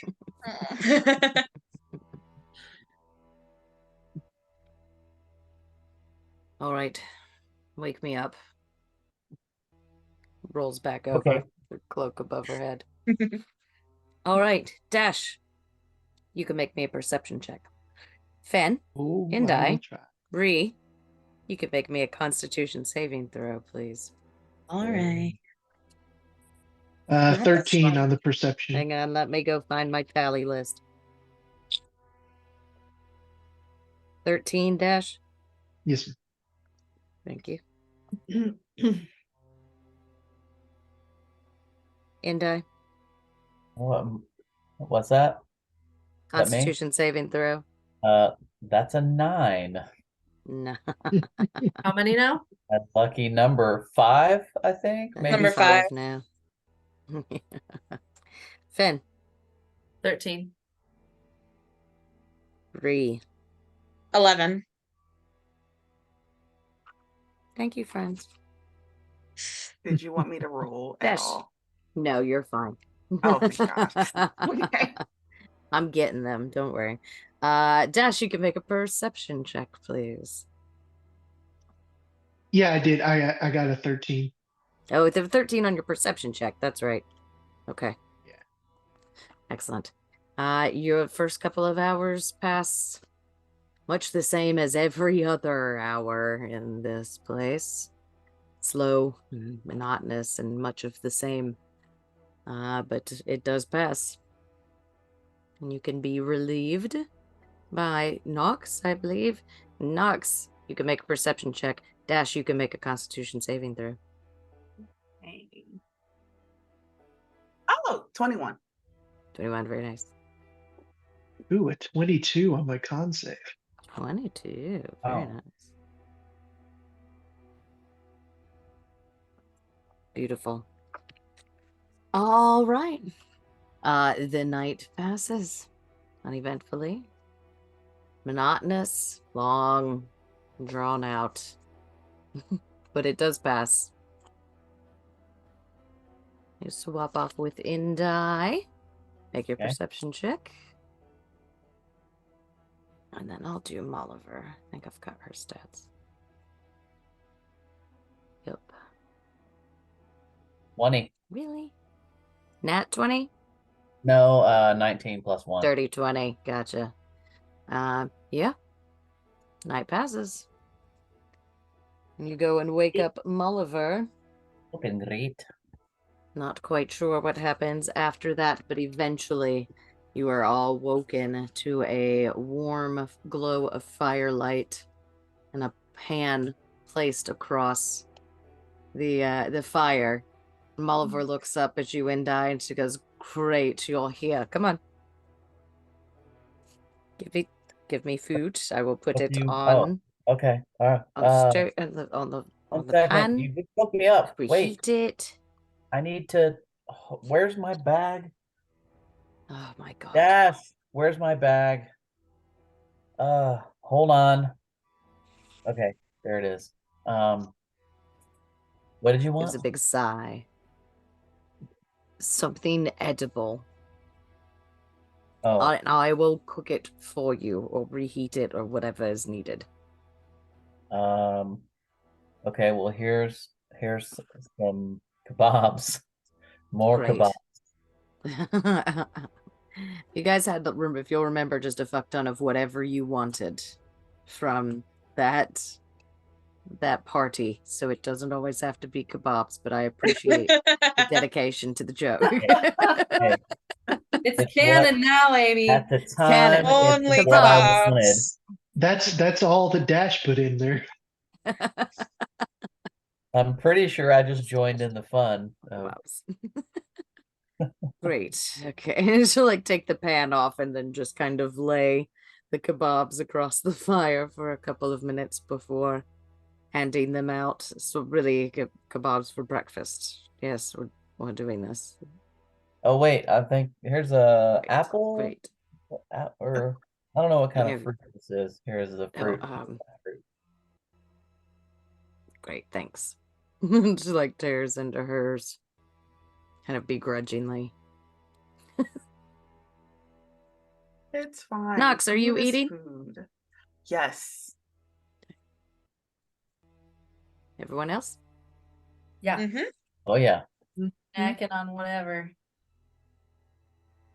All All right. Wake me up. Rolls back over, Okay. the cloak above her head. All right, Dash. You can make me a perception check. Fen Oh, and I will I, try. Bree, you could make me a Constitution saving throw, please. All right. 13 on the perception. Hang on, let me go find my tally list. 13, Dash. Yes, ma'am. Thank you. And I, What's that? That me? Constitution saving throw. That's a 9. No. How many now? A lucky number 5, I think. I Maybe think Number 5. now. Fen, 13. Bree. 11. Thank you, friends. Did you want me to roll at Dash. all? No, you're fine. Oh, thank God. Okay. I'm getting them. Don't worry. Dash, you can make a perception check, please. Yeah, I did. I got a 13. Oh, with a 13 on your perception check. That's right. Okay. Yeah. Excellent. Your first couple of hours pass much the same as every other hour in this place. Slow, monotonous, and much of the same. But it does pass. And you can be relieved by Nox, I believe. Nox, you can make a perception check. Dash, you can make a Constitution saving throw. Oh, 21. 21, very nice. Ooh, a 22 on my con save. 22, very Oh. nice. Beautiful. All right. The night passes uneventfully. Monotonous, long, drawn out. But it does pass. You swap off with Indai. Make your Okay. perception check. And then I'll do Molliver. I think I've got her stats. Yep. 20. Really? Nat 20? No, 19 plus 1. 30, 20. Gotcha. Yeah. Night passes. And you go and wake up Molliver. Looking great. Not quite sure what happens after that, but eventually you are all woken to a warm glow of firelight and a pan placed across the fire. Molliver looks up at you and I, and she goes, "Great, you're here. Come on. Give me food. I will put it on Okay. on the One the second. pan. You just woke me up. Wait. Reheat it. I need to. Where's my bag? Oh my god. Dash. Where's my bag? Hold on. Okay, there it is. What did you want? Gives a big sigh. Something edible. Oh, I will cook it for you or reheat it or whatever is needed. okay. Well, here's some kebabs. More Great. kebabs. You guys had, if you'll remember, just a fuck ton of whatever you wanted from that party, so it doesn't always have to be kebabs, but I appreciate the dedication to the joke. Hey, It's It's canon now, Amy. at the time, Canon. Only it's what I wanted. kebabs. That's all the Dash put in there. I'm pretty sure I just joined in the fun. Kebabs. Great. Okay. She'll like take the pan off and then just kind of lay the kebabs across the fire for a couple of minutes before handing them out. So really, kebabs for breakfast. Yes, we're doing this. Oh wait, I think here's a Great. apple. Great. Or I don't know what kind Yeah. of fruit this is. Here's the fruit. Fruit. Great. Thanks. She like tears into hers, kind of begrudgingly. It's fine. Nox, are you Food is eating? Food. Yes. Everyone else? Yeah. Mm-hmm. Oh yeah. Snacking on whatever.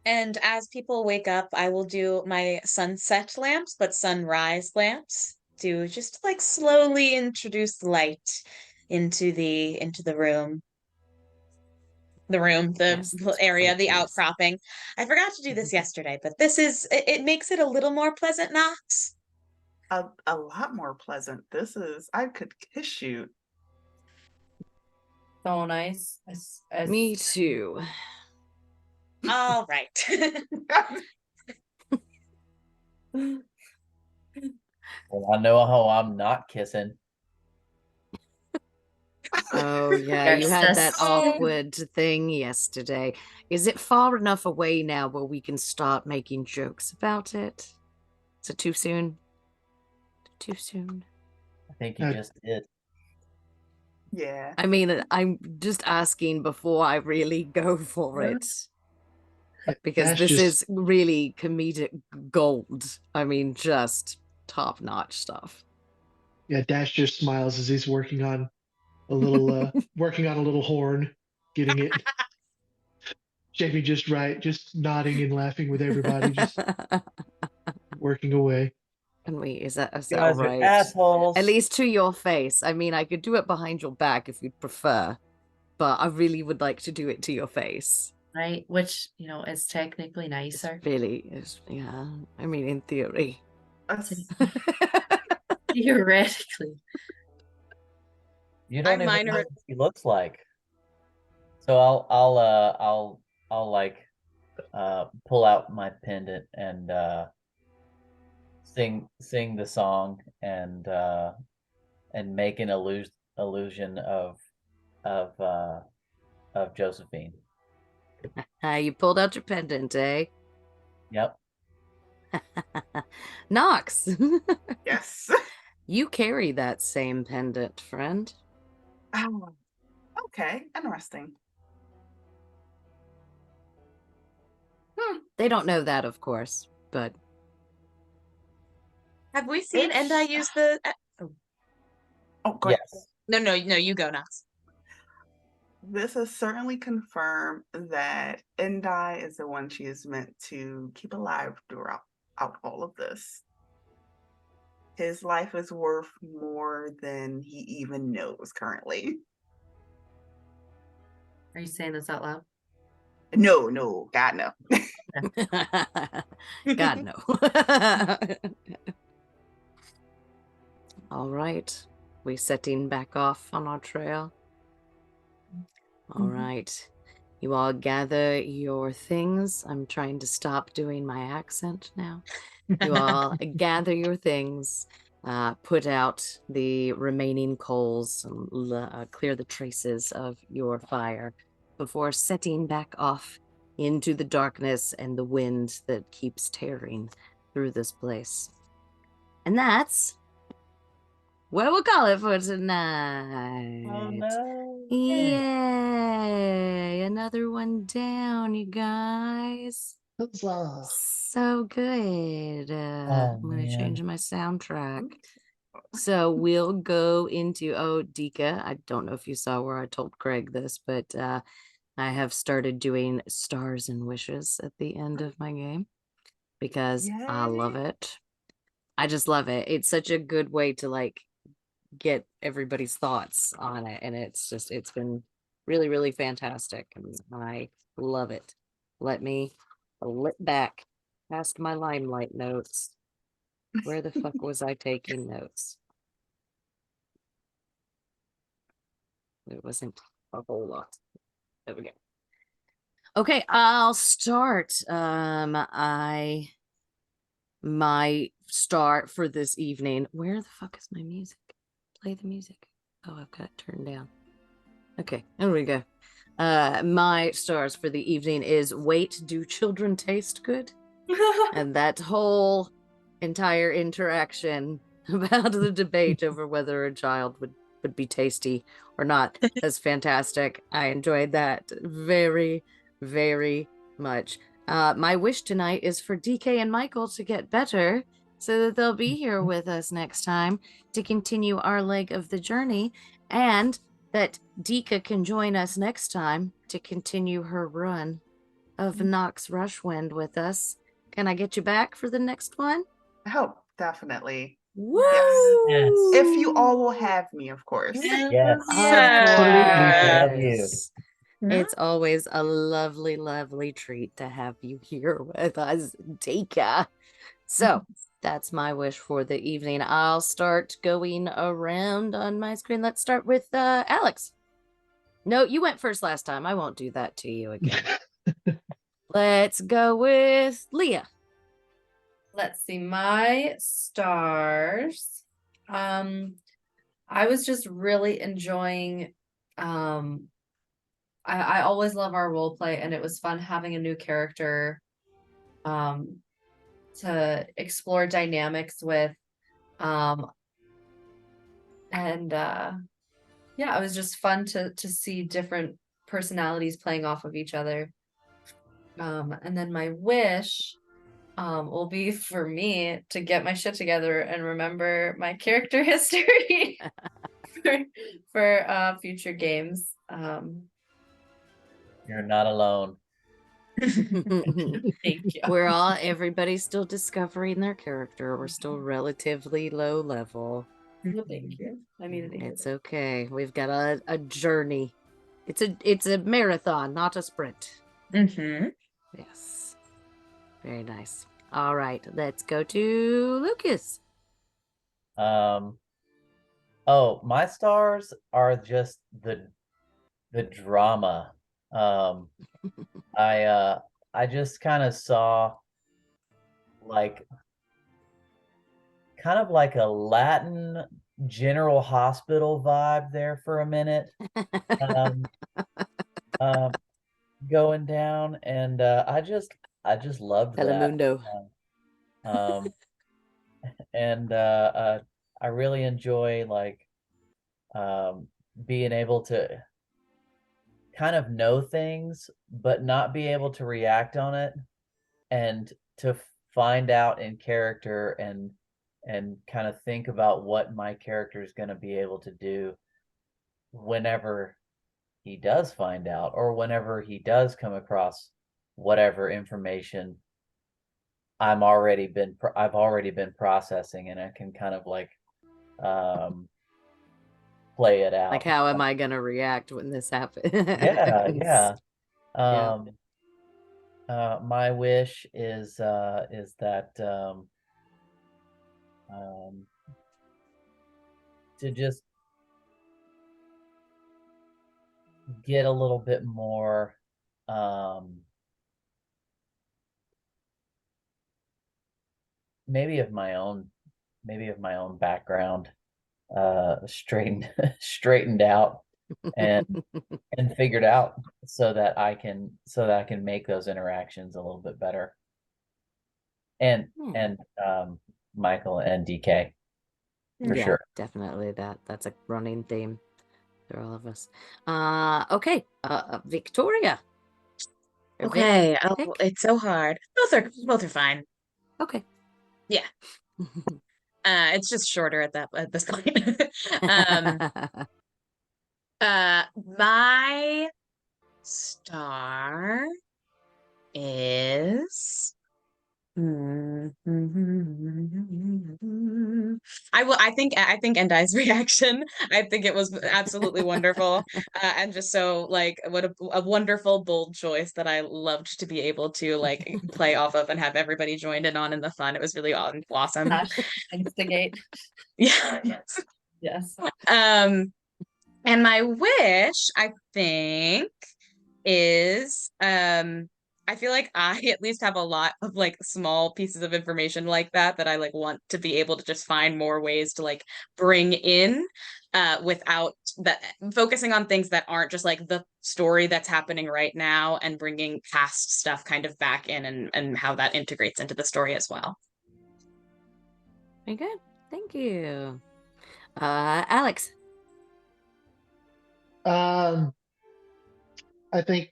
And as people wake up, I will do my sunset lamps, but sunrise lamps to just like slowly introduce light into the room. The Yes, that's area, the gorgeous. outcropping. I forgot to do this yesterday, but this is it makes it a little more pleasant, Knox. A lot more pleasant. This is, I could kiss you. So nice. Me too. All right. Well, I know how I'm not kissing. Oh yeah, You're you had that sus. awkward thing yesterday. Is it far enough away now where we can start making jokes about it? Is it too soon? Too soon? I think you just did. Yeah. I mean, I'm just asking before I really go for it. Because Dash this just is really comedic gold. I mean, just top-notch stuff. yeah, Dash just smiles as he's working on a little horn, getting it shaping just right, just nodding and laughing with everybody, just working away. And wait, is that You all guys are right? assholes. At least to your face. I mean, I could do it behind your back if you'd prefer, but I really would like to do it to your face. Right, which is technically nicer. Yeah. I mean, in theory. Theoretically. You don't even mine know are- what he looks like. So I'll like pull out my pendant and sing the song and make an illusion of Josephine. You pulled out your pendant, eh? Yep. Nox, Yes. you carry that same pendant, friend. Oh, okay. Interesting. They don't know that, of course, but Have we seen It's- Endai use the Oh, go ahead. Yes. No, you go, Knox. This has certainly confirmed that Endai is the one she is meant to keep alive throughout all of this. His life is worth more than he even knows currently. Are you saying this out loud? No, God no. God, no. All right. We setting back off on our trail. All right. You all gather your things. I'm trying to stop doing my accent now. You all gather your things, put out the remaining coals, and clear the traces of your fire before setting back off into the darkness and the wind that keeps tearing through this place. And that's what we'll call it for tonight. Oh no. Yay! Another one down, you guys. Huzzah. So good. Oh, I'm going to change man. my soundtrack. So we'll go into, Dika, I don't know if you saw where I told Craig this, but I have started doing stars and wishes at the end of my game because I love Yay. it. I just love it. It's such a good way to like get everybody's thoughts on it, and it's been really, really fantastic, and I love it. Let me flip back past my limelight notes. Where the fuck was I taking notes? It wasn't a whole lot. There we go. Okay, I'll start. My start for this evening. Where the fuck is my music? Play the music. Oh, I've got it turned down. Okay, there we go. My stars for the evening is wait, do children taste good? And that whole entire interaction about the debate over whether a child would be tasty or not is fantastic. I enjoyed that very, very much. My wish tonight is for DK and Michael to get better so that they'll be here with us next time to continue our leg of the journey. and that Dika can join us next time to continue her run of Nox Rushwind with us. Can I get you back for the next one? Oh, definitely. Woo! Yes. If you all will have me, of course. Yes. Of Love you. course. It's always a lovely, lovely treat to have you here with us, Dika. So that's my wish for the evening. I'll start going around on my screen. Let's start with Alex. No, you went first last time. I won't do that to you again. Let's go with Leah. Let's see, my stars. I was just really enjoying I always love our role play, and it was fun having a new character to explore dynamics with. And yeah, it was just fun to see different personalities playing off of each other. And then my wish will be for me to get my shit together and remember my character history for future games. You're not alone. Thank you. Everybody's still discovering their character. We're still relatively low level. Well, thank you. I needed to hear It's that. okay. We've got a journey. It's a marathon, not a sprint. Mm-hmm. Yes. Very nice. All right, let's go to Lucas. Oh, my stars are just the drama. I just kind of saw like kind of like a Latin General Hospital vibe there for a minute. Going down, and I just loved that. Telemundo. And I really enjoy like being able to kind of know things but not be able to react on it, and to find out in character and kind of think about what my character is going to be able to do whenever he does find out, or whenever he does come across whatever information I've already been processing, and I can kind of like play it out. Like, how am I gonna react when this happens? Yeah. Yeah. My wish is that to just get a little bit more maybe of my own background straightened out and figured out, so that I can make those interactions a little bit better. And Michael and DK, for Yeah, sure. definitely that's a running theme for all of us. Okay, Victoria. Or Vic, Okay. Oh, Vic? it's so hard. Both are fine. Okay. Yeah. It's just shorter at this point. My star is I think Endai's reaction. I think it was absolutely wonderful. And just so like what a wonderful bold choice that I loved to be able to like play off of and have everybody joined in on in the fun. It was really awesome. Instigate. Yeah. Yes. Yes. And my wish, I think, is I feel like I at least have a lot of like small pieces of information like that I like want to be able to just find more ways to like bring in without that focusing on things that aren't just like the story that's happening right now, and bringing past stuff kind of back in and how that integrates into the story as well. Very good. Thank you. Alex. I think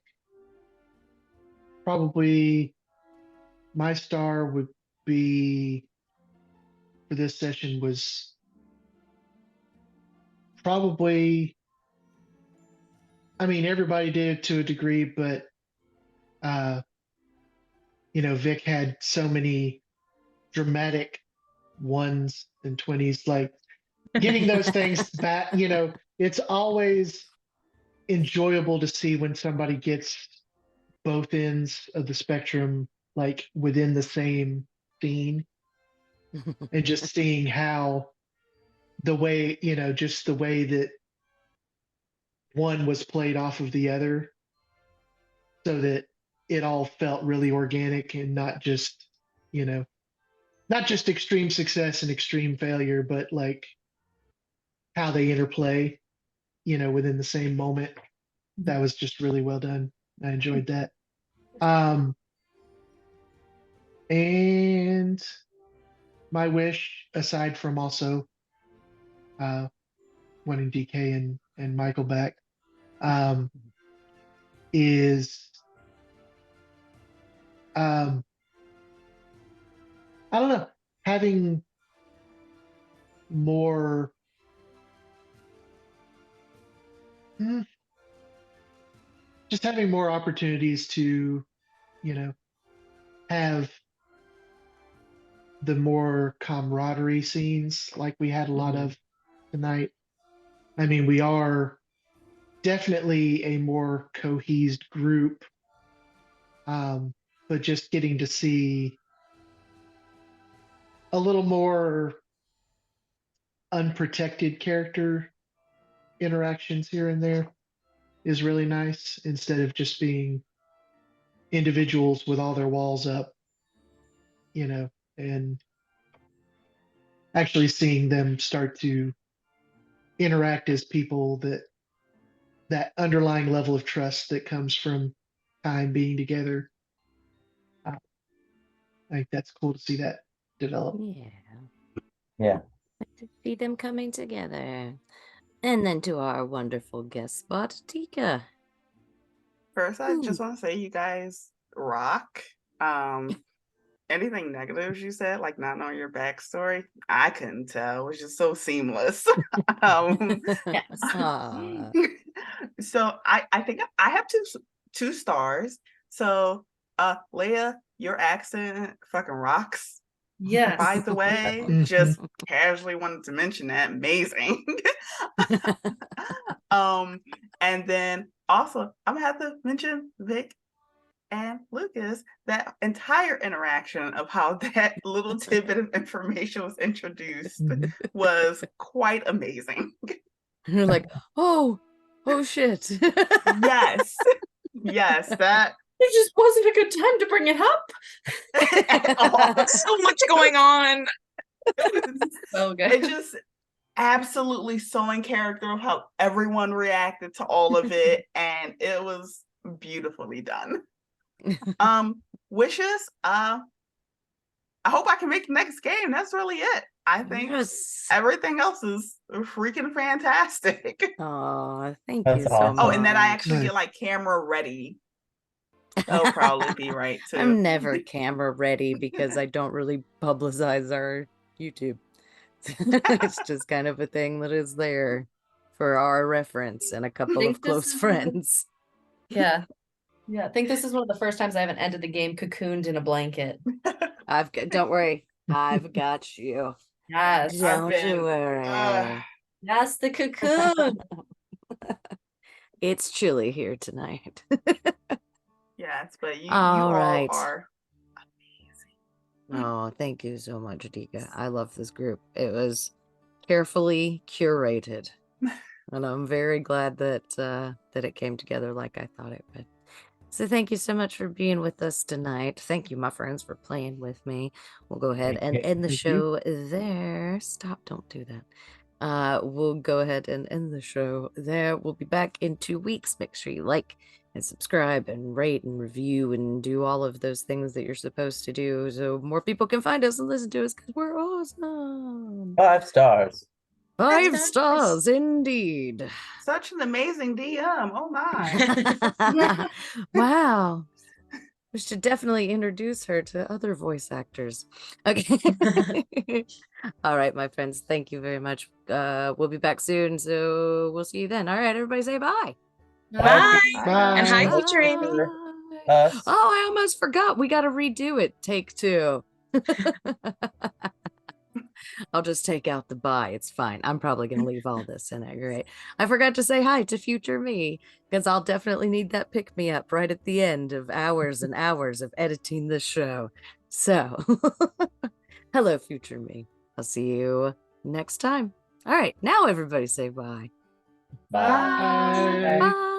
probably my star would be for this session was probably, I mean, everybody did to a degree, but Vic had so many dramatic ones and 20s, like getting those things back, it's always enjoyable to see when somebody gets both ends of the spectrum, like within the same scene, and just seeing how just the way that one was played off of the other so that it all felt really organic and not just extreme success and extreme failure, but like how they interplay, within the same moment. That was just really well done. I enjoyed that. And my wish, aside from also wanting DK and Michael back, is I don't know, having more just having more opportunities to, have the more camaraderie scenes like we had a lot of tonight. I mean, we are definitely a more cohesed group, but just getting to see a little more unprotected character interactions here and there is really nice, instead of just being individuals with all their walls up, and actually seeing them start to interact as people, that underlying level of trust that comes from time being together. I think that's cool to see that develop. Yeah. To see them coming together. And then to our wonderful guest spot, Tika. First, I just want to say you guys rock. Anything negatives you said, like not knowing your backstory, I couldn't tell. It was just so seamless. Yes. So I think I have two stars. So Leia, your accent fucking rocks. Yes. By the way, just casually wanted to mention that. Amazing. And then also I'm gonna have to mention Vic and Lucas, that entire interaction of how that little tidbit of information was introduced was quite amazing. You're like, oh shit. Yes. Yes, that It just wasn't a good time to bring it up. at all. So much going on. So good. It just absolutely so in character of how everyone reacted to all of it, and it was beautifully done. Wishes, I hope I can make the next game. That's really it. I think everything else is freaking fantastic. Oh, thank That's you so awesome. much. Oh, and then I actually Nice. get like camera ready. That'll probably be right too. I'm never camera ready because I don't really publicize our YouTube. It's just kind of a thing that is there for our reference and a couple think of close this is- friends. Yeah. Yeah. I think this is one of the first times I haven't ended the game cocooned in a blanket. Don't worry, I've got you. Yes. Don't been- you worry. Yes, the cocoon. It's chilly here tonight. Yes, but you All all right. are amazing. Oh, thank you so much, Dika. I love this group. It was carefully curated, and I'm very glad that that it came together like I thought it would. So thank you so much for being with us tonight. Thank you, my friends, for playing with me. We'll go ahead and end the Thank show there. Stop, don't do that. We'll go ahead and end the show there. We'll be back in 2 weeks. Make sure you like and subscribe and rate and review and do all of those things that you're supposed to do so more people can find us and listen to us because we're awesome. 5 stars. 5 stars indeed. Such an amazing DM. Oh my. Wow. We should definitely introduce her to other voice actors. Okay. All right, my friends. Thank you very much. We'll be back soon, so we'll see you then. All right, everybody say bye. Bye. Bye. And hi, Bye. future Amy. Us. Oh, I almost forgot. We got to redo it. Take 2. I'll just take out the bye. It's fine. I'm probably going to leave all this in it. Great. I forgot to say hi to future me because I'll definitely need that pick me up right at the end of hours and hours of editing this show. So, hello, future me. I'll see you next time. All right. Now, everybody say bye. Bye. Bye. Bye.